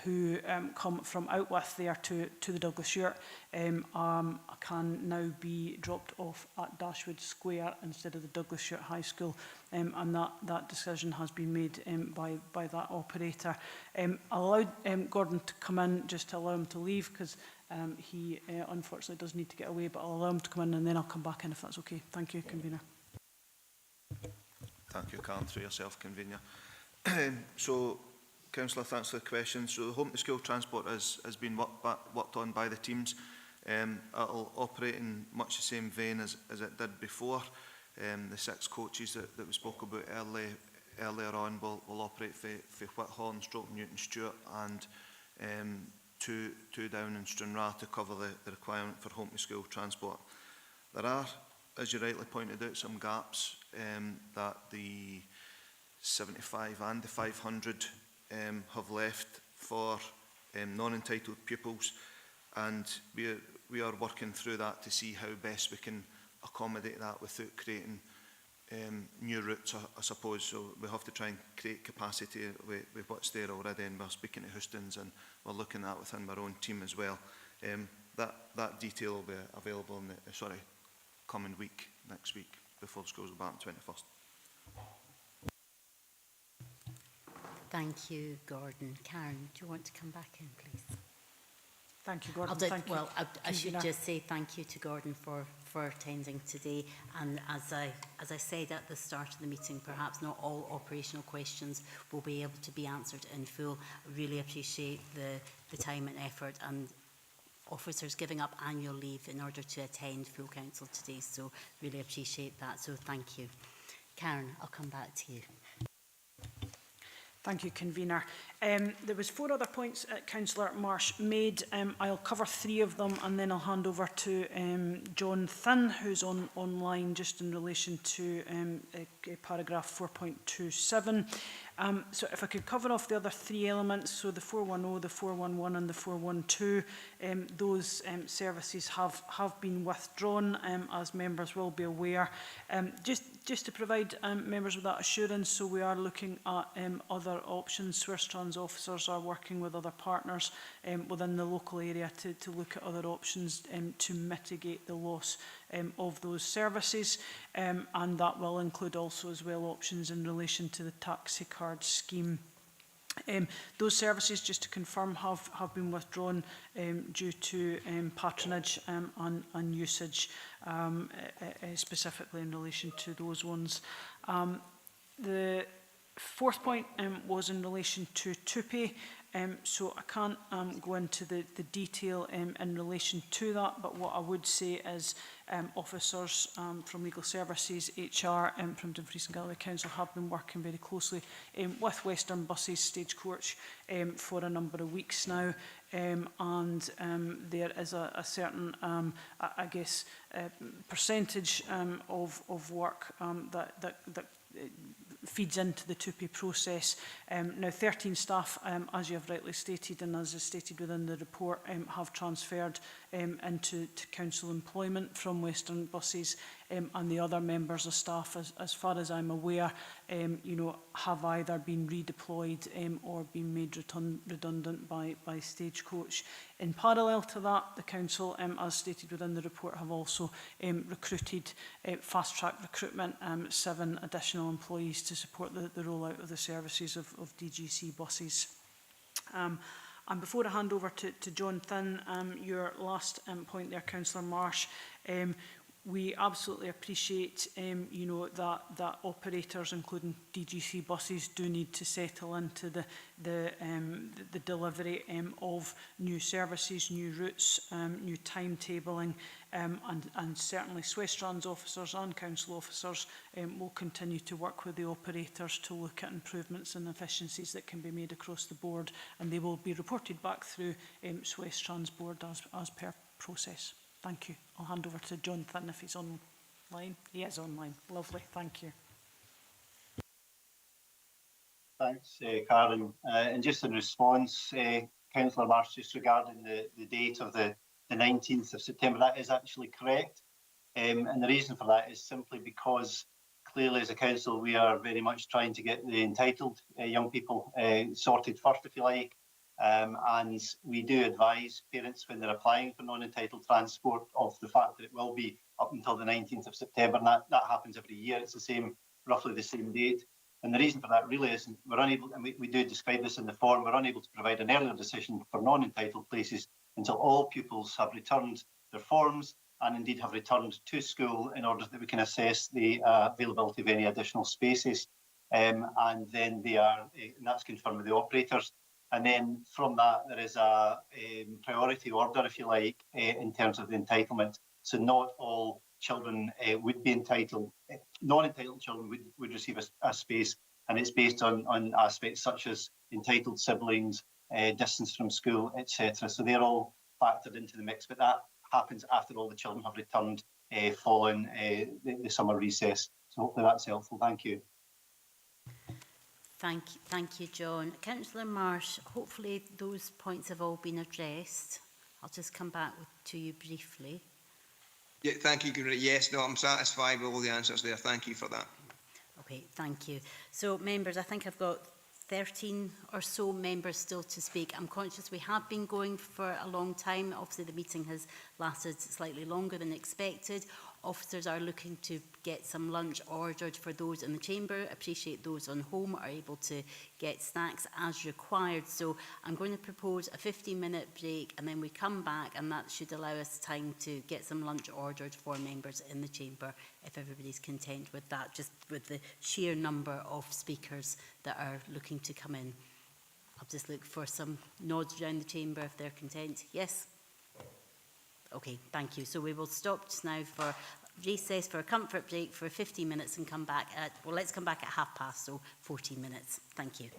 who come from out with there to the Douglas Yurt, can now be dropped off at Dashwood Square instead of the Douglas Yurt High School, and that decision has been made by that operator. I allowed Gordon to come in just to allow him to leave because he unfortunately does need to get away, but I'll allow him to come in and then I'll come back in if that's okay. Thank you, Convener. Thank you, Karen, through yourself, Convener. So, Councillor, thanks for the question. So, the home to school transport has been worked on by the teams. It'll operate in much the same vein as it did before. The 6 coaches that we spoke about earlier on will operate for Whithorn, Stroke, Newton Stewart, and two down in Stranraer to cover the requirement for home to school transport. There are, as you rightly pointed out, some gaps that the 75 and the 500 have left for non-entitled pupils, and we are working through that to see how best we can accommodate that without creating new routes, I suppose. So we have to try and create capacity with what's there already, and we're speaking to Houstons and we're looking at within our own team as well. That detail will be available in the coming week, next week, before the schools are back on 21st. Thank you, Gordon. Karen, do you want to come back in, please? Thank you, Gordon. I should just say thank you to Gordon for attending today. And as I said at the start of the meeting, perhaps not all operational questions will be able to be answered in full. I really appreciate the time and effort and officers giving up annual leave in order to attend full council today. So really appreciate that. So thank you. Karen, I'll come back to you. Thank you, Convener. There was 4 other points Councillor Marsh made. I'll cover 3 of them and then I'll hand over to John Thinn, who's online just in relation to paragraph 4.27. So if I could cover off the other 3 elements, so the 410, the 411 and the 412, those services have been withdrawn, as members will be aware. Just to provide members with that assurance, so we are looking at other options. Swiss Trans officers are working with other partners within the local area to look at other options to mitigate the loss of those services, and that will include also as well options in relation to the taxi card scheme. Those services, just to confirm, have been withdrawn due to patronage and usage, specifically in relation to those ones. The 4th point was in relation to TUPE. So I can't go into the detail in relation to that, but what I would say is officers from Legal Services, HR, from Dumfries and Galloway Council have been working very closely with Western Buses Stagecoach for a number of weeks now, and there is a certain, I guess, percentage of work that feeds into the TUPE process. Now 13 staff, as you have rightly stated and as is stated within the report, have transferred into council employment from Western Buses, and the other members of staff, as far as I'm aware, have either been redeployed or been made redundant by Stagecoach. In parallel to that, the council, as stated within the report, have also recruited fast-track recruitment, 7 additional employees to support the rollout of the services of DGC buses. And before I hand over to John Thinn, your last point there, Councillor Marsh, we absolutely appreciate, that operators, including DGC buses, do need to settle into the delivery of new services, new routes, new timetabling, and certainly Swiss Trans officers and council officers will continue to work with the operators to look at improvements and efficiencies that can be made across the board, and they will be reported back through Swiss Trans board as per process. Thank you. I'll hand over to Jonathan if he's online. He is online. Lovely. Thank you. Thanks, Karen. And just in response, Councillor Marsh, just regarding the date of the 19th of September, that is actually correct. And the reason for that is simply because clearly as a council we are very much trying to get the entitled young people sorted first, if you like. And we do advise parents when they're applying for non-entitled transport of the fact that it will be up until the 19th of September, and that happens every year. It's the same, roughly the same date. And the reason for that really is we're unable, and we do describe this in the form, we're unable to provide an earlier decision for non-entitled places until all pupils have returned their forms and indeed have returned to school in order that we can assess the availability of any additional spaces. And then they are, and that's confirmed with the operators. And then from that, there is a priority order, if you like, in terms of the entitlement. So not all children would be entitled, non-entitled children would receive a space, and it's based on aspects such as entitled siblings, distance from school, etc. So they're all factored into the mix, but that happens after all the children have returned following the summer recess. So hopefully that's helpful. Thank you. Thank you, John. Councillor Marsh, hopefully those points have all been addressed. I'll just come back to you briefly. Yeah, thank you. Yes, no, I'm satisfied with all the answers there. Thank you for that. Okay, thank you. So, members, I think I've got 13 or so members still to speak. I'm conscious we have been going for a long time. Obviously, the meeting has lasted slightly longer than expected. Officers are looking to get some lunch ordered for those in the chamber. Appreciate those on home are able to get snacks as required. So I'm going to propose a 15-minute break and then we come back, and that should allow us time to get some lunch ordered for members in the chamber, if everybody's content with that, just with the sheer number of speakers that are looking to come in. I'll just look for some nods around the chamber if they're content. Yes? Okay, thank you. So we will stop just now for recess for a comfort break for 15 minutes and come back at, well, let's come back at 12:30, so 14 minutes. Thank you.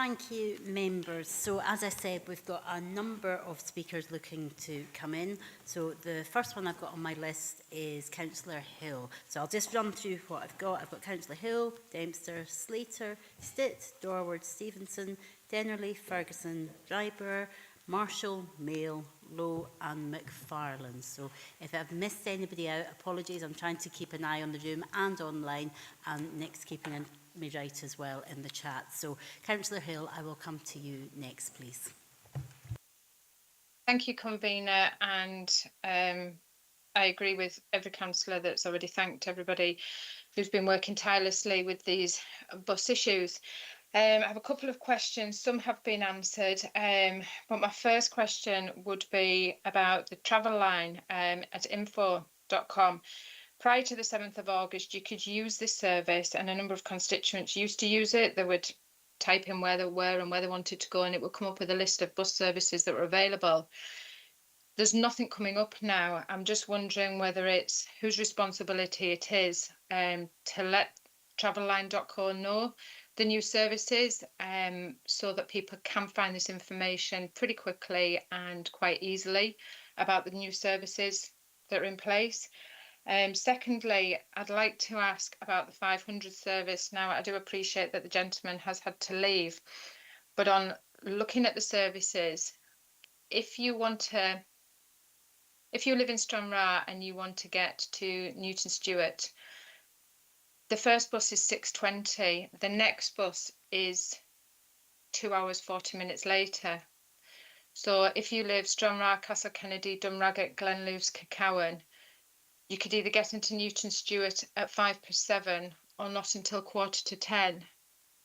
Thank you, members. So, as I said, we've got a number of speakers looking to come in. So, the first one I've got on my list is Councillor Hill. So, I'll just run through what I've got. I've got Councillor Hill, Dempster, Slater, Stitt, Dorward, Stevenson, Dennerley, Ferguson, Dryburgh, Marshall, Mail, Lowe and McFarlane. So if I've missed anybody out, apologies. I'm trying to keep an eye on the room and online, and Nick's keeping me right as well in the chat. So Councillor Hill, I will come to you next, please. Thank you, Convener, and I agree with every councillor that's already thanked everybody who's been working tirelessly with these bus issues. I have a couple of questions. Some have been answered, but my first question would be about the travel line at info.com. Prior to the 7th of August, you could use this service, and a number of constituents used to use it. They would type in where they were and where they wanted to go, and it would come up with a list of bus services that were available. There's nothing coming up now. I'm just wondering whether it's whose responsibility it is to let travelline.co know the new services so that people can find this information pretty quickly and quite easily about the new services that are in place. Secondly, I'd like to ask about the 500 service. Now, I do appreciate that the gentleman has had to leave, but on looking at the services, if you live in Stranraer and you want to get to Newton Stewart, the first bus is 6:20. The next bus is 2 hours, 40 minutes later. So if you live Stranraer, Castle Kennedy, Dumraget, Glenluves, Cacowan, you could either get into Newton Stewart at 7:05 or not until 9:45.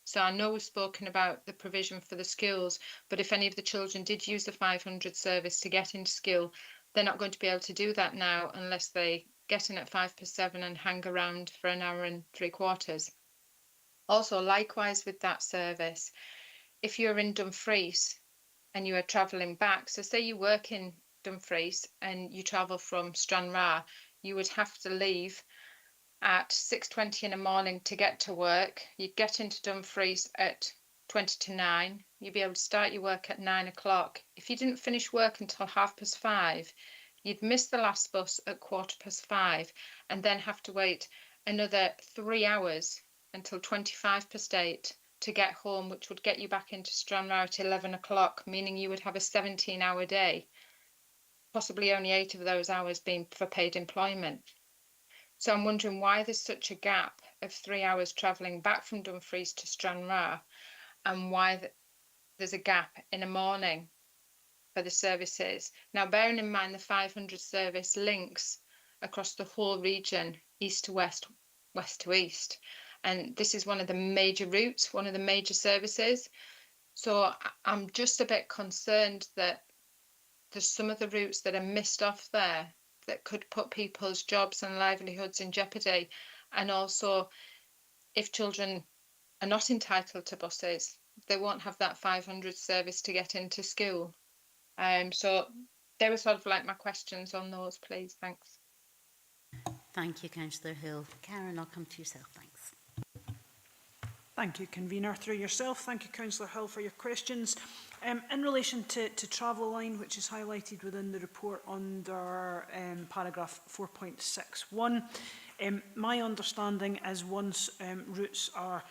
So I know we've spoken about the provision for the schools, but if any of the children did use the 500 service to get into school, they're not going to be able to do that now unless they get in at 7:05 and hang around for an hour and 3/4. Also, likewise with that service, if you're in Dumfries and you are travelling back, so say you work in Dumfries and you travel from Stranraer, you would have to leave at 6:20 in the morning to get to work. You'd get into Dumfries at 9:20. You'd be able to start your work at 9 o'clock. If you didn't finish work until 5:30, you'd miss the last bus at 5:15 and then have to wait another 3 hours until 8:25 to get home, which would get you back into Stranraer at 11 o'clock, meaning you would have a 17-hour day, possibly only 8 of those hours being for paid employment. So I'm wondering why there's such a gap of 3 hours travelling back from Dumfries to Stranraer, and why there's a gap in the morning for the services. Now, bearing in mind the 500 service links across the whole region, east to west, west to east, and this is one of the major routes, one of the major services. So I'm just a bit concerned that there's some of the routes that are missed off there that could put people's jobs and livelihoods in jeopardy. And also, if children are not entitled to buses, they won't have that 500 service to get into school. So they were sort of like my questions on those, please. Thanks. Thank you, Councillor Hill. Karen, I'll come to yourself. Thanks. Thank you, Convener. Through yourself, thank you, Councillor Hill, for your questions. In relation to travel line, which is highlighted within the report under paragraph 4.61, my understanding is once routes are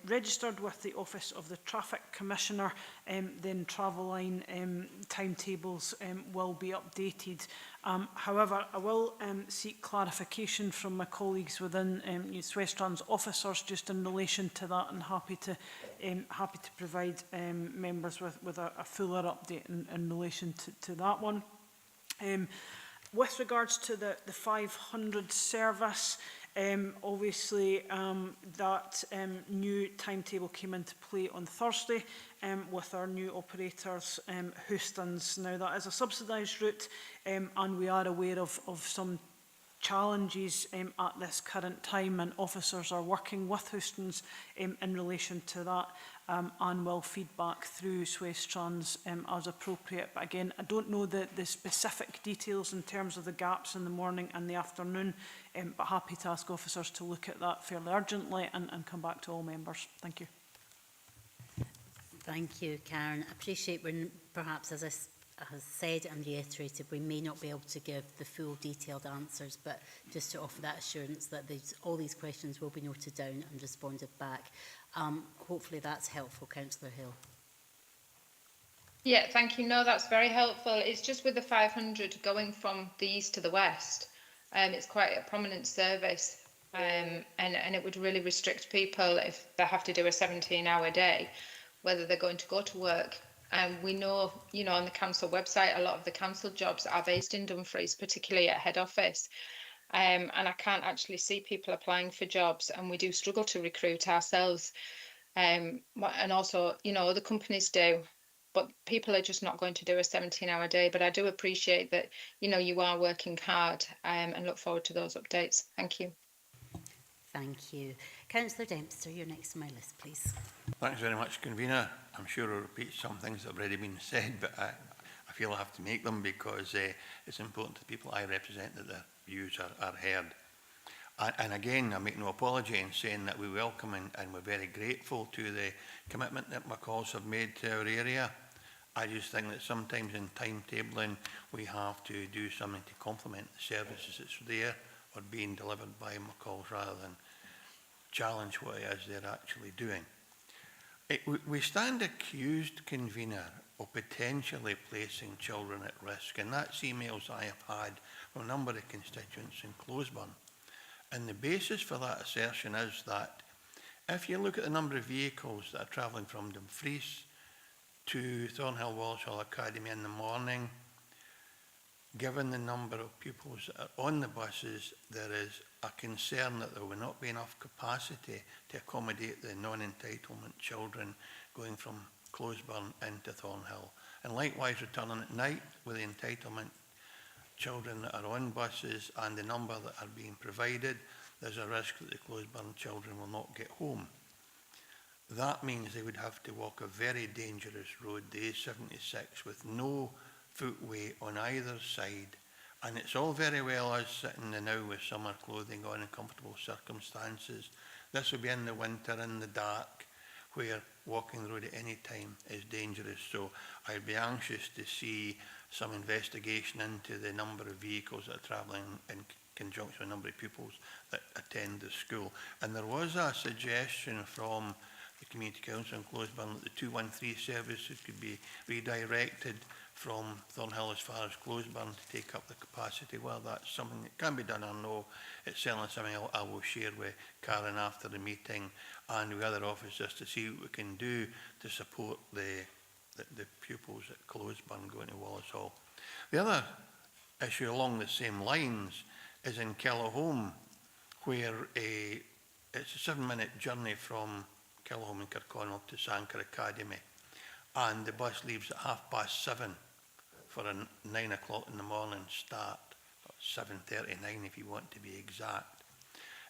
registered with the Office of the Traffic Commissioner, then travel line timetables will be updated. However, I will seek clarification from my colleagues within Youth Westrands officers just in relation to that, and happy to provide members with a fuller update in relation to that one. With regards to the 500 service, obviously that new timetable came into play on Thursday with our new operators, Houstons. Now that is a subsidised route, and we are aware of some challenges at this current time, and officers are working with Houstons in relation to that, and will feed back through Westrands as appropriate. But again, I don't know the specific details in terms of the gaps in the morning and the afternoon, but happy to ask officers to look at that fairly urgently and come back to all members. Thank you. Thank you, Karen. I appreciate when perhaps, as I has said and reiterated, we may not be able to give the full detailed answers, but just to offer that assurance that all these questions will be noted down and responded back. Hopefully that's helpful, Councillor Hill. Yeah, thank you. No, that's very helpful. It's just with the 500 going from the east to the west, it's quite a prominent service, and it would really restrict people if they have to do a 17-hour day, whether they're going to go to work. We know, you know, on the council website, a lot of the council jobs are based in Dumfries, particularly at head office. And I can't actually see people applying for jobs, and we do struggle to recruit ourselves. And also, you know, other companies do, but people are just not going to do a 17-hour day. But I do appreciate that, you know, you are working hard, and look forward to those updates. Thank you. Thank you. Councillor Dempster, you're next on my list, please. Thanks very much, Convener. I'm sure I'll repeat some things that have already been said, but I feel I have to make them because it's important to the people I represent that their views are heard. And again, I make no apology in saying that we welcome and we're very grateful to the commitment that McCalls have made to our area. I just think that sometimes in timetabling, we have to do something to complement the services that's there or being delivered by McCalls rather than challenge what it is they're actually doing. We stand accused, Convener, of potentially placing children at risk, and that's emails I have had from a number of constituents in Closeburn. And the basis for that assertion is that if you look at the number of vehicles that are travelling from Dumfries to Thornhill Walsall Academy in the morning, given the number of pupils that are on the buses, there is a concern that there will not be enough capacity to accommodate the non-entitlement children going from Closeburn into Thornhill. And likewise, returning at night with the entitlement children that are on buses and the number that are being provided, there's a risk that the Closeburn children will not get home. That means they would have to walk a very dangerous road, the A76, with no footway on either side. And it's all very well us sitting now with summer clothing on in comfortable circumstances. This will be in the winter, in the dark, where walking the road at any time is dangerous. So I'd be anxious to see some investigation into the number of vehicles that are travelling in conjunction with the number of pupils that attend the school. And there was a suggestion from the Community Council in Closeburn that the 213 services could be redirected from Thornhill as far as Closeburn to take up the capacity. Well, that's something that can be done, I know. It's certainly something I will share with Karen after the meeting and with other officers to see what we can do to support the pupils at Closeburn going to Wallace Hall. The other issue along the same lines is in Kellahome, where it's a 7-minute journey from Kellahome and Kirkconnell to Sanker Academy, and the bus leaves at 7:30 for a 9 o'clock in the morning start, 7:39 if you want to be exact.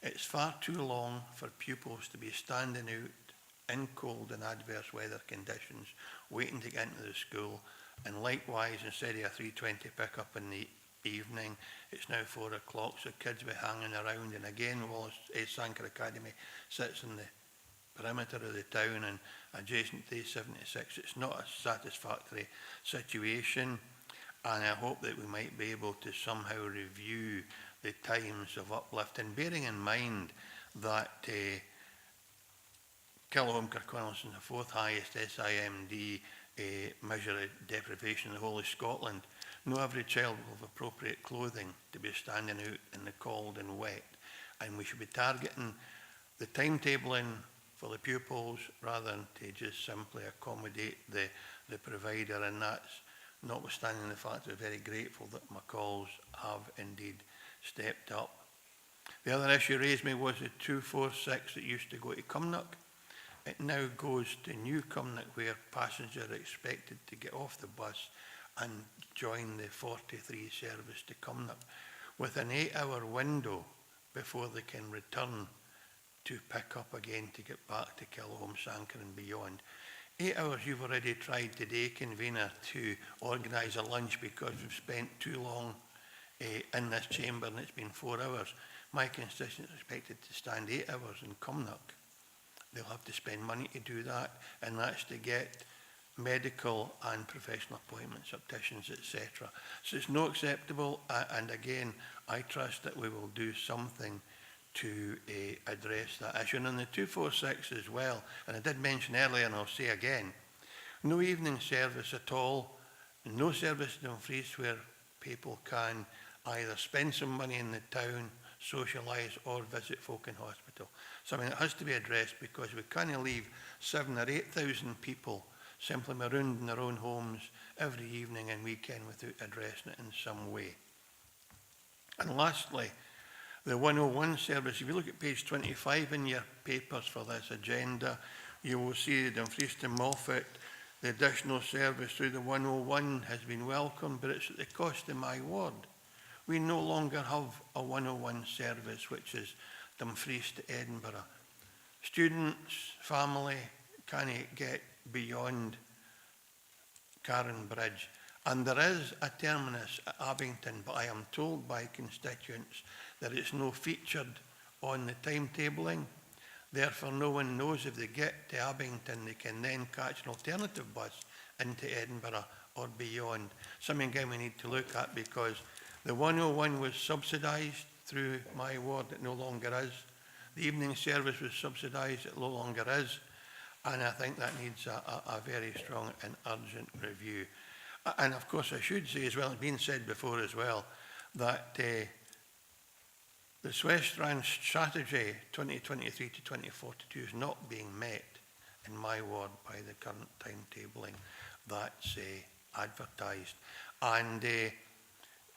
It's far too long for pupils to be standing out in cold and adverse weather conditions, waiting to get into the school, and likewise, instead of a 3:20 pickup in the evening, it's now 4 o'clock, so kids will be hanging around, and again, Sanker Academy sits in the perimeter of the town and adjacent to A76. It's not a satisfactory situation, and I hope that we might be able to somehow review the times of uplifting, bearing in mind that Kellahome Kirkconnell is the 4th highest SIMD measure of deprivation in the whole of Scotland. No every child will have appropriate clothing to be standing out in the cold and wet, and we should be targeting the timetabling for the pupils rather than to just simply accommodate the provider, and that's notwithstanding the fact that we're very grateful that McCalls have indeed stepped up. The other issue raised me was the 246 that used to go to Cumnock. It now goes to New Cumnock, where passengers are expected to get off the bus and join the 43 service to Cumnock with an 8-hour window before they can return to pick up again to get back to Kellahome, Sanker and beyond. 8 hours you've already tried today, Convener, to organise a lunch because we've spent too long in this chamber and it's been 4 hours. My constituents are expected to stand 8 hours in Cumnock. they'll have to spend money to do that, and that's to get medical and professional appointments, opticians, etc. So it's not acceptable, and again, I trust that we will do something to address that issue. And on the 246 as well, and I did mention earlier, and I'll say again, no evening service at all, no service in Dumfries where people can either spend some money in the town, socialise, or visit folk in hospital. Something that has to be addressed, because we can't leave 7,000 or 8,000 people simply marooned in their own homes every evening and weekend without addressing it in some way. And lastly, the 101 service. If you look at page 25 in your papers for this agenda, you will see that Dumfries to Moffat, the additional service through the 101 has been welcomed, but it's at the cost of my ward. We no longer have a 101 service, which is Dumfries to Edinburgh. Students, family, can't get beyond Karen Bridge. And there is a terminus at Abington, but I am told by constituents that it's no featured on the timetabling. Therefore, no one knows if they get to Abington, they can then catch an alternative bus into Edinburgh or beyond. Something again we need to look at, because the 101 was subsidised through my ward, it no longer is. The evening service was subsidised, it no longer is. And I think that needs a very strong and urgent review. And of course, I should say as well, it's been said before as well, that the Swestrand strategy 2023 to 2042 is not being met in my ward by the current timetabling that's advertised. And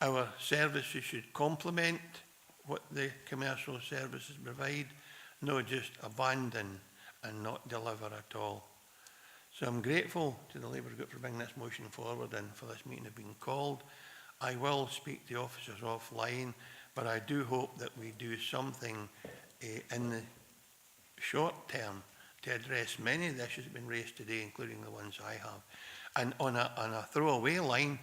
our services should complement what the commercial services provide, not just abandon and not deliver at all. So I'm grateful to the Labour Group for bringing this motion forward and for this meeting to have been called. I will speak to officers offline, but I do hope that we do something in the short term to address many of the issues that have been raised today, including the ones I have. And on a throwaway line,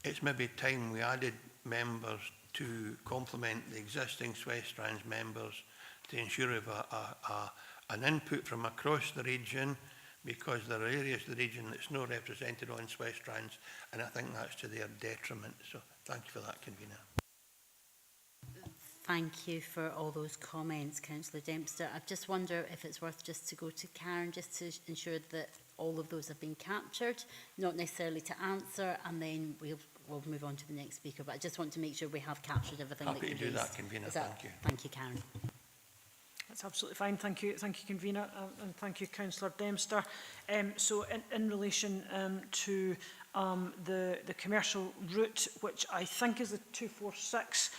it's maybe time we added members to complement the existing Swestrans members to ensure we have an input from across the region, because there are areas of the region that's not represented on Swestrans, and I think that's to their detriment. So thank you for that, Convener. Thank you for all those comments, Councillor Dempster. I just wonder if it's worth just to go to Karen, just to ensure that all of those have been captured, not necessarily to answer, and then we'll move on to the next speaker. But I just want to make sure we have captured everything that you raised. Happy to do that, Convener. Thank you. Thank you, Karen. That's absolutely fine. Thank you, Convener, and thank you, Councillor Dempster. So in relation to the commercial route, which I think is the 246,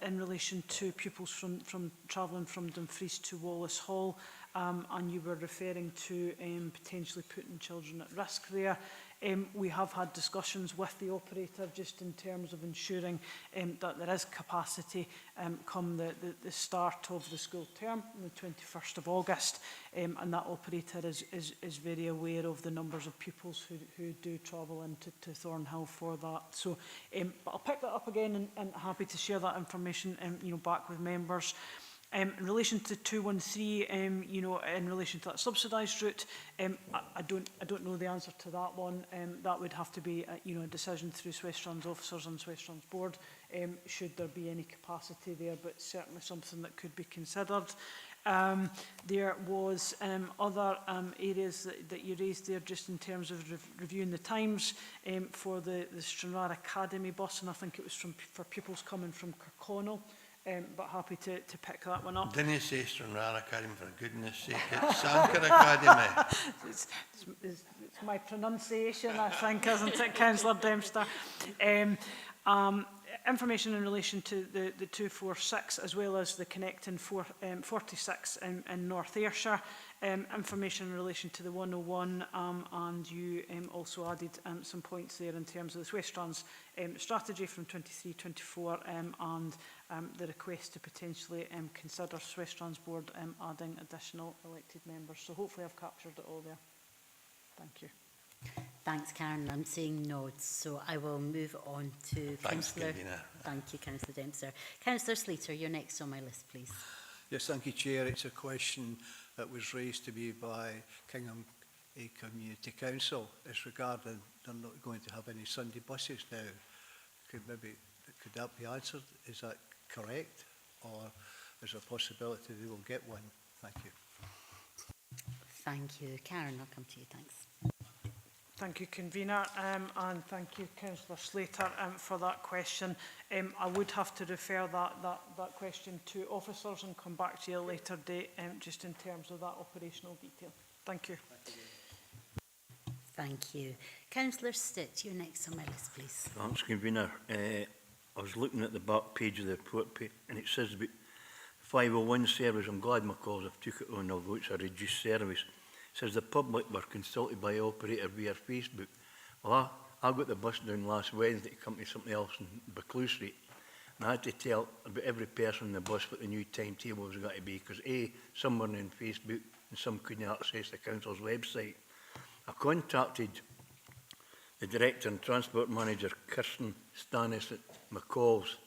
in relation to pupils from travelling from Dumfries to Wallace Hall, and you were referring to potentially putting children at risk there. We have had discussions with the operator just in terms of ensuring that there is capacity come the start of the school term, on the 21st of August, and that operator is very aware of the numbers of pupils who do travel into Thornhill for that. So but I'll pick that up again, and happy to share that information back with members. In relation to 213, in relation to that subsidised route, I don't know the answer to that one. That would have to be a decision through Swestrans officers and Swestrans board, should there be any capacity there, but certainly something that could be considered. There was other areas that you raised there, just in terms of reviewing the times for the Stranraer Academy bus, and I think it was for pupils coming from Kirkconnell. But happy to pick that one up. Didn't say Stranraer Academy, for goodness sake. It's Sanker Academy. It's my pronunciation, I think, isn't it, Councillor Dempster? Information in relation to the 246, as well as the connecting 46 in North Ayrshire. Information in relation to the 101, and you also added some points there in terms of the Swestrans strategy from 23-24, and the request to potentially consider Swestrans board adding additional elected members. So hopefully I've captured it all there. Thank you. Thanks, Karen. I'm seeing nods, so I will move on to Councillor. Thank you, Councillor Dempster. Councillor Slater, you're next on my list, please. Yes, thank you, Chair. It's a question that was raised to me by Kingham Community Council is regarding they're not going to have any Sunday buses now. Could that be answered? Is that correct? Or is there a possibility they will get one? Thank you. Thank you. Karen, I'll come to you. Thanks. Thank you, Convener, and thank you, Councillor Slater, for that question. I would have to refer that question to officers and come back to you at a later date, just in terms of that operational detail. Thank you. Thank you. Councillor Stitt, you're next on my list, please. Thanks, Convener. I was looking at the back page of the report, and it says about 501 service. I'm glad my calls have took it on, although it's a reduced service. It says the public were consulted by operator via Facebook. Well, I got the bus down last Wednesday to come to something else in Buccleuch Street, and I had to tell about every person on the bus what the new timetable was going to be, because A, some were on Facebook and some couldn't access the council's website. I contacted the Director and Transport Manager, Kirsten Stannis at McCall's.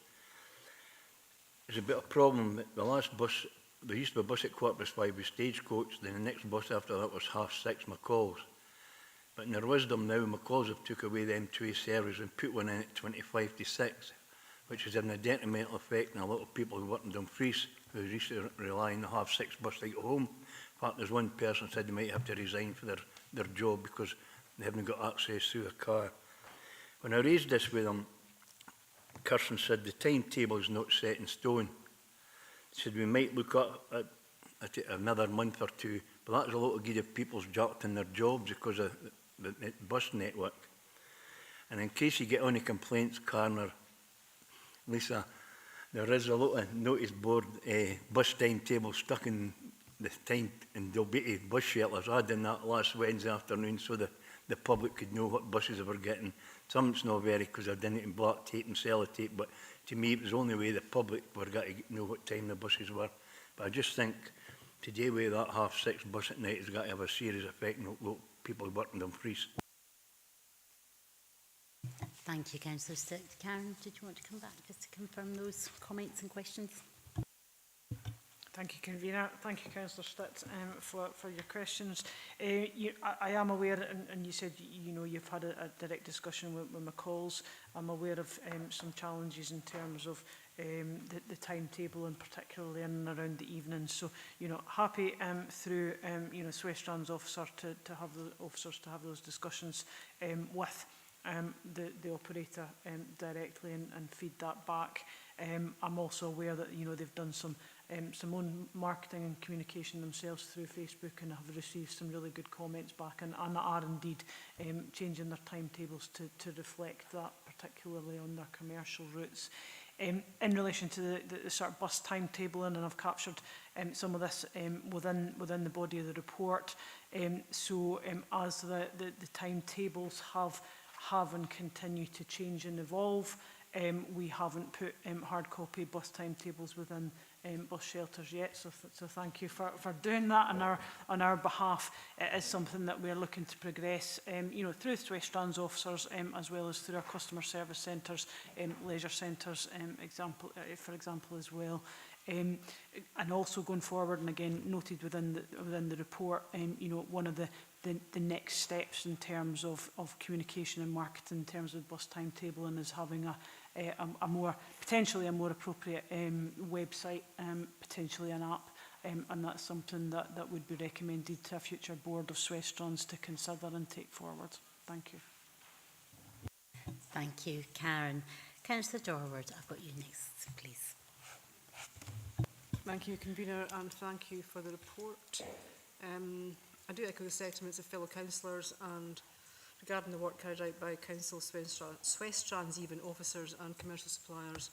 There's a bit of a problem that the last bus, there used to be a bus at 5:15 with Stagecoach, then the next bus after that was 6:30 McCall's. But in their wisdom now, McCall's have took away them two services and put one in at 25 to 6, which is having a detrimental effect on a lot of people who work in Dumfries, who used to rely on the 6:30 bus to get home. In fact, there's one person said they might have to resign for their job because they haven't got access through a car. When I raised this with them, Kirsten said the timetable is not set in stone. She said we might look at it another month or two, but that's a lot of good of people's jerked in their jobs because of the bus network. And in case you get any complaints, Karen or Lisa, there is a lot of notice board bus timetable stuck in the time in Dalbeattie bus shelters. I did that last Wednesday afternoon so the public could know what buses they were getting. Some it's not very because I didn't in black tape and sellotape, but to me it was the only way the public were going to know what time the buses were. But I just think today with that 6:30 bus at night has got to have a serious effect on local people who work in Dumfries. Thank you, Councillor Stitt. Karen, did you want to come back just to confirm those comments and questions? Thank you, Convener. Thank you, Councillor Stitt, for your questions. I am aware, and you said you've had a direct discussion with McCall's. I'm aware of some challenges in terms of the timetable, and particularly in and around the evenings. So, happy through West Strand's officer to have the officers to have those discussions with the operator directly and feed that back. I'm also aware that they've done some own marketing and communication themselves through Facebook and have received some really good comments back, and are indeed changing their timetables to reflect that, particularly on their commercial routes. In relation to the sort of bus timetabling, and I've captured some of this within the body of the report. So as the timetables have and continue to change and evolve, we haven't put hard copy bus timetables within bus shelters yet, so thank you for doing that on our behalf. It is something that we're looking to progress, through West Strand's officers, as well as through our customer service centres, leisure centres, for example, as well. And also going forward, and again noted within the report, one of the next steps in terms of communication and marketing in terms of bus timetabling is having potentially a more appropriate website, potentially an app, and that's something that would be recommended to a future board of West Strands to consider and take forward. Thank you. Thank you, Karen. Councillor Dorward, I've got you next, please. Thank you, Convener, and thank you for the report. I do echo the sentiments of fellow councillors, and regarding the work carried out by Council West Strands, even officers and commercial suppliers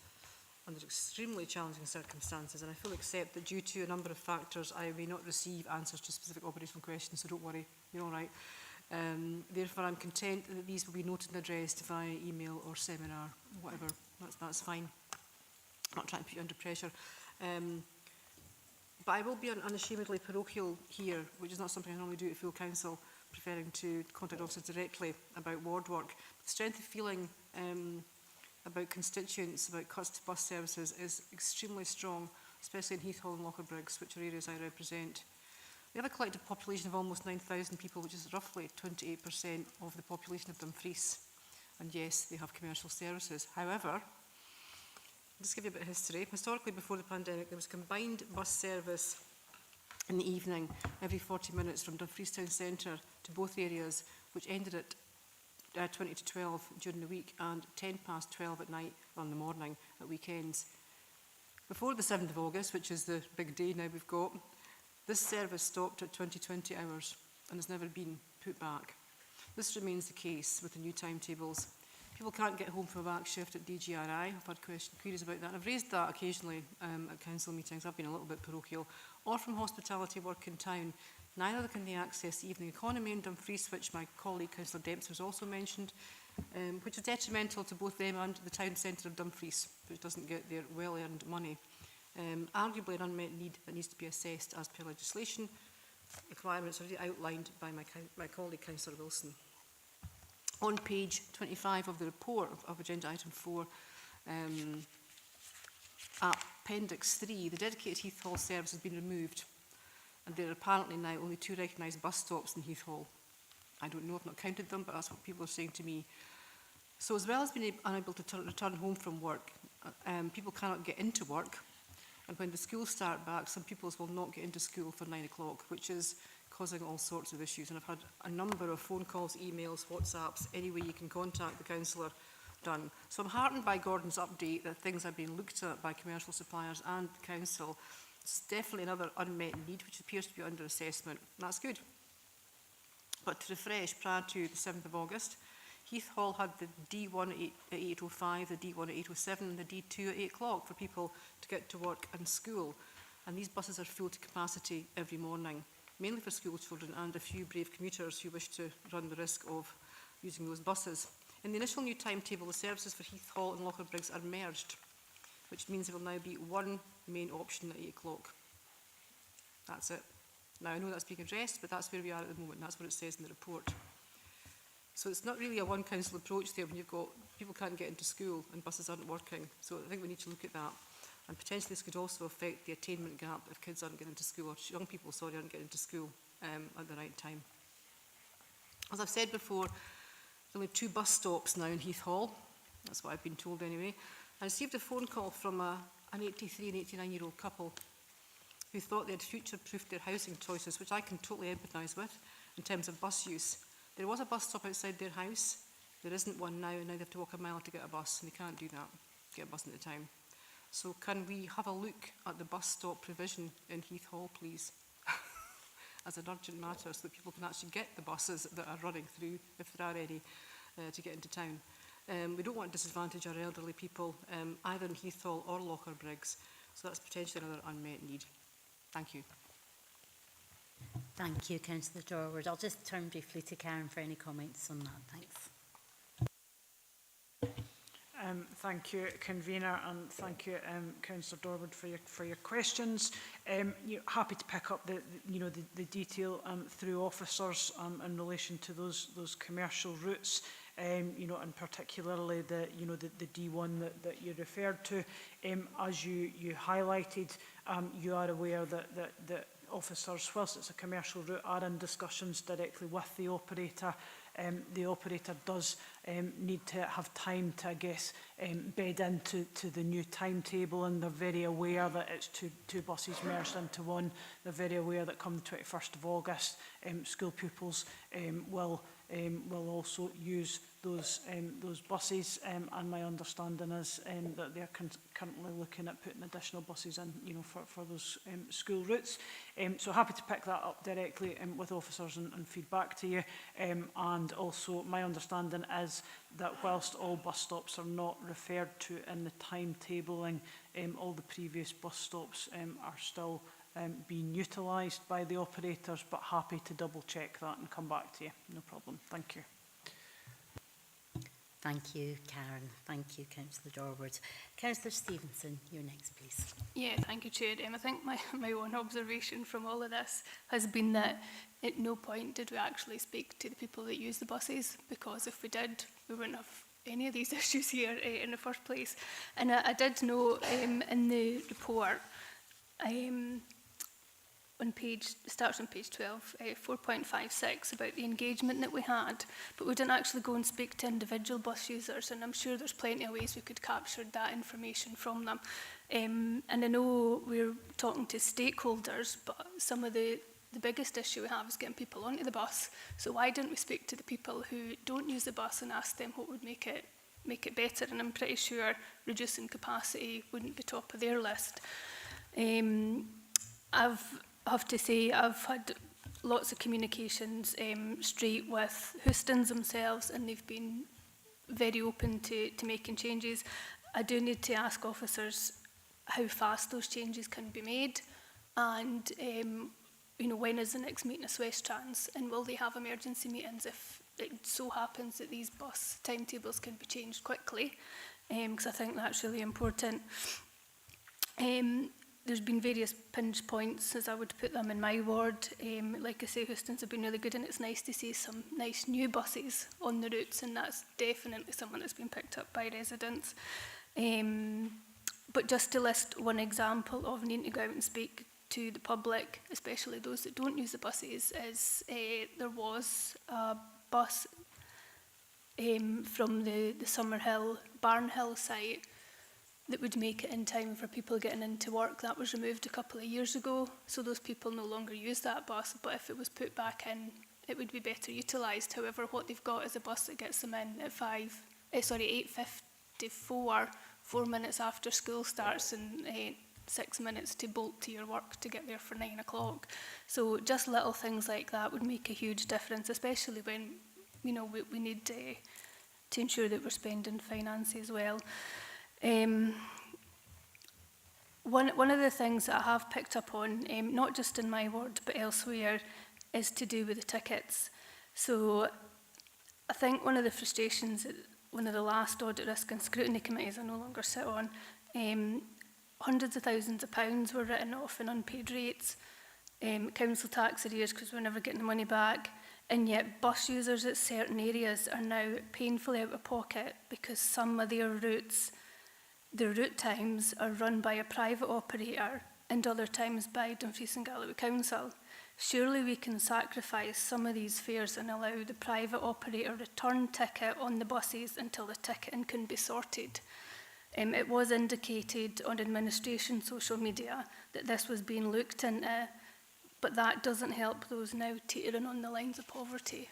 under extremely challenging circumstances, and I fully accept that due to a number of factors I may not receive answers to specific operational questions, so don't worry, you're all right. Therefore, I'm content that these will be noted and addressed via email or seminar, whatever, that's fine. I'm not trying to put you under pressure. But I will be unashamedly parochial here, which is not something I normally do at full council, preferring to contact officers directly about ward work. The strength of feeling about constituents, about cuts to bus services is extremely strong, especially in Heathhall and Lockerbriggs, which are areas I represent. We have a collective population of almost 9,000 people, which is roughly 28% of the population of Dumfries. And yes, they have commercial services. However, I'll just give you a bit of history. Historically, before the pandemic, there was combined bus service in the evening every 40 minutes from Dumfries Town Centre to both areas, which ended at 20 to 12 during the week and 10 past 12 at night or in the morning at weekends. Before the 7th of August, which is the big day now we've got, this service stopped at 20 hours and has never been put back. This remains the case with the new timetables. People can't get home from a back shift at DGRI. I've had queries about that. I've raised that occasionally at council meetings. I've been a little bit parochial. Or from hospitality work in town. Neither can they access the evening economy in Dumfries, which my colleague Councillor Dempster has also mentioned, which is detrimental to both them and the town centre of Dumfries, which doesn't get their well-earned money. Arguably an unmet need that needs to be assessed as per legislation. Requirements already outlined by my colleague Councillor Wilson. On page 25 of the report of agenda item 4, appendix 3, the dedicated Heath Hall service has been removed, and there are apparently now only 2 recognised bus stops in Heath Hall. I don't know, I've not counted them, but that's what people are saying to me. So as well as being unable to return home from work, people cannot get into work, and when the schools start back, some pupils will not get into school for 9 o'clock, which is causing all sorts of issues. And I've had a number of phone calls, emails, WhatsApps, any way you can contact the councillor done. So I'm heartened by Gordon's update that things are being looked at by commercial suppliers and the council. It's definitely another unmet need which appears to be under assessment. That's good. But to refresh, prior to the 7th of August, Heath Hall had the D1 at 8:05, the D1 at 8:07 and the D2 at 8 o'clock for people to get to work and school. And these buses are full to capacity every morning, mainly for school children and a few brave commuters who wish to run the risk of using those buses. In the initial new timetable, the services for Heath Hall and Locher Briggs are merged, which means there will now be one main option at 8 o'clock. That's it. Now, I know that's being addressed, but that's where we are at the moment, and that's what it says in the report. So it's not really a one council approach there when you've got people can't get into school and buses aren't working. So I think we need to look at that. And potentially this could also affect the attainment gap if kids aren't getting into school, or young people, sorry, aren't getting into school at the right time. As I've said before, there's only 2 bus stops now in Heath Hall. That's what I've been told anyway. I received a phone call from an 83 and 89-year-old couple who thought they had future-proofed their housing choices, which I can totally empathise with in terms of bus use. There was a bus stop outside their house. There isn't one now, and now they have to walk a mile to get a bus, and they can't do that, get a bus into town. So can we have a look at the bus stop provision in Heath Hall, please, as an urgent matter, so that people can actually get the buses that are running through, if there are any, to get into town. We don't want to disadvantage our elderly people, either in Heath Hall or Locher Briggs, so that's potentially another unmet need. Thank you. Thank you, Councillor Dorward. I'll just turn briefly to Karen for any comments on that. Thanks. Thank you, Convener, and thank you, Councillor Dorward, for your questions. Happy to pick up the detail through officers in relation to those commercial routes, and particularly the D1 that you referred to. As you highlighted, you are aware that officers, whilst it's a commercial route, are in discussions directly with the operator. The operator does need to have time to, I guess, bed into the new timetable, and they're very aware that it's two buses merged into one. They're very aware that come the 21st of August, school pupils will also use those buses, and my understanding is that they're currently looking at putting additional buses in, for those school routes. So happy to pick that up directly with officers and feedback to you. And also my understanding is that whilst all bus stops are not referred to in the timetabling, all the previous bus stops are still being utilised by the operators, but happy to double check that and come back to you. No problem. Thank you. Thank you, Karen. Thank you, Councillor Dorward. Councillor Stevenson, you're next, please. Yeah, thank you, Chair. I think my one observation from all of this has been that at no point did we actually speak to the people that use the buses, because if we did, we wouldn't have any of these issues here in the first place. And I did know in the report starts on page 12, 4.56, about the engagement that we had, but we didn't actually go and speak to individual bus users, and I'm sure there's plenty of ways we could capture that information from them. And I know we're talking to stakeholders, but some of the biggest issue we have is getting people onto the bus. So why didn't we speak to the people who don't use the bus and ask them what would make it better? And I'm pretty sure reducing capacity wouldn't be top of their list. I have to say I've had lots of communications straight with Houstons themselves, and they've been very open to making changes. I do need to ask officers how fast those changes can be made, and you know, when is the next meeting of West Trans, and will they have emergency meetings if it so happens that these bus timetables can be changed quickly, because I think that's really important. There's been various pinch points, as I would put them, in my ward. Like I say, Houstons have been really good, and it's nice to see some nice new buses on the routes, and that's definitely something that's been picked up by residents. But just to list one example of needing to go out and speak to the public, especially those that don't use the buses, is there was a bus from the Summerhill, Barnhill site that would make it in time for people getting into work. That was removed a couple of years ago, so those people no longer use that bus, but if it was put back in, it would be better utilised. However, what they've got is a bus that gets them in at 8:54, 4 minutes after school starts, and 6 minutes to bolt to your work to get there for 9 o'clock. So just little things like that would make a huge difference, especially when, you know, we need to ensure that we're spending finances well. One of the things that I have picked up on, not just in my ward but elsewhere, is to do with the tickets. So I think one of the frustrations that one of the last audit risk and scrutiny committees I no longer sit on, hundreds of thousands of pounds were written off in unpaid rates, council tax arrears because we're never getting the money back, and yet bus users at certain areas are now painfully out of pocket because some of their routes, their route times are run by a private operator and other times by Dumfries and Galloway Council. Surely we can sacrifice some of these fares and allow the private operator return ticket on the buses until the ticketing can be sorted. It was indicated on administration social media that this was being looked into, but that doesn't help those now teetering on the lines of poverty.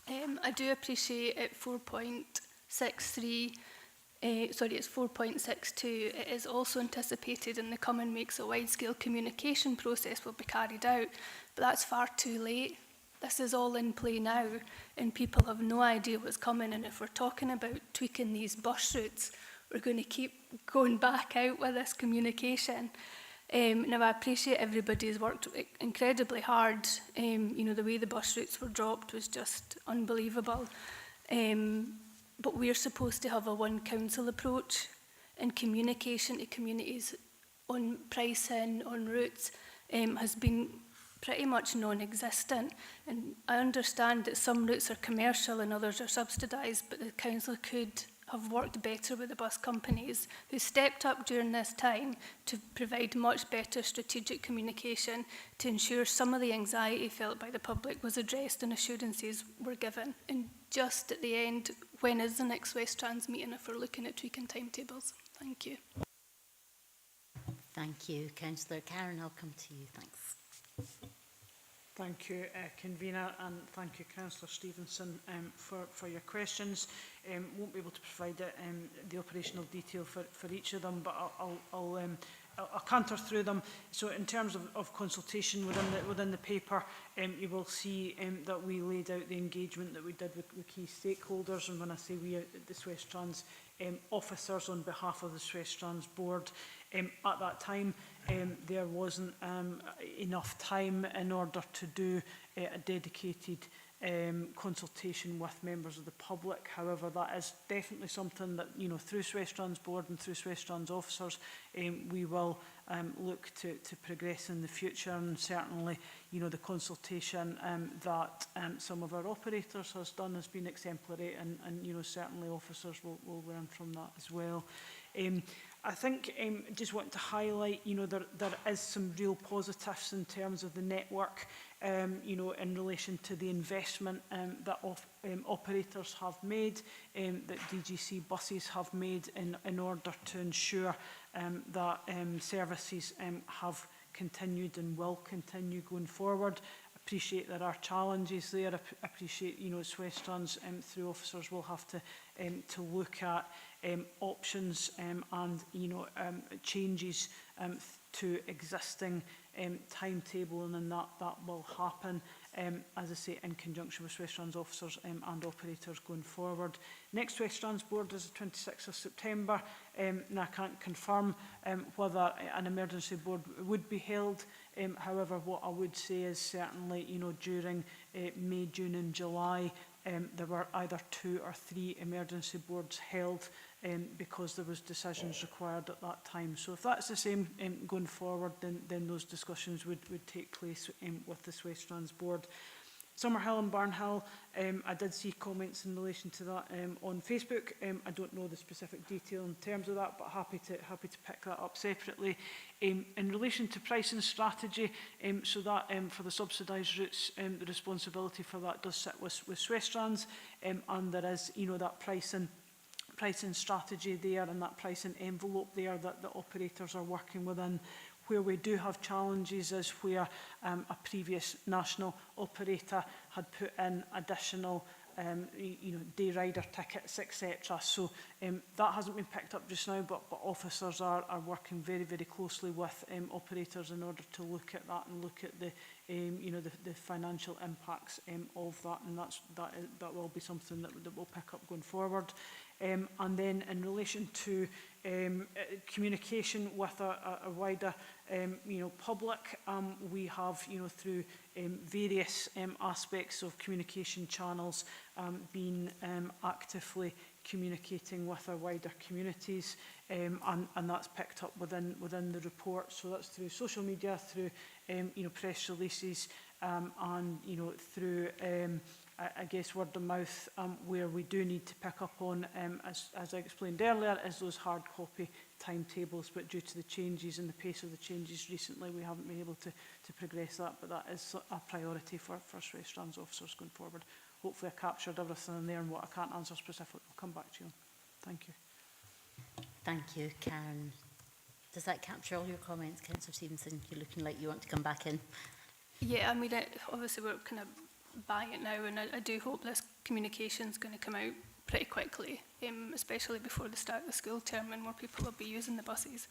I do appreciate at 4.63, it's 4.62, it is also anticipated in the coming weeks a wide-scale communication process will be carried out, but that's far too late. This is all in play now, and people have no idea what's coming, and if we're talking about tweaking these bus routes, we're going to keep going back out with this communication. Now, I appreciate everybody's worked incredibly hard. You know, the way the bus routes were dropped was just unbelievable. But we're supposed to have a one council approach, and communication to communities on pricing, on routes, has been pretty much non-existent. And I understand that some routes are commercial and others are subsidised, but the council could have worked better with the bus companies who stepped up during this time to provide much better strategic communication to ensure some of the anxiety felt by the public was addressed and assurances were given. And just at the end, when is the next West Trans meeting if we're looking at tweaking timetables? Thank you. Thank you. Councillor Karen, I'll come to you. Thanks. Thank you, Convener, and thank you, Councillor Stevenson, for your questions. Won't be able to provide the operational detail for each of them, but I'll canter through them. So in terms of consultation within the paper, you will see that we laid out the engagement that we did with key stakeholders, and when I say we, the West Trans officers on behalf of the West Trans board. At that time, there wasn't enough time in order to do a dedicated consultation with members of the public. However, that is definitely something that, you know, through West Trans board and through West Trans officers, we will look to progress in the future. And certainly, you know, the consultation that some of our operators has done has been exemplary, and you know, certainly officers will learn from that as well. I think just want to highlight, you know, there is some real positives in terms of the network, you know, in relation to the investment that operators have made, that DGC buses have made in order to ensure that services have continued and will continue going forward. Appreciate there are challenges there. Appreciate, you know, as Westrans through officers will have to look at options and, you know, changes to existing timetable, and then that will happen, as I say, in conjunction with Westrans officers and operators going forward. Next Westrans board is the 26th of September. Now I can't confirm whether an emergency board would be held. However, what I would say is certainly, you know, during May, June and July, there were either 2 or 3 emergency boards held because there was decisions required at that time. So if that's the same going forward, then those discussions would take place with the Westrans board. Summerhill and Barnhill, I did see comments in relation to that on Facebook. I don't know the specific detail in terms of that, but happy to pick that up separately. In relation to pricing strategy, so that for the subsidised routes, the responsibility for that does sit with Westrans, and there is, you know, that pricing strategy there and that pricing envelope there that the operators are working within. Where we do have challenges is where a previous national operator had put in additional you know, day rider tickets, etc. So that hasn't been picked up just now, but officers are working very, very closely with operators in order to look at that and look at the you know, the financial impacts of that, and that will be something that we'll pick up going forward. And then in relation to communication with a wider you know, public, we have, you know, through various aspects of communication channels been actively communicating with our wider communities, and that's picked up within the report. So that's through social media, through you know, press releases, and you know, through I guess word of mouth, where we do need to pick up on, as I explained earlier, is those hard copy timetables, but due to the changes and the pace of the changes recently, we haven't been able to progress that, but that is a priority for Westrans officers going forward. Hopefully I captured everything in there, and what I can't answer specifically, I'll come back to you. Thank you. Thank you, Karen. Does that capture all your comments, Councillor Stevenson? You're looking like you want to come back in. Yeah, I mean, obviously we're kind of by it now, and I do hope this communication is going to come out pretty quickly, especially before the start of the school term, and more people will be using the buses.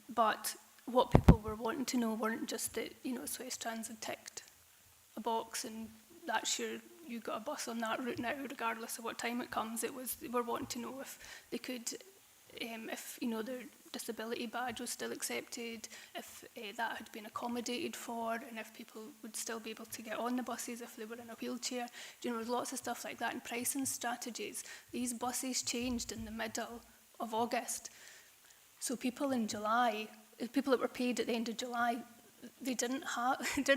But what people were wanting to know weren't just that, you know, Westrans had ticked a box and that's you got a bus on that route now, regardless of what time it comes. It was, they were wanting to know if they could, if, you know, their disability badge was still accepted, if that had been accommodated for, and if people would still be able to get on the buses if they were in a wheelchair. You know, there's lots of stuff like that, and pricing strategies. These buses changed in the middle of August. So people in July, people that were paid at the end of July, they didn't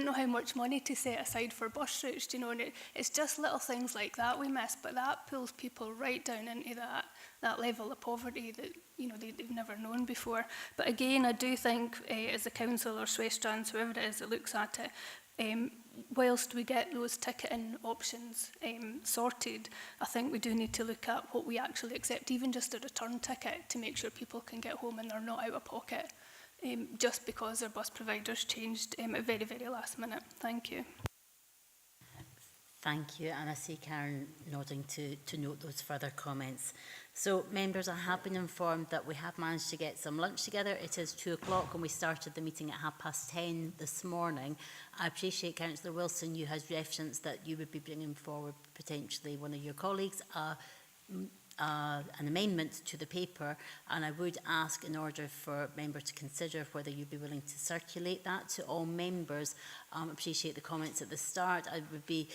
know how much money to set aside for bus routes, you know, and it's just little things like that we miss, but that pulls people right down into that level of poverty that, you know, they've never known before. But again, I do think as a council or Westrans, whoever it is that looks at it, whilst we get those ticketing options sorted, I think we do need to look at what we actually accept, even just a return ticket, to make sure people can get home and they're not out of pocket. Just because their bus providers changed at very, very last minute. Thank you. Thank you, and I see Karen nodding to note those further comments. So, members, I have been informed that we have managed to get some lunch together. It is 2 o'clock and we started the meeting at 10:30 this morning. I appreciate, Councillor Wilson, you had referenced that you would be bringing forward potentially one of your colleagues an amendment to the paper, and I would ask, in order for members to consider whether you'd be willing to circulate that to all members. Appreciate the comments at the start. I would be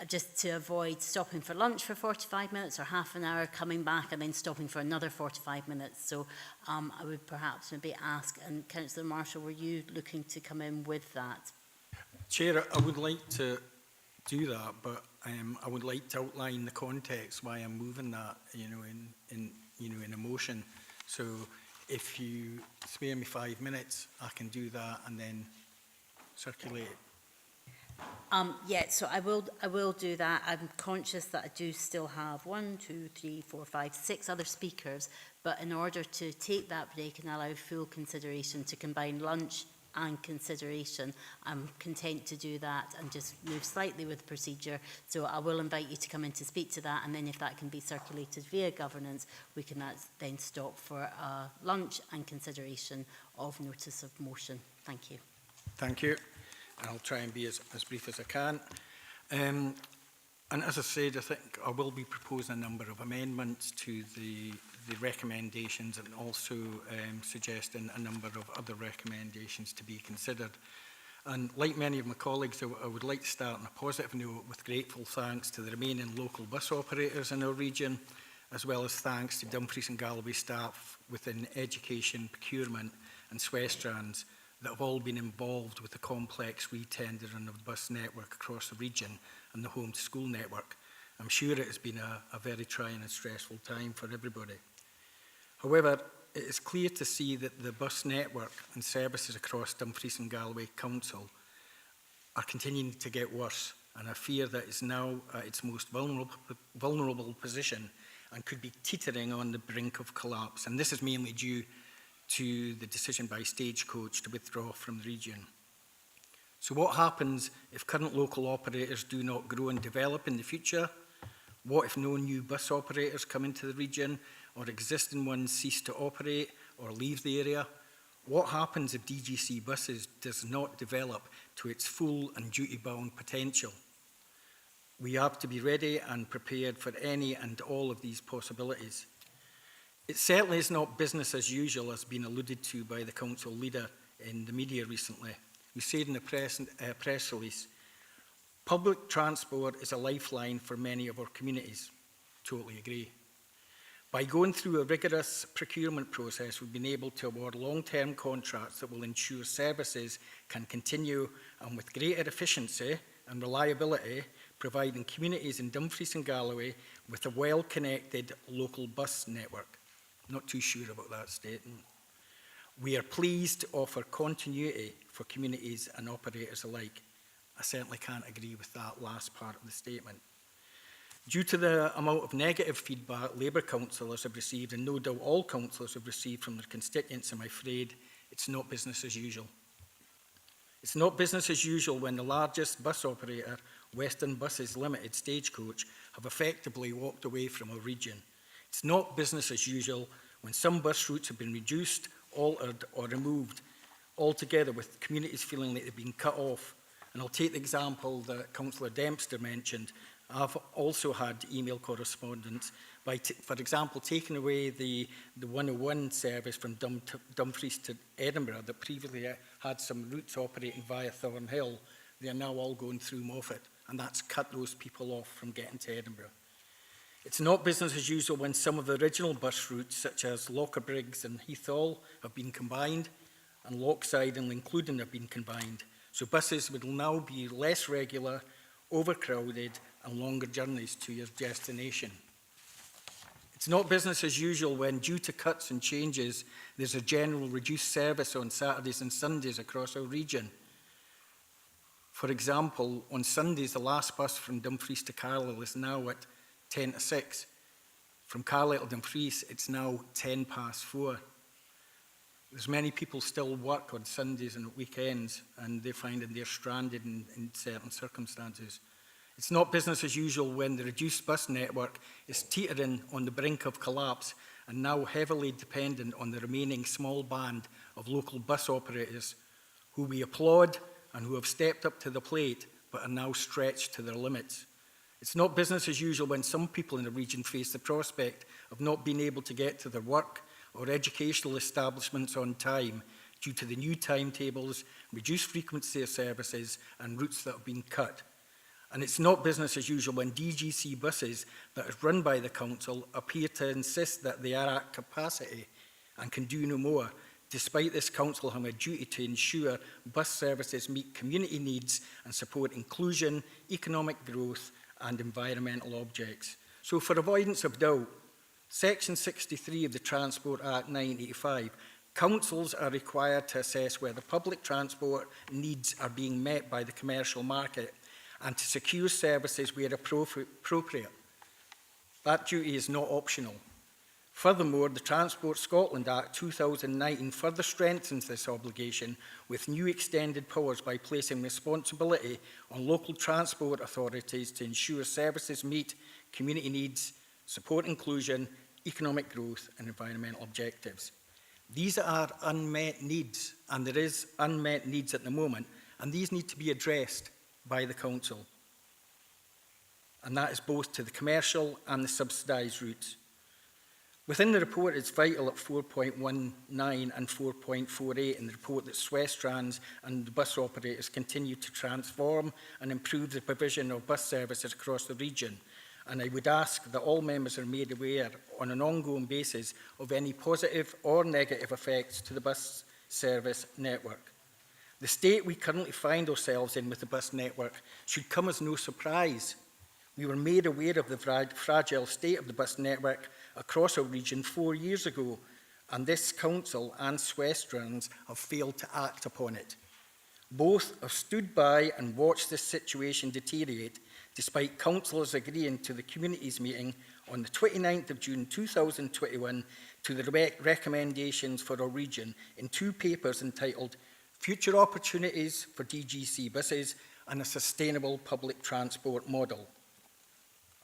just to avoid stopping for lunch for 45 minutes or half an hour, coming back and then stopping for another 45 minutes. So I would perhaps maybe ask, and Councillor Marshall, were you looking to come in with that? Chair, I would like to do that, but I would like to outline the context why I'm moving that, you know, in a motion. So if you spare me 5 minutes, I can do that and then circulate it. Yeah, so I will do that. I'm conscious that I do still have 1, 2, 3, 4, 5, 6 other speakers, but in order to take that break and allow full consideration, to combine lunch and consideration, I'm content to do that and just move slightly with the procedure. So I will invite you to come in to speak to that, and then if that can be circulated via governance, we can then stop for lunch and consideration of notice of motion. Thank you. Thank you. I'll try and be as brief as I can. And as I said, I think I will be proposing a number of amendments to the recommendations, and also suggesting a number of other recommendations to be considered. And like many of my colleagues, I would like to start on a positive note with grateful thanks to the remaining local bus operators in our region, as well as thanks to Dumfries and Galloway staff within education, procurement and Swestrands that have all been involved with the complex re-tendering of the bus network across the region and the home to school network. I'm sure it has been a very trying and stressful time for everybody. However, it is clear to see that the bus network and services across Dumfries and Galloway Council are continuing to get worse, and I fear that it's now at its most vulnerable position and could be teetering on the brink of collapse. And this is mainly due to the decision by Stagecoach to withdraw from the region. So what happens if current local operators do not grow and develop in the future? What if no new bus operators come into the region, or existing ones cease to operate or leave the area? What happens if DGC buses does not develop to its full and duty-bound potential? We have to be ready and prepared for any and all of these possibilities. It certainly is not business as usual, as been alluded to by the council leader in the media recently. We said in the press release, public transport is a lifeline for many of our communities. Totally agree. By going through a rigorous procurement process, we've been able to award long-term contracts that will ensure services can continue, and with greater efficiency and reliability, providing communities in Dumfries and Galloway with a well-connected local bus network. Not too sure about that statement. We are pleased to offer continuity for communities and operators alike. I certainly can't agree with that last part of the statement. Due to the amount of negative feedback Labour councillors have received, and no doubt all councillors have received from their constituents, I'm afraid it's not business as usual. It's not business as usual when the largest bus operator, Western Buses Limited, Stagecoach, have effectively walked away from our region. It's not business as usual when some bus routes have been reduced, altered or removed altogether, with communities feeling like they've been cut off. And I'll take the example that Councillor Dempster mentioned. I've also had email correspondence by, for example, taking away the 101 service from Dumfries to Edinburgh that previously had some routes operating via Thornhill. They are now all going through Moffat, and that's cut those people off from getting to Edinburgh. It's not business as usual when some of the original bus routes, such as Lockerbriggs and Heathall, have been combined, and Lochside and Lincluden have been combined. So buses will now be less regular, overcrowded, and longer journeys to your destination. It's not business as usual when, due to cuts and changes, there's a general reduced service on Saturdays and Sundays across our region. For example, on Sundays, the last bus from Dumfries to Carlisle is now at 10 to 6. From Carlisle to Dumfries, it's now 10 past 4. There's many people still work on Sundays and weekends, and they're finding they're stranded in certain circumstances. It's not business as usual when the reduced bus network is teetering on the brink of collapse and now heavily dependent on the remaining small band of local bus operators who we applaud and who have stepped up to the plate but are now stretched to their limits. It's not business as usual when some people in the region face the prospect of not being able to get to their work or educational establishments on time due to the new timetables, reduced frequency of services and routes that have been cut. And it's not business as usual when DGC buses that are run by the council appear to insist that they are at capacity and can do no more, despite this council having a duty to ensure bus services meet community needs and support inclusion, economic growth and environmental objects. So for avoidance of doubt, Section 63 of the Transport Act 1985, councils are required to assess whether public transport needs are being met by the commercial market and to secure services where appropriate. That duty is not optional. Furthermore, the Transport Scotland Act 2019 further strengthens this obligation with new extended powers by placing responsibility on local transport authorities to ensure services meet community needs, support inclusion, economic growth and environmental objectives. These are unmet needs, and there is unmet needs at the moment, and these need to be addressed by the Council. And that is both to the commercial and the subsidised routes. Within the report, it's vital at 4.19 and 4.48 in the report that Swestrans and the bus operators continue to transform and improve the provision of bus services across the region. And I would ask that all members are made aware on an ongoing basis of any positive or negative effects to the bus service network. The state we currently find ourselves in with the bus network should come as no surprise. We were made aware of the fragile state of the bus network across our region 4 years ago, and this council and Swestrans have failed to act upon it. Both have stood by and watched this situation deteriorate, despite councillors agreeing to the communities meeting on the 29th of June 2021 to the recommendations for our region in 2 papers entitled Future Opportunities for DGC Buses and a Sustainable Public Transport Model.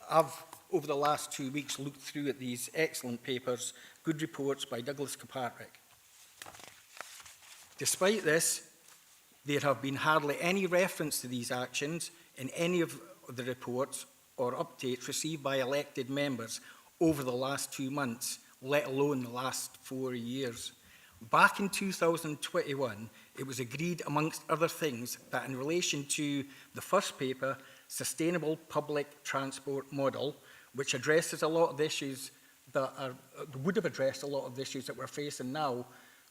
I've, over the last 2 weeks, looked through at these excellent papers, good reports by Douglas Kilpatrick. Despite this, there have been hardly any reference to these actions in any of the reports or updates received by elected members over the last 2 months, let alone the last 4 years. Back in 2021, it was agreed, amongst other things, that in relation to the first paper, Sustainable Public Transport Model, which addresses a lot of the issues that would have addressed a lot of the issues that we're facing now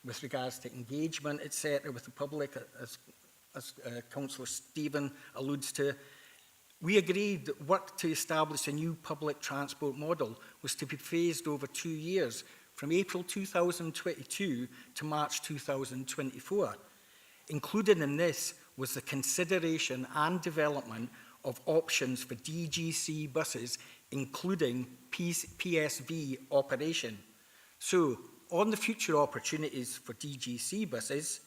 with regards to engagement, etc., with the public, as Councillor Stephen alludes to. We agreed that work to establish a new public transport model was to be phased over 2 years, from April 2022 to March 2024. Included in this was the consideration and development of options for DGC buses, including PSV operation. So, on the future opportunities for DGC buses,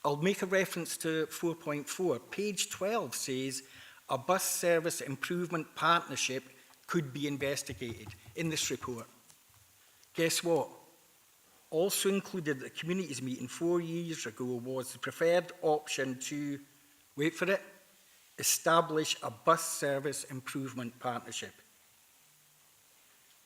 I'll make a reference to 4.4. Page 12 says a bus service improvement partnership could be investigated in this report. Guess what? Also included at the communities meeting 4 years ago was the preferred option to, wait for it, establish a bus service improvement partnership.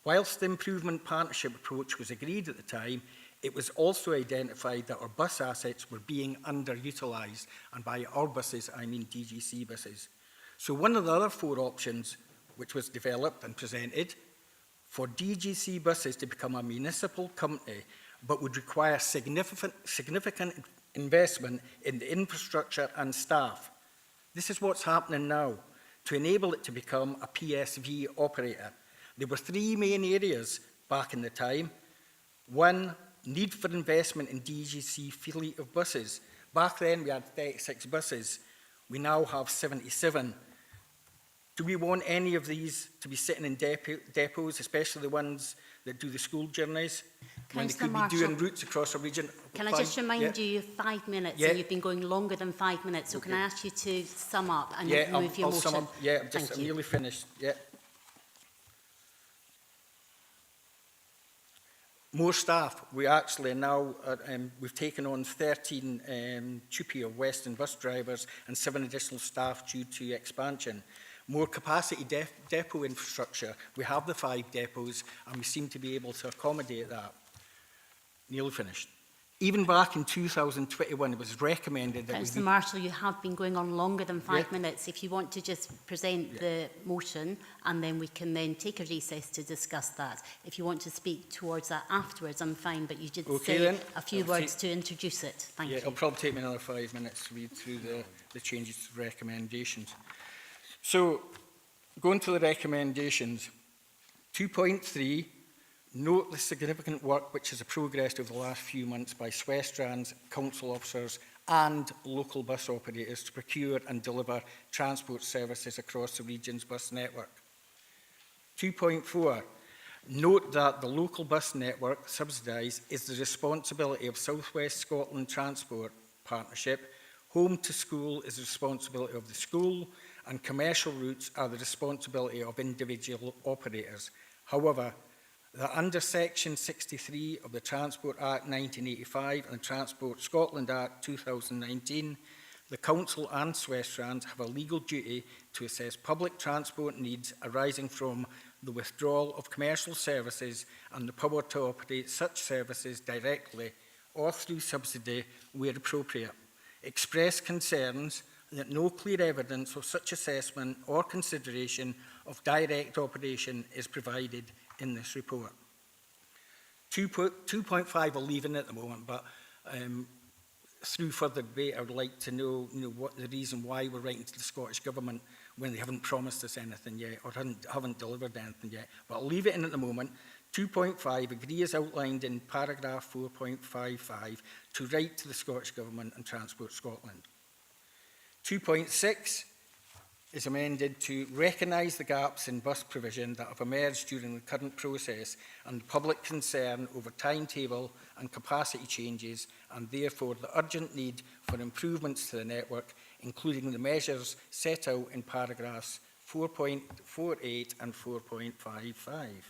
Whilst the improvement partnership approach was agreed at the time, it was also identified that our bus assets were being underutilised, and by our buses I mean DGC buses. So one of the other 4 options which was developed and presented for DGC buses to become a municipal company, but would require significant investment in the infrastructure and staff. This is what's happening now, to enable it to become a PSV operator. There were 3 main areas back in the time. 1, need for investment in DGC fleet of buses. Back then we had 36 buses. We now have 77. Do we want any of these to be sitting in depots, especially the ones that do the school journeys, when they could be doing routes across a region? Can I just remind you, you have 5 minutes, and you've been going longer than 5 minutes, so can I ask you to sum up and move your motion? Sum up. I'm nearly finished. More staff. We actually now, we've taken on 13 TUPE or Western bus drivers and 7 additional staff due to expansion. More capacity depot infrastructure. We have the 5 depots and we seem to be able to accommodate that. Nearly finished. Even back in 2021, it was recommended that Councillor Marshall, you have been going on longer than 5 minutes. If you want to just present the motion, and then we can then take a recess to discuss that. If you want to speak towards that afterwards, I'm fine, but you did say a few words to introduce it. Thank you. It'll probably take me another 5 minutes to read through the changes to recommendations. So, going to the recommendations, 2.3, note the significant work which has progressed over the last few months by Swestrans, council officers and local bus operators to procure and deliver transport services across the region's bus network. 2.4, note that the local bus network subsidised is the responsibility of South West Scotland Transport Partnership. Home to school is the responsibility of the school, and commercial routes are the responsibility of individual operators. However, that under Section 63 of the Transport Act 1985 and Transport Scotland Act 2019, the Council and Swestrans have a legal duty to assess public transport needs arising from the withdrawal of commercial services and the power to operate such services directly or through subsidy where appropriate. Express concerns that no clear evidence of such assessment or consideration of direct operation is provided in this report. 2.5 I'll leave in at the moment, but through further debate I would like to know, what the reason why we're writing to the Scottish Government when they haven't promised us anything yet or haven't delivered anything yet. But I'll leave it in at the moment. 2.5, agree as outlined in paragraph 4.55 to write to the Scottish Government and Transport Scotland. 2.6 is amended to recognise the gaps in bus provision that have emerged during the current process and public concern over timetable and capacity changes, and therefore the urgent need for improvements to the network, including the measures set out in paragraphs 4.48 and 4.55.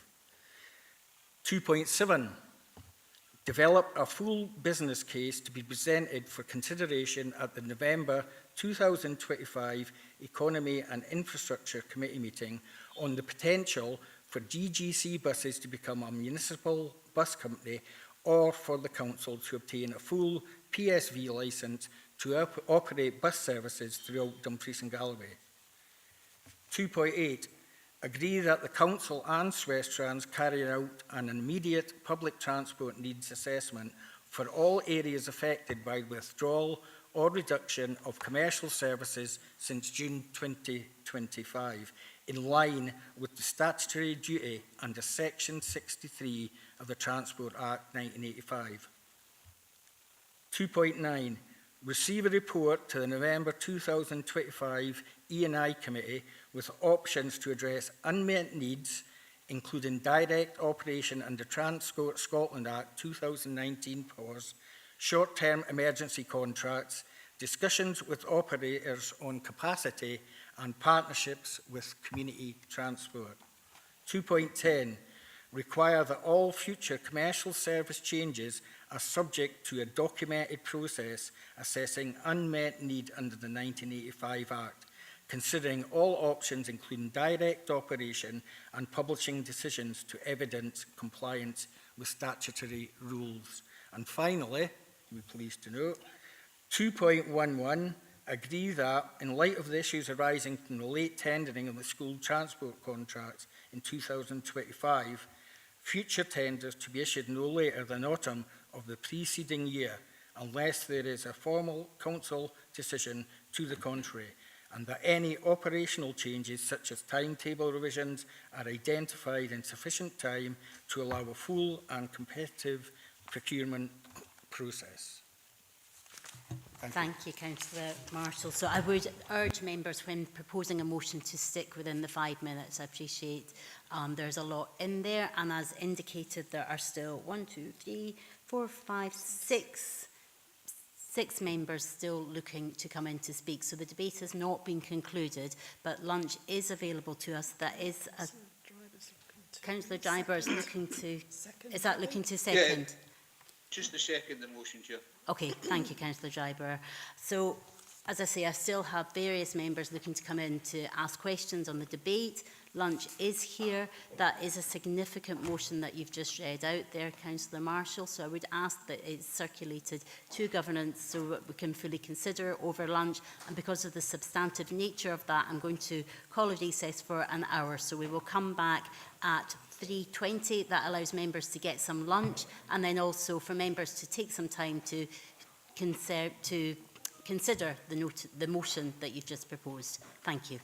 2.7. Develop a full business case to be presented for consideration at the November 2025 Economy and Infrastructure Committee meeting on the potential for GGC buses to become a municipal bus company or for the council to obtain a full PSV licence to operate bus services throughout Dumfries and Galloway. 2.8. Agree that the Council and Swestrans carry out an immediate public transport needs assessment for all areas affected by withdrawal or reduction of commercial services since June 2025, in line with the statutory duty under Section 63 of the Transport Act 1985. 2.9. Receive a report to the November 2025 E&I Committee with options to address unmet needs, including direct operation under Transport Scotland Act 2019 PAWS, short-term emergency contracts, discussions with operators on capacity and partnerships with community transport. 2.10. Require that all future commercial service changes are subject to a documented process assessing unmet need under the 1985 Act, considering all options including direct operation and publishing decisions to evidence compliance with statutory rules. And finally, we're pleased to note, 2.11, agree that, in light of the issues arising from the late tendering of the school transport contracts in 2025, future tenders to be issued no later than autumn of the preceding year, unless there is a formal council decision to the contrary, and that any operational changes such as timetable revisions are identified in sufficient time to allow a full and competitive procurement process. Thank you, Councillor Marshall. So I would urge members, when proposing a motion, to stick within the 5 minutes. I appreciate there's a lot in there, and as indicated, there are still 6 members still looking to come in to speak. So the debate has not been concluded, but lunch is available to us. That is a Councillor Driver is looking to. Is that looking to second? Yeah, just to second the motion, Chair. Okay, thank you, Councillor Driver. So, as I say, I still have various members looking to come in to ask questions on the debate. Lunch is here. That is a significant motion that you've just read out there, Councillor Marshall. So I would ask that it's circulated to governance so that we can fully consider over lunch. And because of the substantive nature of that, I'm going to call a recess for an hour. So we will come back at 3:20. That allows members to get some lunch, and then also for members to take some time to consider the motion that you've just proposed. Thank you.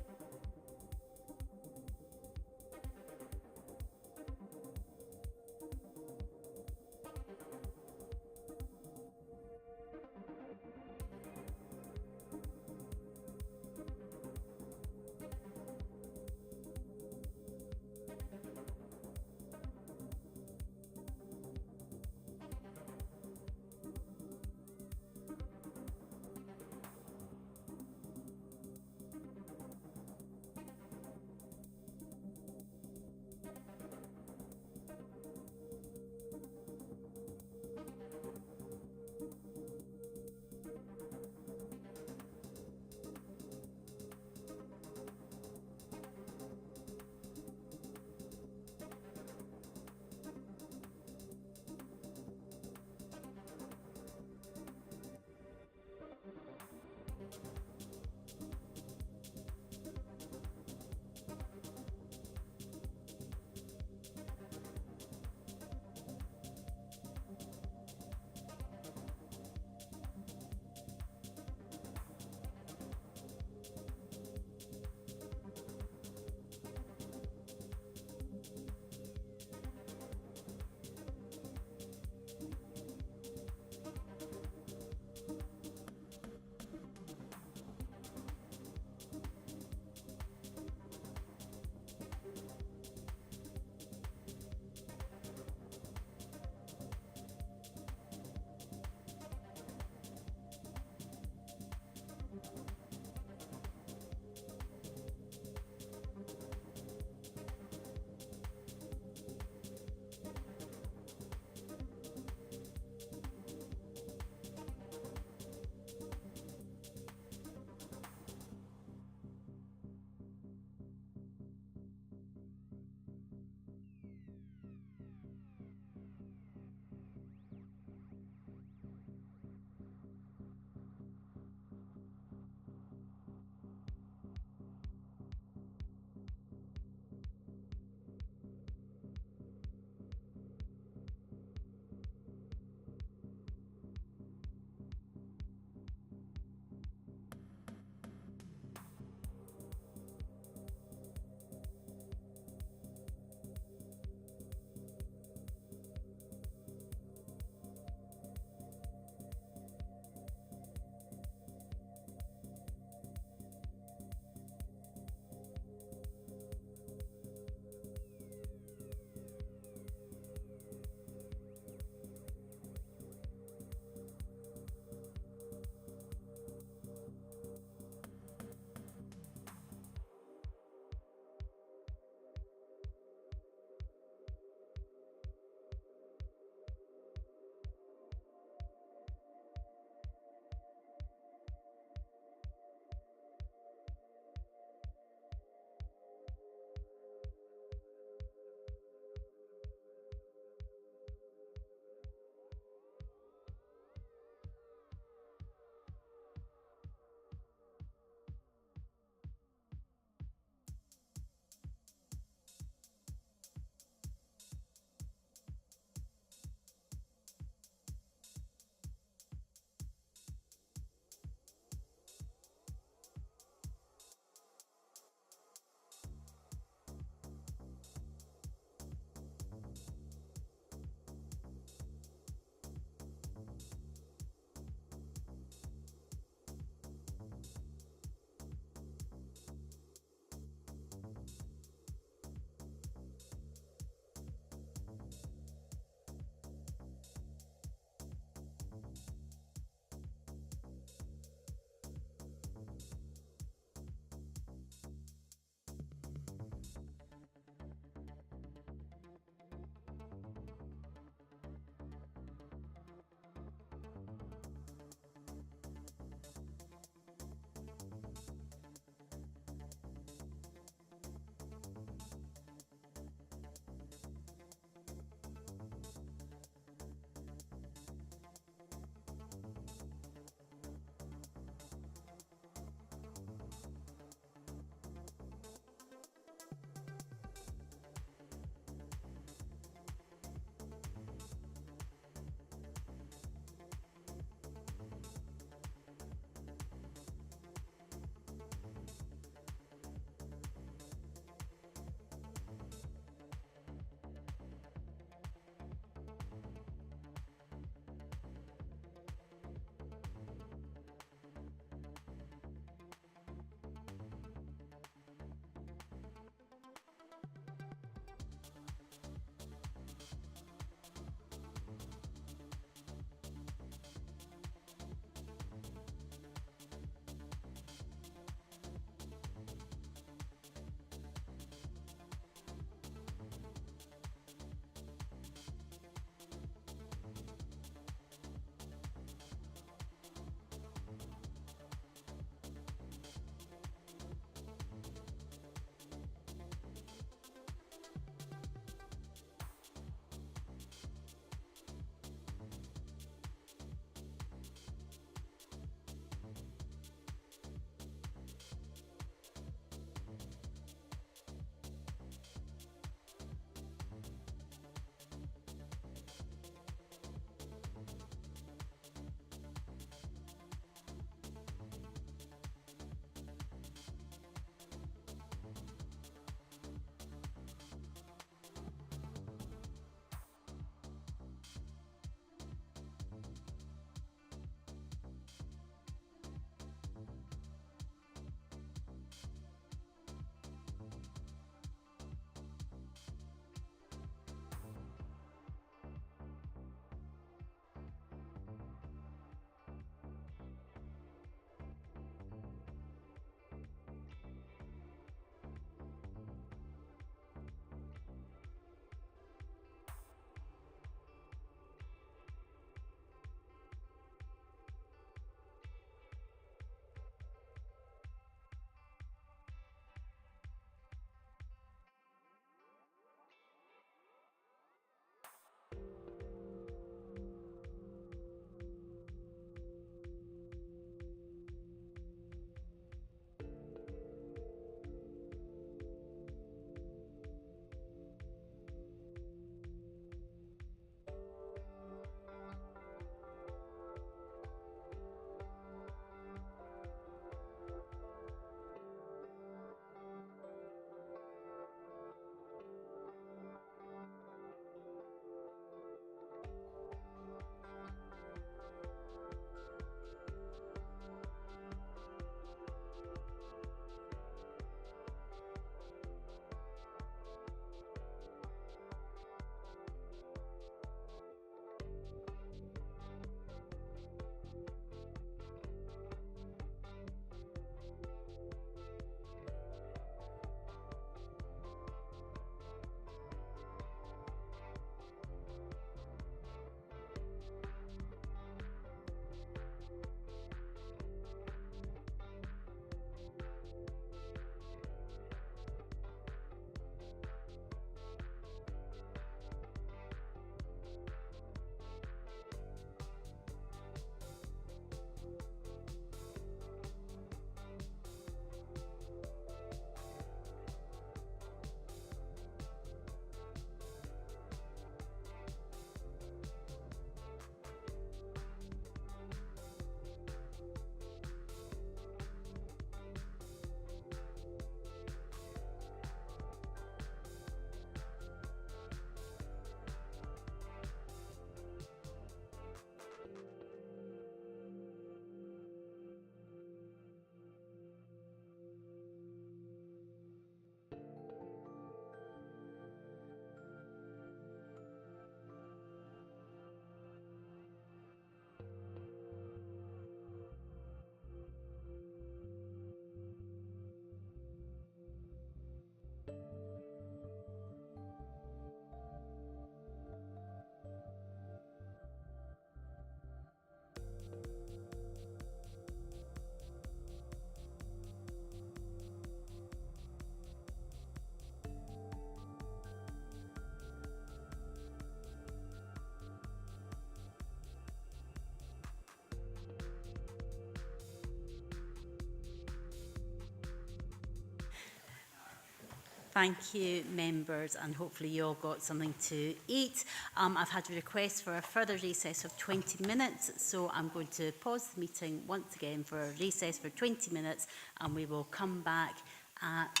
Thank you, members, and hopefully you all got something to eat. I've had a request for a further recess of 20 minutes, so I'm going to pause the meeting once again for a recess for 20 minutes, and we will come back at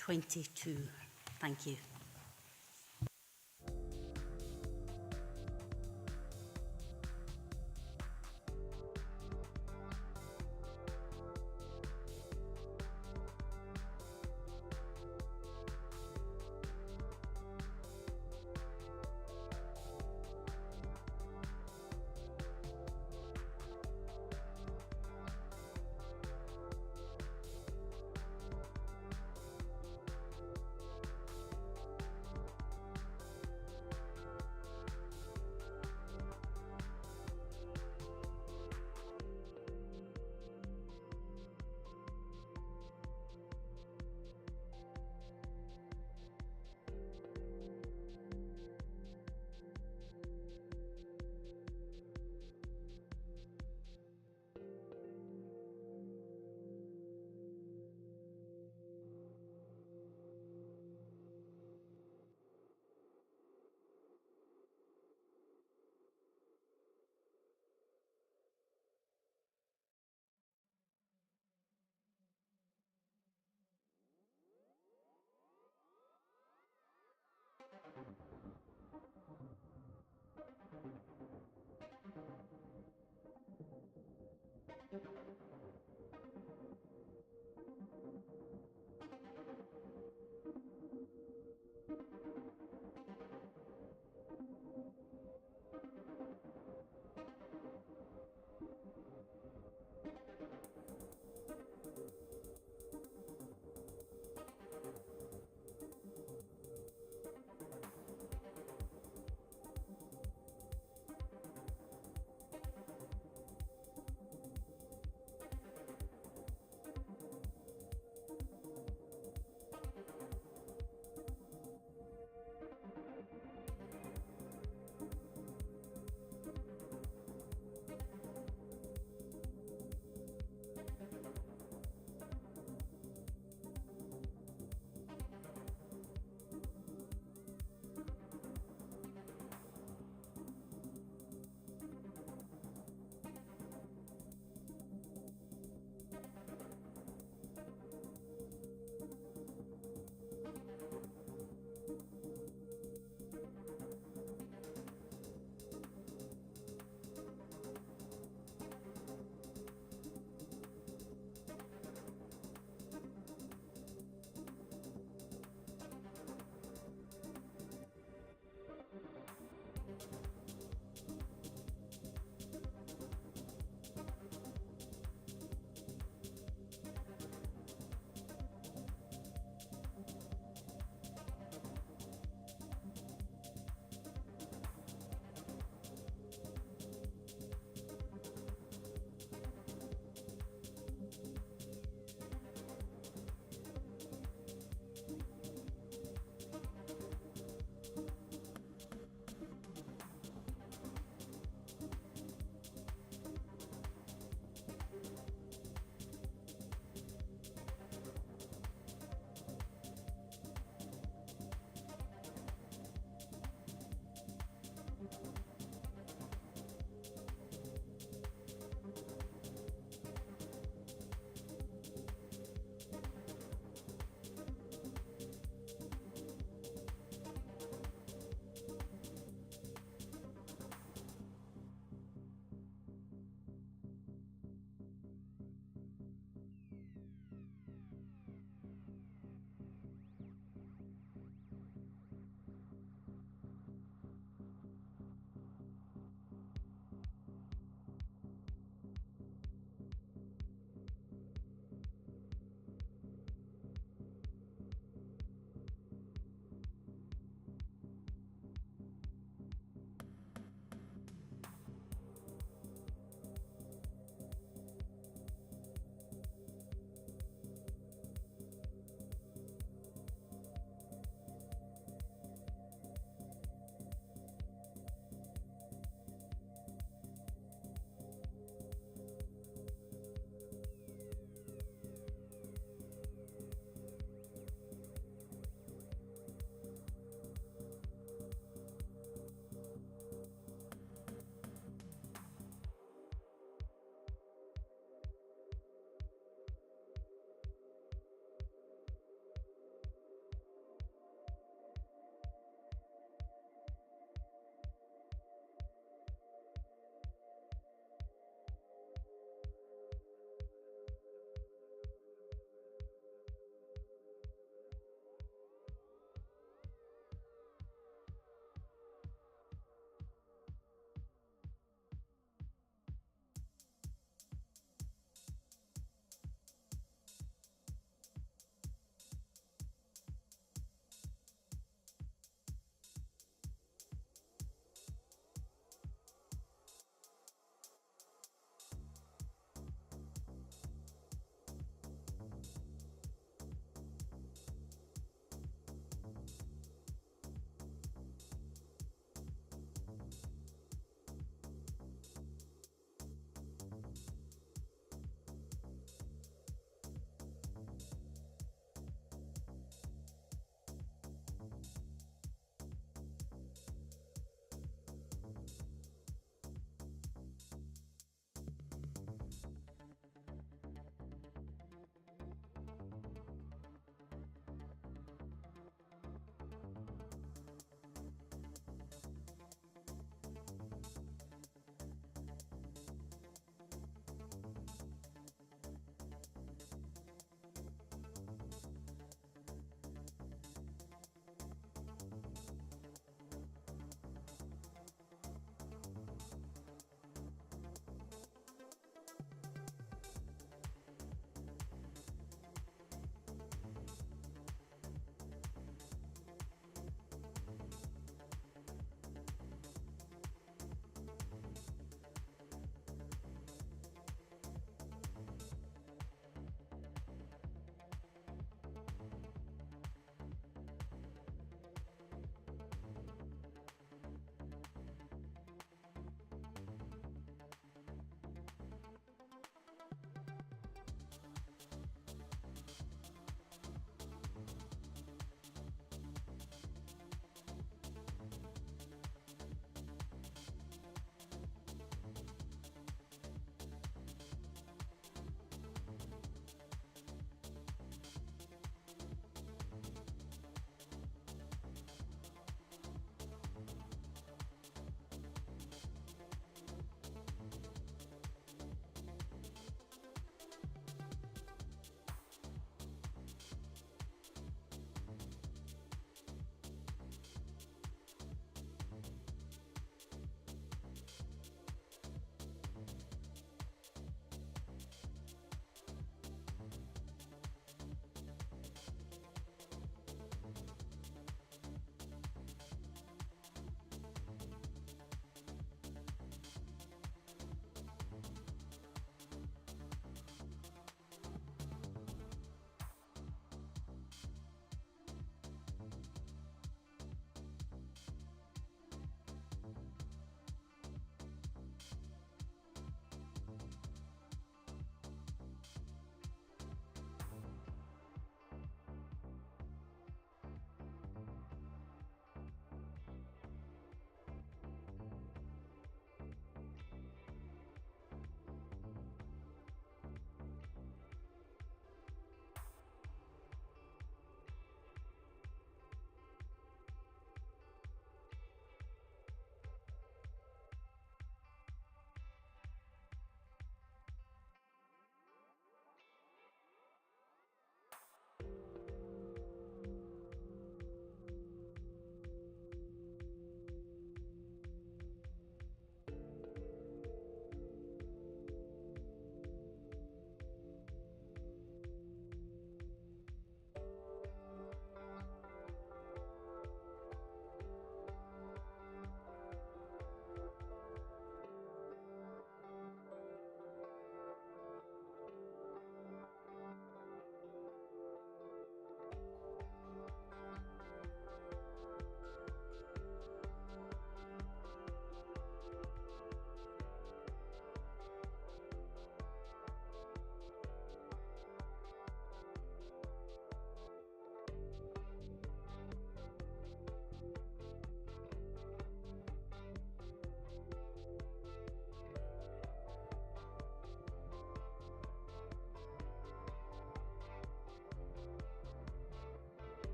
22. Thank you.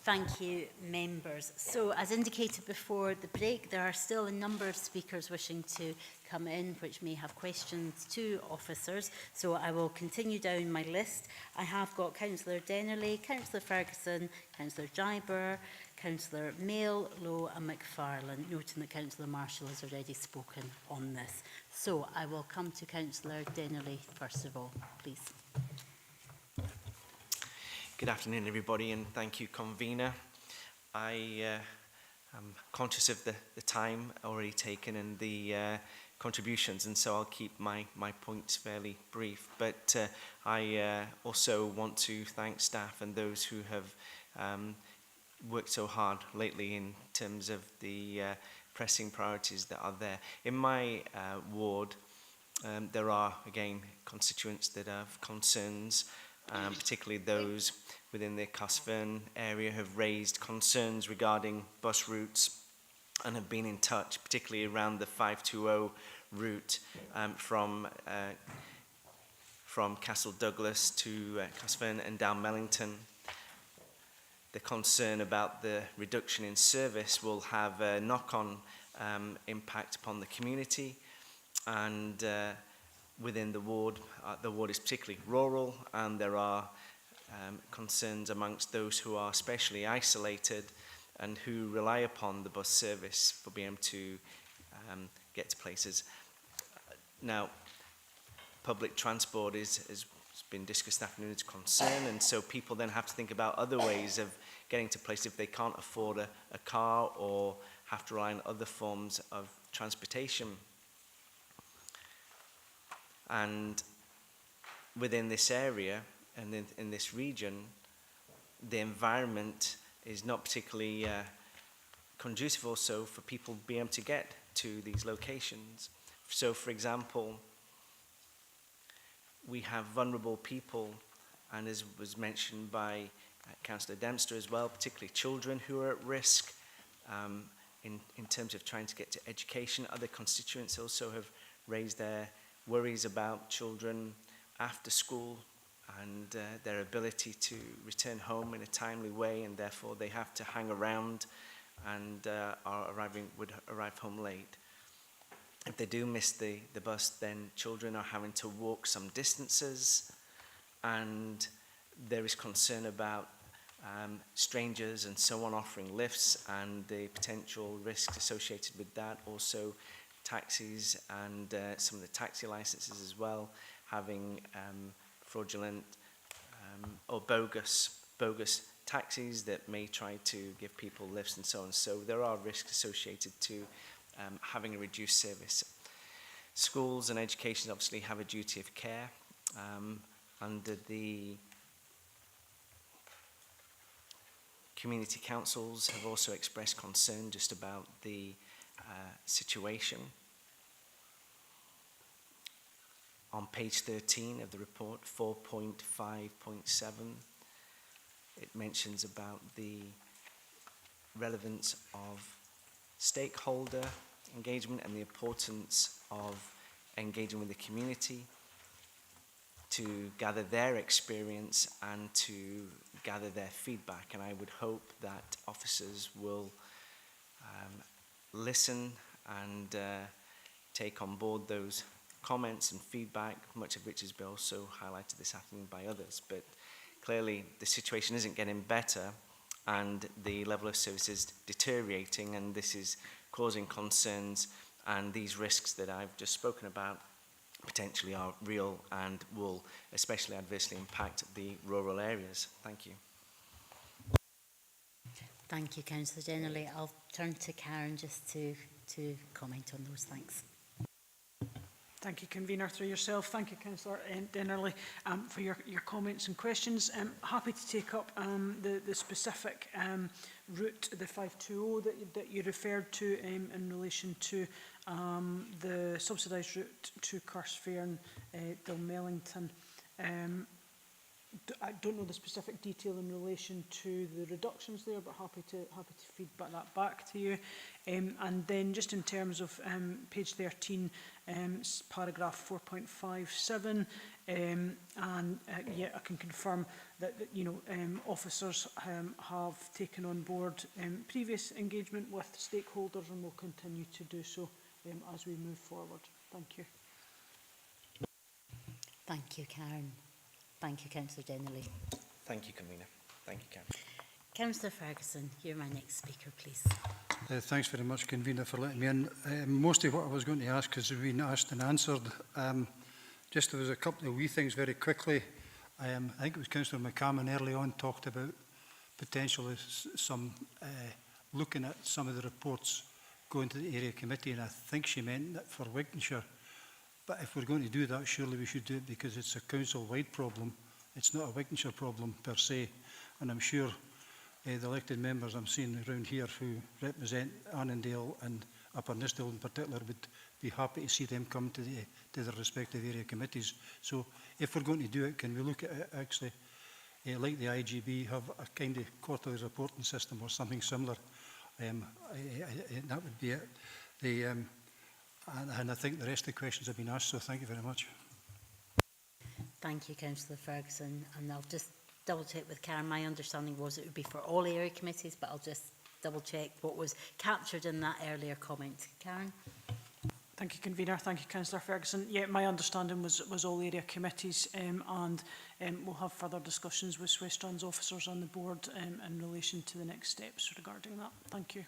Thank you, members. So, as indicated before the break, there are still a number of speakers wishing to come in, which may have questions to officers. So I will continue down my list. I have got Councillor Dennerley, Councillor Ferguson, Councillor Dryburgh, Councillor Mail, Lowe and McFarlane, noting that Councillor Marshall has already spoken on this. So I will come to Councillor Dennerley first of all, please. Good afternoon, everybody, and thank you, Convener. I am conscious of the time already taken and the contributions, and so I'll keep my points fairly brief. But I also want to thank staff and those who have worked so hard lately in terms of the pressing priorities that are there. In my ward, there are, again, constituents that have concerns, particularly those within the Cosfern area have raised concerns regarding bus routes and have been in touch, particularly around the 520 route from Castle Douglas to Cosfern and down Mellington. The concern about the reduction in service will have a knock-on impact upon the community, and within the ward is particularly rural, and there are concerns amongst those who are especially isolated and who rely upon the bus service for being able to get to places. Now, public transport has been discussed this afternoon as a concern, and so people then have to think about other ways of getting to places if they can't afford a car or have to rely on other forms of transportation. And within this area and in this region, the environment is not particularly conducive also for people being able to get to these locations. So, for example, we have vulnerable people, and as was mentioned by Councillor Dempster as well, particularly children who are at risk in terms of trying to get to education. Other constituents also have raised their worries about children after school and their ability to return home in a timely way, and therefore they have to hang around and would arrive home late. If they do miss the bus, then children are having to walk some distances, and there is concern about strangers and so on offering lifts and the potential risks associated with that. Also, taxis and some of the taxi licenses as well, having fraudulent or bogus taxis that may try to give people lifts and so on. So there are risks associated to having a reduced service. Schools and education obviously have a duty of care under the community councils have also expressed concern just about the situation. On page 13 of the report, 4.5.7, it mentions about the relevance of stakeholder engagement and the importance of engaging with the community to gather their experience and to gather their feedback. And I would hope that officers will listen and take on board those comments and feedback, much of which has been also highlighted this afternoon by others. But clearly the situation isn't getting better and the level of service is deteriorating, and this is causing concerns, and these risks that I've just spoken about potentially are real and will especially adversely impact the rural areas. Thank you. Thank you, Councillor Dennerley. I'll turn to Karen just to comment on those. Thanks. Thank you, Convener, through yourself. Thank you, Councillor Dennerley, for your comments and questions. Happy to take up the specific route, the 520 that you referred to in relation to the subsidised route to Carsfairn, Millington. I don't know the specific detail in relation to the reductions there, but happy to feed that back to you. And then just in terms of page 13, paragraph 4.57, Yeah, I can confirm that, officers have taken on board previous engagement with stakeholders and will continue to do so as we move forward. Thank you. Thank you, Karen. Thank you, Councillor Dennerley. Thank you, Convener. Thank you, Councillor. Councillor Ferguson, you're my next speaker, please. Thanks very much, Convener, for letting me in. Most of what I was going to ask has been asked and answered. Just there was a couple of wee things very quickly. I think it was Councillor McCammon early on talked about potentially some looking at some of the reports going to the area committee, and I think she meant that for Wigtonshire. But if we're going to do that, surely we should do it because it's a council-wide problem. It's not a Wigtonshire problem per se, and I'm sure the elected members I'm seeing around here who represent Annandale and Upper Nisdale in particular would be happy to see them come to their respective area committees. So if we're going to do it, can we look at it actually, like the IGB, have a kind of quarterly reporting system or something similar? That would be it. And I think the rest of the questions have been asked, so thank you very much. Thank you, Councillor Ferguson. And I'll just double check with Karen. My understanding was it would be for all area committees, but I'll just double check what was captured in that earlier comment. Karen? Thank you, Convener. Thank you, Councillor Ferguson. Yeah, my understanding was all area committees, and we'll have further discussions with Swiss Trans officers on the board in relation to the next steps regarding that. Thank you.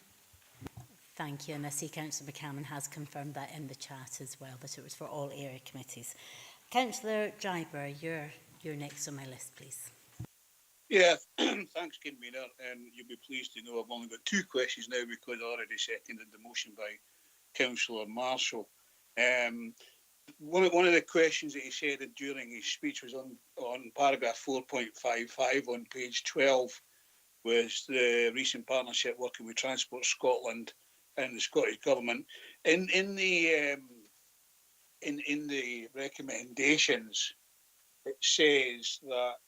Thank you. And I see Councillor McCammon has confirmed that in the chat as well, that it was for all area committees. Councillor Dryber, you're next on my list, please. Yeah, thanks, Convener. And you'll be pleased to know I've only got 2 questions now because I already seconded the motion by Councillor Marshall. One of the questions that he said during his speech was on paragraph 4.55 on page 12, was the recent partnership working with Transport Scotland and the Scottish Government. In the recommendations, it says that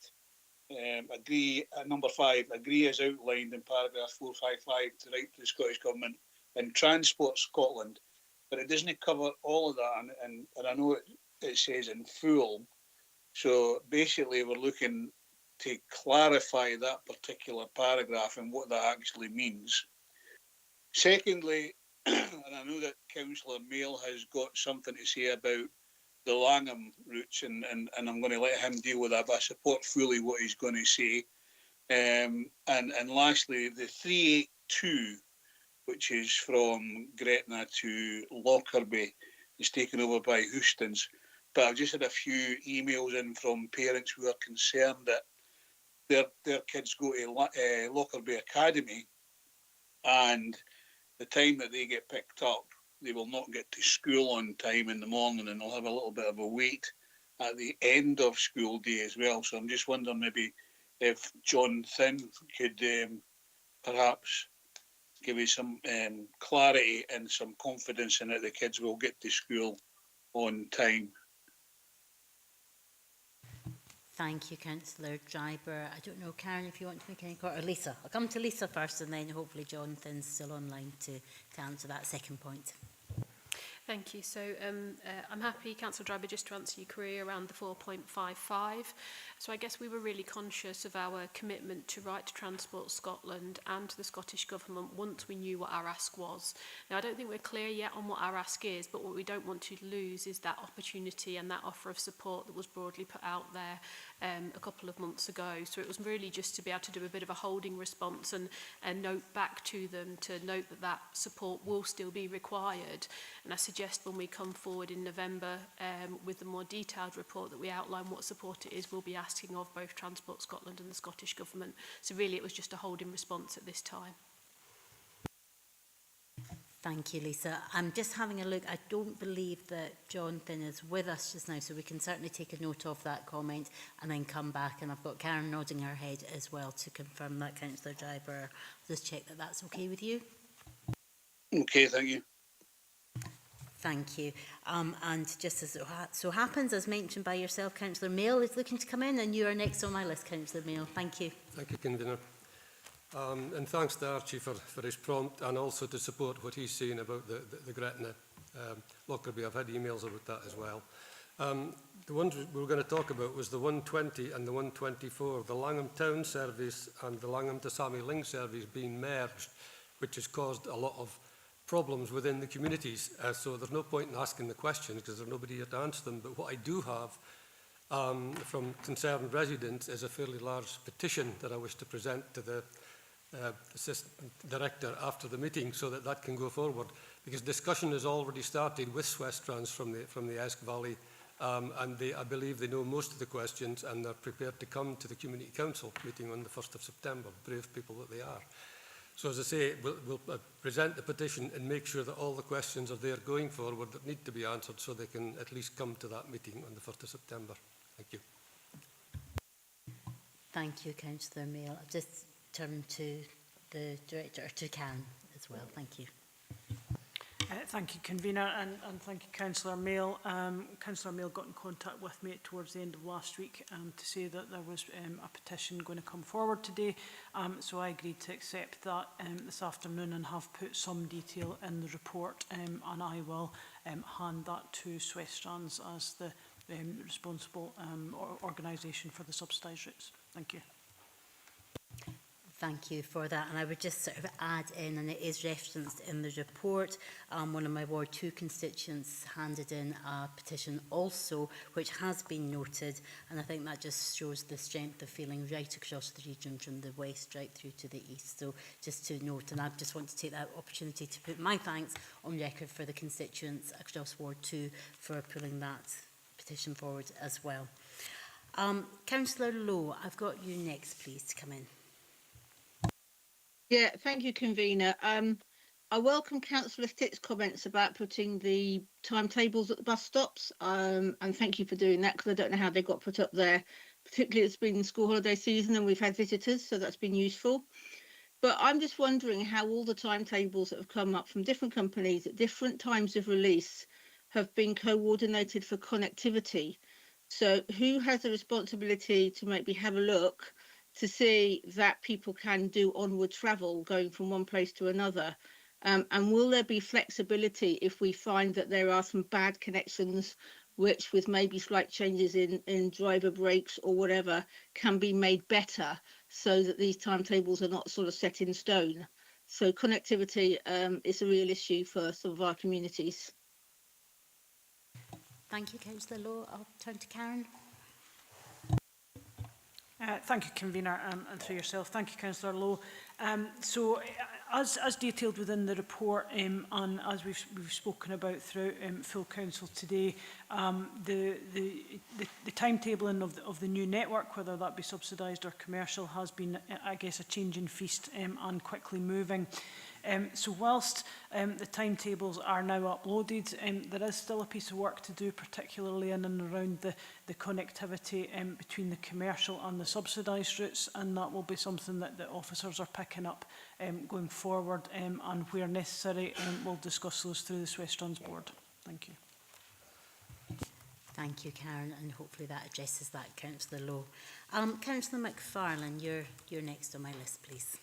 number 5, agree as outlined in paragraph 455 to write to the Scottish Government and Transport Scotland, but it doesn't cover all of that, and I know it says in full. So basically we're looking to clarify that particular paragraph and what that actually means. Secondly, and I know that Councillor Mail has got something to say about the Langham routes, and I'm going to let him deal with that, but I support fully what he's going to say. And lastly, the 382, which is from Gretna to Lockerbie, is taken over by Houstons. But I've just had a few emails in from parents who are concerned that their kids go to Lockerbie Academy, and the time that they get picked up, they will not get to school on time in the morning, and they'll have a little bit of a wait at the end of school day as well. So I'm just wondering maybe if John Thin could perhaps give you some clarity and some confidence in that the kids will get to school on time. Thank you, Councillor Dryber. I don't know, Karen, if you want to make any comment, or Lisa. I'll come to Lisa first, and then hopefully Jonathan's still online to answer that second point. Thank you. So I'm happy, Councillor Dryber, just to answer your query around the 4.55. So I guess we were really conscious of our commitment to write to Transport Scotland and to the Scottish Government once we knew what our ask was. Now, I don't think we're clear yet on what our ask is, but what we don't want to lose is that opportunity and that offer of support that was broadly put out there a couple of months ago. So it was really just to be able to do a bit of a holding response and note back to them to note that that support will still be required. And I suggest when we come forward in November with the more detailed report that we outline what support it is we'll be asking of both Transport Scotland and the Scottish Government. So really it was just a holding response at this time. Thank you, Lisa. I'm just having a look. I don't believe that Jonathan is with us just now, so we can certainly take a note of that comment and then come back. And I've got Karen nodding her head as well to confirm that, Councillor Dryber. Just check that that's okay with you. Okay, thank you. Thank you. And just as it so happens, as mentioned by yourself, Councillor Mail is looking to come in, and you are next on my list, Councillor Mail. Thank you. Thank you, Convener. And thanks to Archie for his prompt, and also to support what he's saying about the Gretna Lockerbie. I've had emails about that as well. The ones we were going to talk about was the 120 and the 124, the Langham Town service and the Langham to Sammy Link service being merged, which has caused a lot of problems within the communities. So there's no point in asking the questions because there's nobody here to answer them. But what I do have from concerned residents is a fairly large petition that I wish to present to the Assistant Director after the meeting so that that can go forward. Because discussion has already started with Swestrans from the Esk Valley, and I believe they know most of the questions and they're prepared to come to the Community Council meeting on the 1st of September, brave people that they are. So as I say, we'll present the petition and make sure that all the questions are there going forward that need to be answered so they can at least come to that meeting on the 1st of September. Thank you. Thank you, Councillor Mail. I'll just turn to the Director, to Karen as well. Thank you. Thank you, Convener, and thank you, Councillor Mail. Councillor Mail got in contact with me towards the end of last week to say that there was a petition going to come forward today. So I agreed to accept that this afternoon and have put some detail in the report, and I will hand that to Swestrans as the responsible organisation for the subsidised routes. Thank you. Thank you for that. And I would just sort of add in, and it is referenced in the report, one of my Ward 2 constituents handed in a petition also, which has been noted. And I think that just shows the strength of feeling right across the region from the west right through to the east. So just to note, and I just want to take that opportunity to put my thanks on record for the constituents across Ward 2 for pulling that petition forward as well. Councillor Lowe, I've got you next, please, to come in. Yeah, thank you, Convener. I welcome Councillor Stitt's comments about putting the timetables at the bus stops, and thank you for doing that because I don't know how they got put up there. Particularly it's been school holiday season and we've had visitors, so that's been useful. But I'm just wondering how all the timetables that have come up from different companies at different times of release have been coordinated for connectivity. So who has the responsibility to maybe have a look to see that people can do onward travel going from one place to another? And will there be flexibility if we find that there are some bad connections which, with maybe slight changes in driver breaks or whatever, can be made better so that these timetables are not sort of set in stone? So connectivity is a real issue for some of our communities. Thank you, Councillor Lowe. I'll turn to Karen. Thank you, Convener, and through yourself. Thank you, Councillor Lowe. So, as detailed within the report, and as we've spoken about throughout full council today, the timetabling of the new network, whether that be subsidised or commercial, has been, I guess, a change in feast and quickly moving. So whilst the timetables are now uploaded, there is still a piece of work to do, particularly in and around the connectivity between the commercial and the subsidised routes, and that will be something that the officers are picking up going forward, and where necessary we'll discuss those through the Swestrans board. Thank you. Thank you, Karen, and hopefully that addresses that, Councillor Lowe. Councillor McFarlane, you're next on my list, please.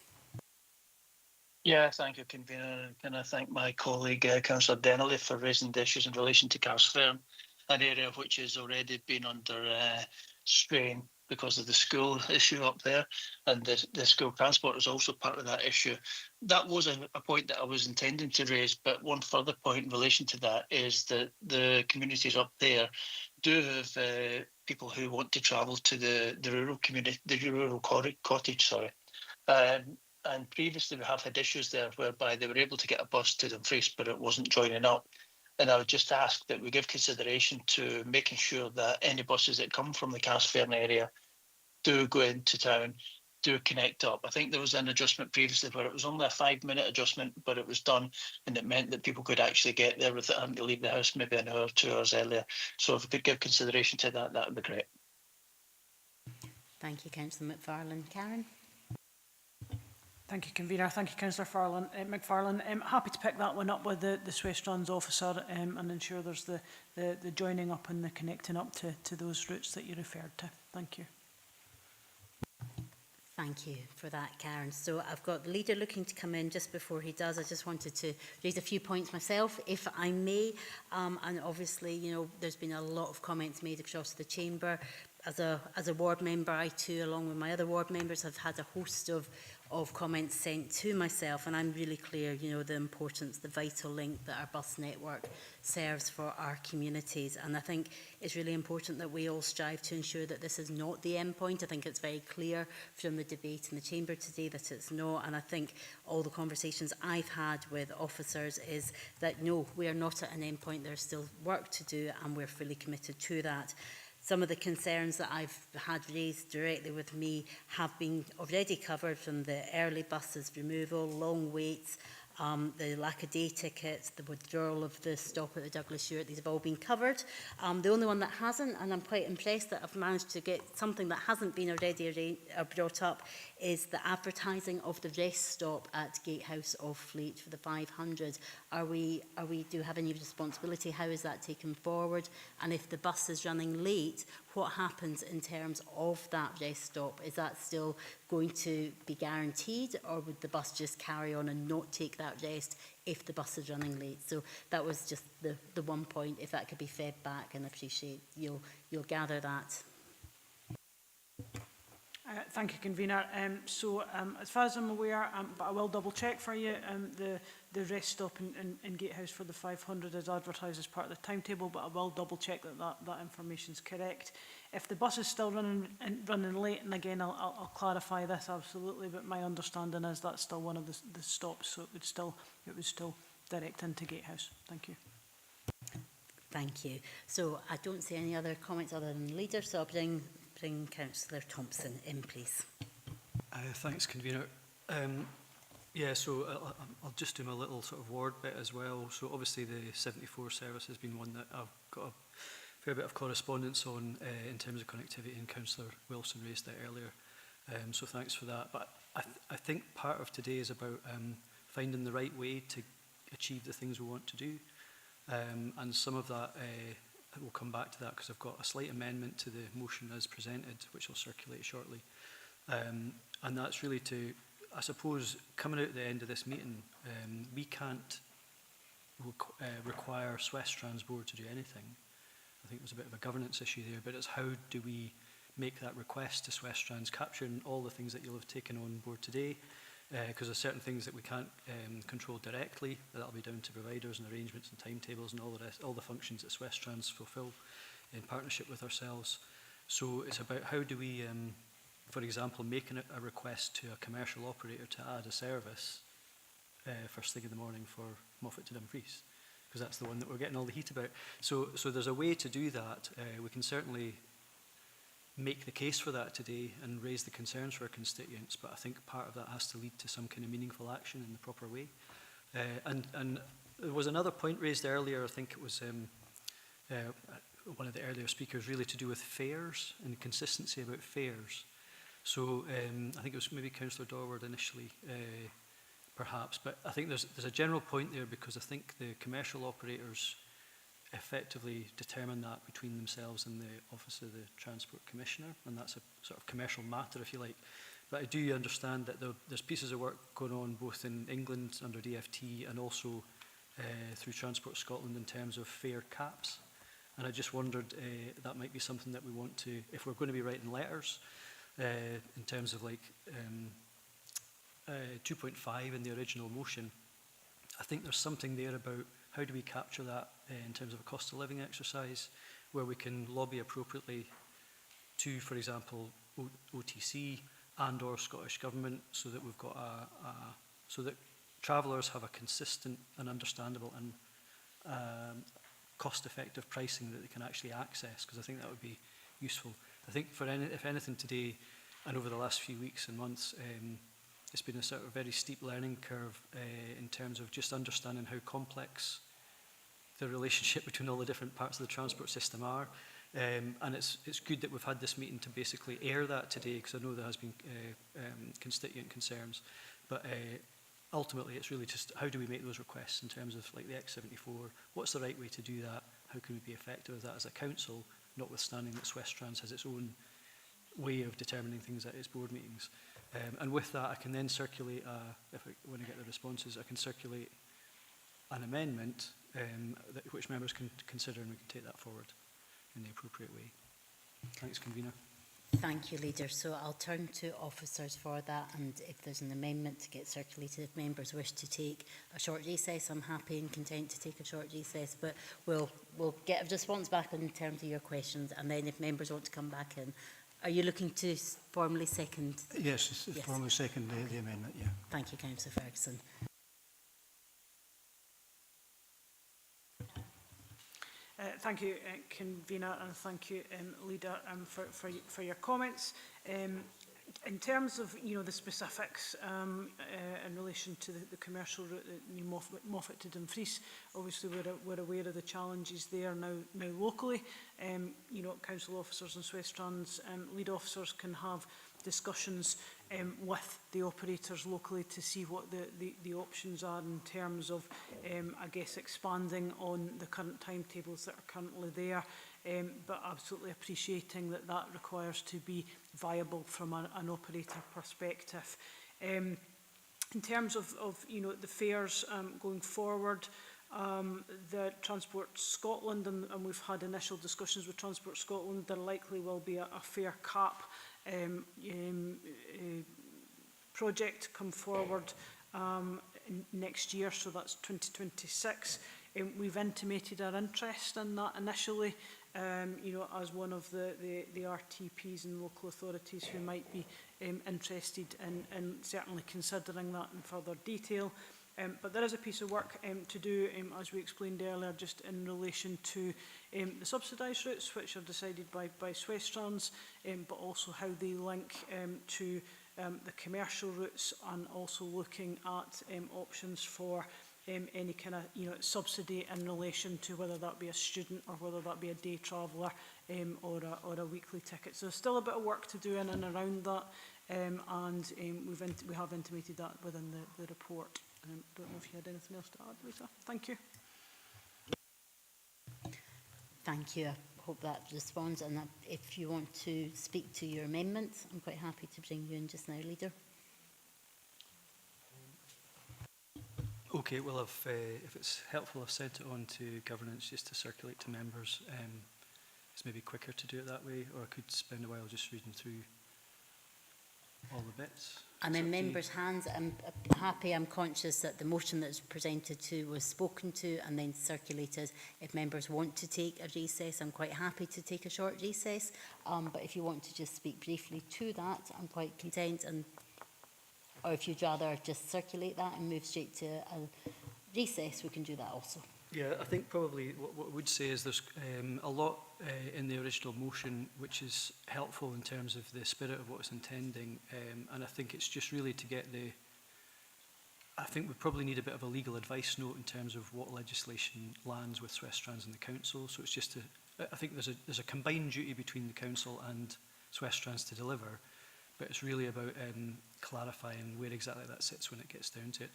Yeah, thank you, Convener. And I thank my colleague, Councillor Dennerley, for raising the issues in relation to Carsfairn, an area which has already been under strain because of the school issue up there, and the school transport is also part of that issue. That was a point that I was intending to raise, but one further point in relation to that is that the communities up there do have people who want to travel to the rural community, the rural cottage, sorry. And previously we have had issues there whereby they were able to get a bus to Dumfries, but it wasn't joining up. And I would just ask that we give consideration to making sure that any buses that come from the Carsfairn area do go into town, do connect up. I think there was an adjustment previously where it was only a 5-minute adjustment, but it was done, and it meant that people could actually get there without having to leave the house maybe an hour or 2 hours earlier. So if we could give consideration to that, that would be great. Thank you, Councillor McFarlane. Karen? Thank you, Convener. Thank you, Councillor McFarlane. Happy to pick that one up with the Swestrans officer and ensure there's the joining up and the connecting up to those routes that you referred to. Thank you. Thank you for that, Karen. So I've got the leader looking to come in. Just before he does, I just wanted to raise a few points myself, if I may. And obviously, you know, there's been a lot of comments made across the chamber. As a ward member, I too, along with my other ward members, have had a host of comments sent to myself, and I'm really clear, you know, the importance, the vital link that our bus network serves for our communities. And I think it's really important that we all strive to ensure that this is not the end point. I think it's very clear from the debate in the chamber today that it's not, and I think all the conversations I've had with officers is that no, we are not at an end point. There's still work to do, and we're fully committed to that. Some of the concerns that I've had raised directly with me have been already covered, from the early buses removal, long waits, the lack of day tickets, the withdrawal of the stop at the Douglas Stewart. These have all been covered. The only one that hasn't, and I'm quite impressed that I've managed to get something that hasn't been already brought up, is the advertising of the rest stop at Gatehouse of Fleet for the 500. Do we have any responsibility? How is that taken forward? And if the bus is running late, what happens in terms of that rest stop? Is that still going to be guaranteed, or would the bus just carry on and not take that rest if the bus is running late? So that was just the one point, if that could be fed back, and I appreciate you'll gather that. Thank you, Convener. As far as I'm aware, but I will double check for you, the rest stop in Gatehouse for the 500 is advertised as part of the timetable, but I will double check that information is correct. If the bus is still running late, and again, I'll clarify this absolutely, but my understanding is that's still one of the stops, so it would still direct into Gatehouse. Thank you. Thank you. So I don't see any other comments other than the leader, so I'll bring Councillor Thompson in, please. Thanks, Convener. I'll just do my little sort of ward bit as well. So obviously the 74 service has been one that I've got a fair bit of correspondence on in terms of connectivity, and Councillor Wilson raised that earlier. So thanks for that. But I think part of today is about finding the right way to achieve the things we want to do. And some of that, we'll come back to that because I've got a slight amendment to the motion as presented, which will circulate shortly. And that's really to, I suppose, coming out at the end of this meeting, we can't require Swestrans Board to do anything. I think there's a bit of a governance issue there, but it's how do we make that request to Swestrans, capturing all the things that you'll have taken on board today, because there's certain things that we can't control directly. That'll be down to providers and arrangements and timetables and all the rest, all the functions that Swestrans fulfil in partnership with ourselves. So it's about how do we, for example, making a request to a commercial operator to add a service first thing in the morning for Moffat to Dumfries, because that's the one that we're getting all the heat about. So there's a way to do that. We can certainly make the case for that today and raise the concerns for our constituents, but I think part of that has to lead to some kind of meaningful action in the proper way. And there was another point raised earlier, I think it was one of the earlier speakers, really to do with fares and consistency about fares. So I think it was maybe Councillor Dorward initially, perhaps, but I think there's a general point there, because I think the commercial operators effectively determine that between themselves and the Office of the Transport Commissioner, and that's a sort of commercial matter, if you like. But I do understand that there's pieces of work going on both in England under DFT and also through Transport Scotland in terms of fare caps. And I just wondered that might be something that we want to, if we're going to be writing letters in terms of like 2.5 in the original motion, I think there's something there about how do we capture that in terms of a cost of living exercise, where we can lobby appropriately to, for example, OTC and or Scottish Government, so that we've got so that travellers have a consistent and understandable and cost-effective pricing that they can actually access, because I think that would be useful. I think if anything today and over the last few weeks and months, it's been a sort of very steep learning curve in terms of just understanding how complex the relationship between all the different parts of the transport system are. And it's good that we've had this meeting to basically air that today, because I know there has been constituent concerns. But ultimately, it's really just how do we make those requests in terms of like the X74? What's the right way to do that? How can we be effective with that as a council, notwithstanding that Swestrans has its own way of determining things at its board meetings? And with that, I can then circulate, when I get the responses, I can circulate an amendment which members can consider, and we can take that forward in the appropriate way. Thanks, Convener. Thank you, Leader. So I'll turn to officers for that, and if there's an amendment to get circulated, if members wish to take a short recess, I'm happy and content to take a short recess, but we'll get a response back in terms of your questions, and then if members want to come back in. Are you looking to formally second? Yes, formally second the amendment, yeah. Thank you, Councillor Ferguson. Thank you, Convener, and thank you, Leader, for your comments. In terms of the specifics in relation to the commercial route, Moffat to Dumfries, obviously we're aware of the challenges there now locally. Council officers and Swestrans lead officers can have discussions with the operators locally to see what the options are in terms of, I guess, expanding on the current timetables that are currently there, but absolutely appreciating that requires to be viable from an operator perspective. In terms of the fares going forward, the Transport Scotland, and we've had initial discussions with Transport Scotland, there likely will be a fare cap project come forward next year, so that's 2026. We've intimated our interest in that initially, as one of the RTPs and local authorities who might be interested in certainly considering that in further detail. But there is a piece of work to do, as we explained earlier, just in relation to the subsidised routes, which are decided by Swestrans, but also how they link to the commercial routes, and also looking at options for any kind of subsidy in relation to whether that be a student or whether that be a day traveller or a weekly ticket. So there's still a bit of work to do in and around that, and we have intimated that within the report. Don't know if you had anything else to add, Lisa. Thank you. Thank you. I hope that responds, and if you want to speak to your amendments, I'm quite happy to bring you in just now, Leader. Okay, well, if it's helpful, I've sent it on to governance just to circulate to members. It's maybe quicker to do it that way, or I could spend a while just reading through all the bits. I'm in members' hands. I'm happy. I'm conscious that the motion that was presented to was spoken to and then circulated. If members want to take a recess, I'm quite happy to take a short recess. But if you want to just speak briefly to that, I'm quite content. Or if you'd rather just circulate that and move straight to a recess, we can do that also. Yeah, I think probably what I would say is there's a lot in the original motion which is helpful in terms of the spirit of what it's intending, and I think it's just really to get I think we probably need a bit of a legal advice note in terms of what legislation lands with Swestrans and the council. So it's just I think there's a combined duty between the council and Swestrans to deliver, but it's really about clarifying where exactly that sits when it gets down to it.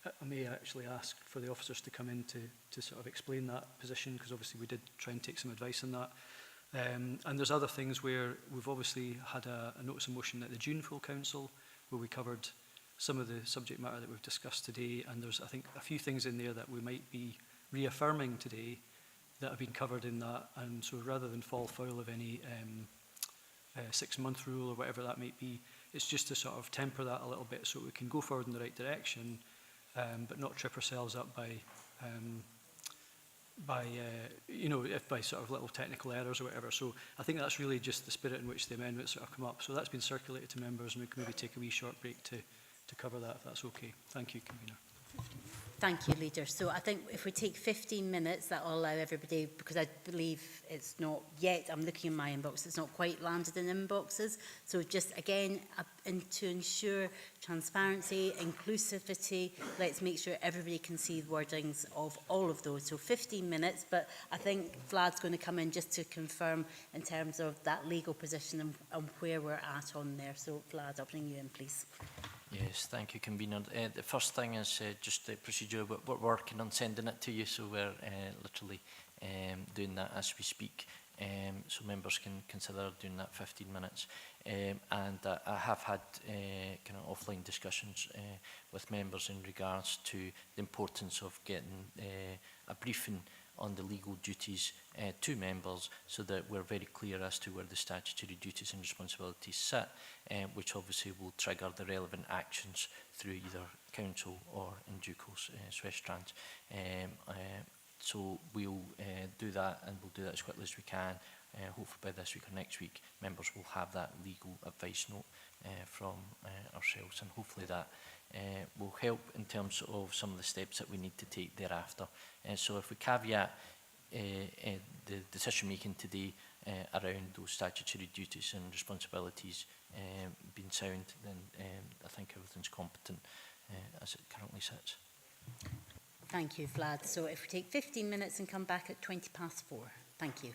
I may actually ask for the officers to come in to sort of explain that position, because obviously we did try and take some advice on that. And there's other things where we've obviously had a notice of motion at the June Full Council, where we covered some of the subject matter that we've discussed today, and there's, I think, a few things in there that we might be reaffirming today that have been covered in that, and so rather than fall foul of any 6-month rule or whatever that might be, it's just to sort of temper that a little bit so we can go forward in the right direction, but not trip ourselves up by sort of little technical errors or whatever. So I think that's really just the spirit in which the amendments have come up. So that's been circulated to members, and we can maybe take a wee short break to cover that, if that's okay. Thank you, Convener. Thank you, Leader. So I think if we take 15 minutes, that will allow everybody, because I believe it's not yet, I'm looking in my inbox, it's not quite landed in inboxes. So just again, to ensure transparency, inclusivity, let's make sure everybody can see the wordings of all of those. So 15 minutes, but I think Vlad's going to come in just to confirm in terms of that legal position and where we're at on there. So Vlad, I'll bring you in, please. Yes, thank you, Convener. The first thing is just the procedure. We're working on sending it to you, so we're literally doing that as we speak. so members can consider doing that 15 minutes. And I have had kind of offline discussions with members in regards to the importance of getting a briefing on the legal duties to members, so that we're very clear as to where the statutory duties and responsibilities sit, which obviously will trigger the relevant actions through either council or in due course Swestrans. So we'll do that, and we'll do that as quickly as we can. Hopefully by this week or next week, members will have that legal advice note from ourselves, and hopefully that will help in terms of some of the steps that we need to take thereafter. So if we caveat the decision making today around those statutory duties and responsibilities being sound, then I think everything's competent as it currently sits. Thank you, Vlad. So if we take 15 minutes and come back at 4:20. Thank you.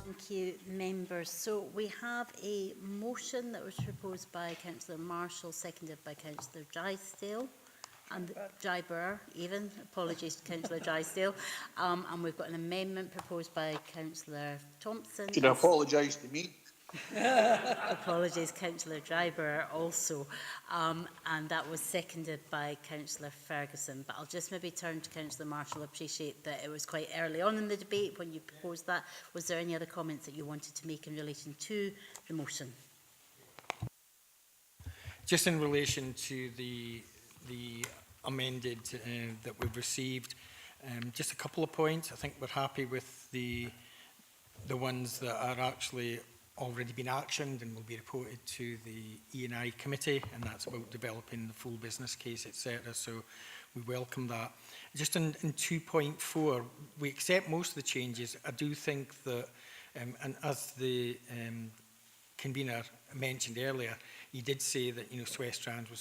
Thank you, members. So we have a motion that was proposed by Councillor Marshall, seconded by Councillor Drysdale. And Dryburgh, even. Apologies to Councillor Drysdale. And we've got an amendment proposed by Councillor Thompson. Should I apologise to me? Apologies, Councillor Dryburgh also. And that was seconded by Councillor Ferguson. But I'll just maybe turn to Councillor Marshall. I appreciate that it was quite early on in the debate when you proposed that. Was there any other comments that you wanted to make in relation to the motion? Just in relation to the amended that we've received, just a couple of points. I think we're happy with the ones that are actually already been actioned and will be reported to the E&I committee, and that's about developing the full business case, etc. So we welcome that. Just in 2.4, we accept most of the changes. I do think that, and as the convener mentioned earlier, he did say that West Strand was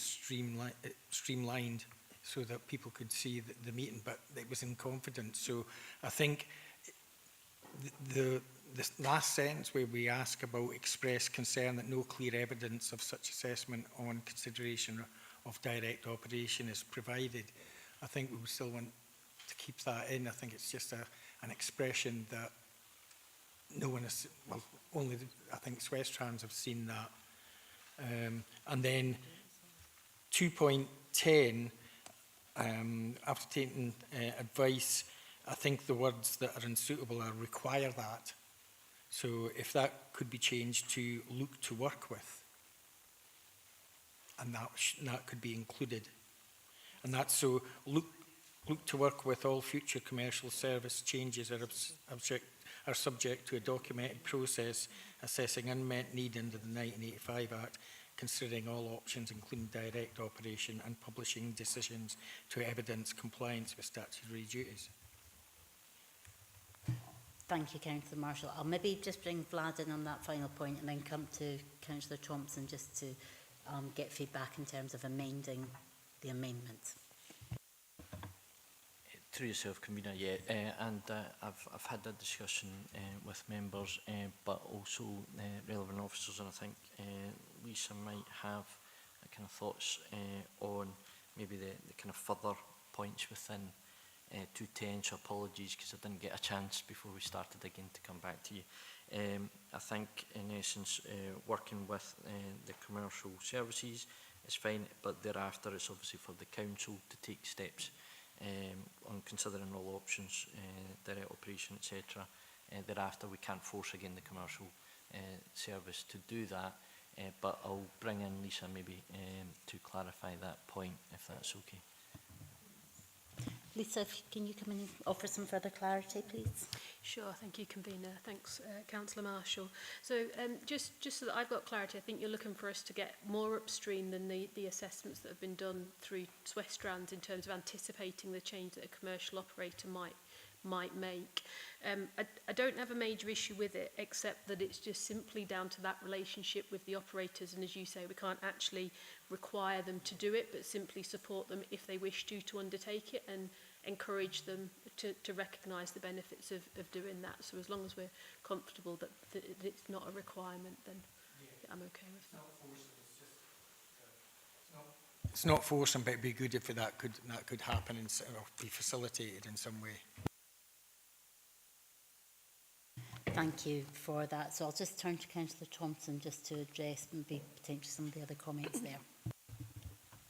streamlined so that people could see the meeting, but it was in confidence. So I think the last sentence where we ask about express concern that no clear evidence of such assessment on consideration of direct operation is provided, I think we would still want to keep that in. I think it's just an expression that no one has, well, only I think West Trans have seen that. And then 2.10, after taking advice, I think the words that are unsuitable are require that. So if that could be changed to look to work with, and that could be included. And that's so look to work with all future commercial service changes are subject to a documented process assessing unmet need under the 1985 Act, considering all options including direct operation and publishing decisions to evidence compliance with statutory duties. Thank you, Councillor Marshall. I'll maybe just bring Vlad in on that final point and then come to Councillor Thompson just to get feedback in terms of amending the amendment. Through yourself, convener, yeah, and I've had that discussion with members, but also relevant officers, and I think Lisa might have kind of thoughts on maybe the kind of further points within 210. So apologies because I didn't get a chance before we started again to come back to you. I think in essence working with the commercial services is fine, but thereafter it's obviously for the council to take steps on considering all options, direct operation, etc. Thereafter, we can't force again the commercial service to do that, but I'll bring in Lisa maybe to clarify that point, if that's okay. Lisa, can you come in and offer some further clarity, please? Sure, thank you, convener. Thanks, Councillor Marshall. So just so that I've got clarity, I think you're looking for us to get more upstream than the assessments that have been done through West Strands in terms of anticipating the change that a commercial operator might make. I don't have a major issue with it, except that it's just simply down to that relationship with the operators, and as you say, we can't actually require them to do it, but simply support them if they wish to undertake it, and encourage them to recognise the benefits of doing that. So as long as we're comfortable that it's not a requirement, then yeah, I'm okay with that. It's not forcing, but it'd be good if that could happen and or be facilitated in some way. Thank you for that. So I'll just turn to Councillor Thompson just to address maybe potentially some of the other comments there.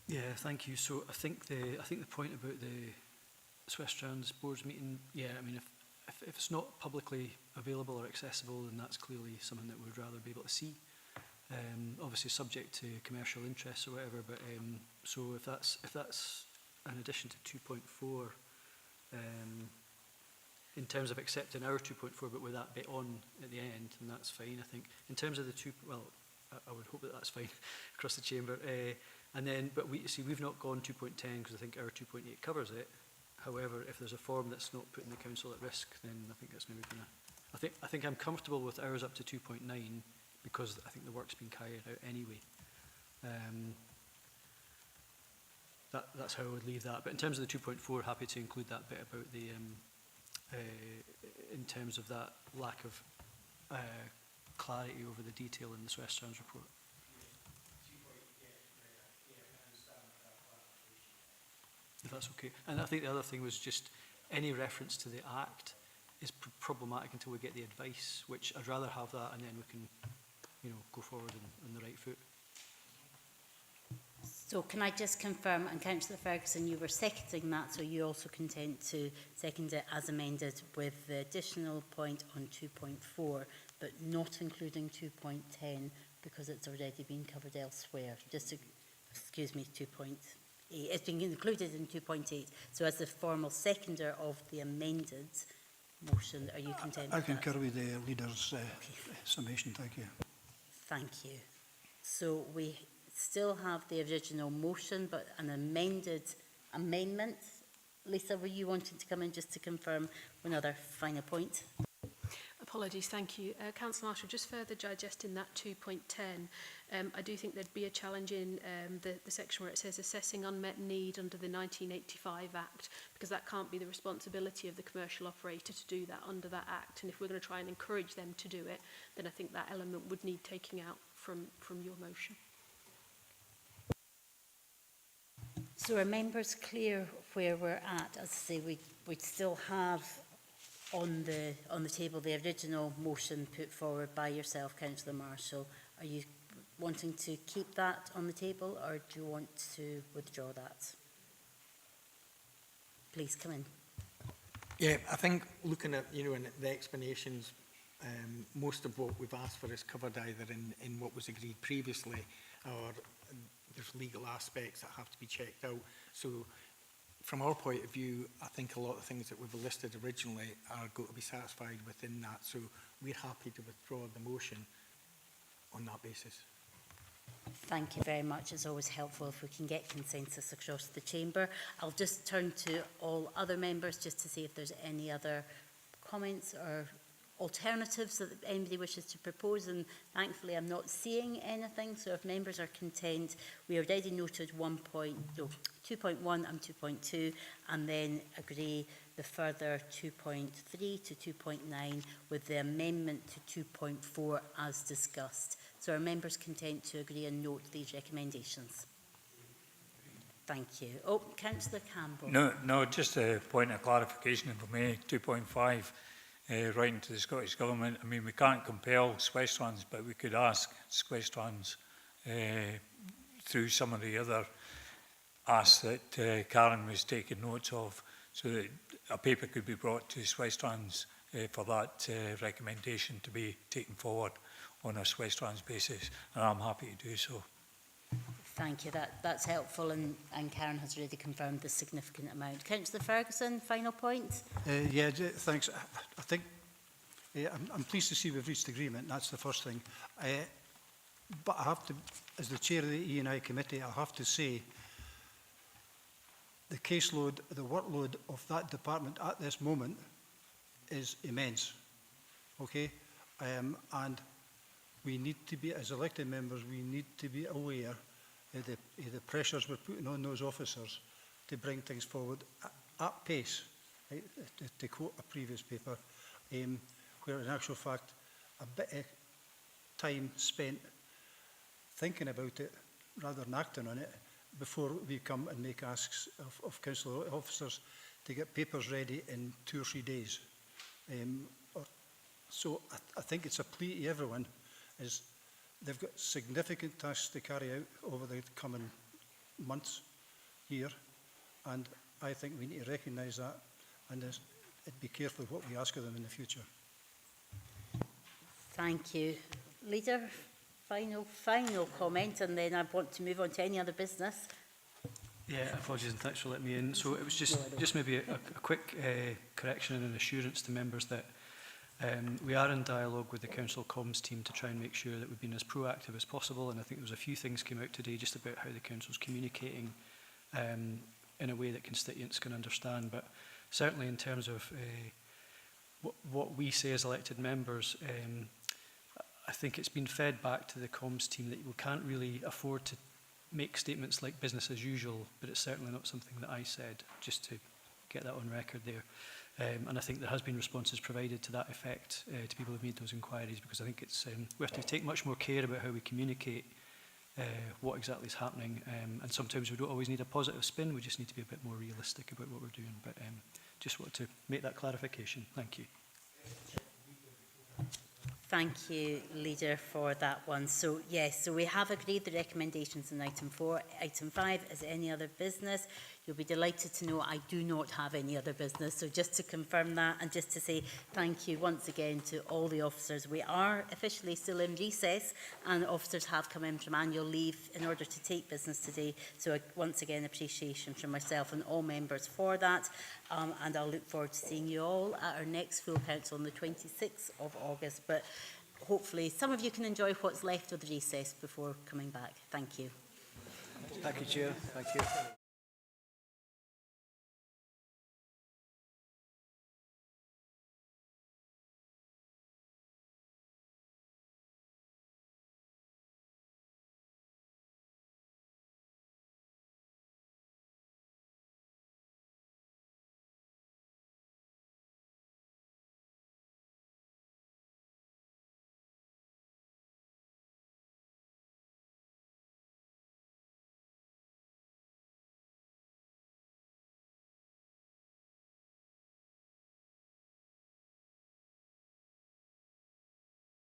Yeah, thank you. So I think the point about the Swiss Strands Boards meeting, yeah, I mean, if it's not publicly available or accessible, then that's clearly something that we'd rather be able to see. Obviously subject to commercial interests or whatever, but so if that's an addition to 2.4, in terms of accepting our 2.4, but with that bit on at the end, and that's fine, I think. In terms of the I would hope that that's fine across the chamber. And then, but we've not gone 2.10 because I think our 2.8 covers it. However, if there's a form that's not putting the council at risk, then I think that's maybe going to... I think I'm comfortable with ours up to 2.9 because I think the work's been carried out anyway. That's how I would leave that. But in terms of the 2.4, happy to include that bit about the... in terms of that lack of clarity over the detail in this West Strands report. If that's okay. And I think the other thing was just any reference to the Act is problematic until we get the advice, which I'd rather have that, and then we can, you know, go forward on the right foot. So can I just confirm, and Councillor Ferguson, you were seconding that, so you also content to second it as amended with the additional point on 2.4, but not including 2.10 because it's already been covered elsewhere. Just to, excuse me, 2.8. It's been included in 2.8. So as the formal seconder of the amended motion, are you content I with that? concur with the leader's summation. Thank you. Thank you. So we still have the original motion, but an amended amendment. Lisa, were you wanting to come in just to confirm another final point? Apologies, thank you. Councillor Marshall, just further digesting that 2.10, I do think there'd be a challenge in the section where it says assessing unmet need under the 1985 Act, because that can't be the responsibility of the commercial operator to do that under that Act. And if we're going to try and encourage them to do it, then I think that element would need taking out from your motion. So are members clear where we're at? As I say, we'd still have on the table the original motion put forward by yourself, Councillor Marshall. Are you wanting to keep that on the table, or do you want to withdraw that? Please come in. Yeah, I think looking at, you know, in the explanations, most of what we've asked for is covered either in what was agreed previously, or there's legal aspects that have to be checked out. So from our point of view, I think a lot of things that we've listed originally are going to be satisfied within that. So we're happy to withdraw the motion on that basis. Thank you very much. It's always helpful if we can get consensus across the chamber. I'll just turn to all other members just to see if there's any other comments or alternatives that anybody wishes to propose, and thankfully I'm not seeing anything. So if members are content, we already noted 2.1 and 2.2, and then agree the further 2.3 to 2.9 with the amendment to 2.4 as discussed. So are members content to agree and note these recommendations? Thank you. Oh, Councillor Campbell. No, just a point of clarification for me. 2.5. Writing to the Scottish Government. I mean, we can't compel Swestrans, but we could ask Swestrans through some of the other asks that Karen was taking notes of, so that a paper could be brought to Swestrans for that recommendation to be taken forward on a Swestrans basis, and I'm happy to do so. Thank you. That's helpful, and Karen has already confirmed the significant amount. Councillor Ferguson, final point? Yeah, thanks. I think I'm pleased to see we've reached agreement. That's the first thing. But I have to, as the chair of the E&I committee, I have to say the caseload, the workload of that department at this moment is immense. Okay, and we need to be, as elected members, we need to be aware the pressures we're putting on those officers to bring things forward at pace, right? To quote a previous paper, where in actual fact a bit of time spent thinking about it rather than acting on it before we come and make asks of council officers to get papers ready in 2 or 3 days. So I think it's a plea to everyone, is they've got significant tasks to carry out over the coming months, year, and I think we need to recognise that and be careful what we ask of them in the future. Thank you. Leader, final comment, and then I want to move on to any other business. Yeah, apologies and thanks for letting me in. So it was just maybe a quick correction and an assurance to members that we are in dialogue with the council comms team to try and make sure that we've been as proactive as possible, and I think there was a few things came out today just about how the council's communicating in a way that constituents can understand, but certainly in terms of what we say as elected members, I think it's been fed back to the comms team that we can't really afford to make statements like business as usual, but it's certainly not something that I said, just to get that on record there. And I think there has been responses provided to that effect to people who have made those inquiries, because I think it's we have to take much more care about how we communicate what exactly is happening. And sometimes we don't always need a positive spin, we just need to be a bit more realistic about what we're doing. But just wanted to make that clarification. Thank you. Thank you, Leader, for that one. So, yes, so we have agreed the recommendations in item 4. Item 5 is any other business. You'll be delighted to know I do not have any other business. So just to confirm that, and just to say thank you once again to all the officers. We are officially still in recess, and officers have come in from annual leave in order to take business today. So once again, appreciation from myself and all members for that. And I'll look forward to seeing you all at our next full council on the 26th of August. But hopefully some of you can enjoy what's left of the recess before coming back. Thank you. Thank you, Chair. Thank you.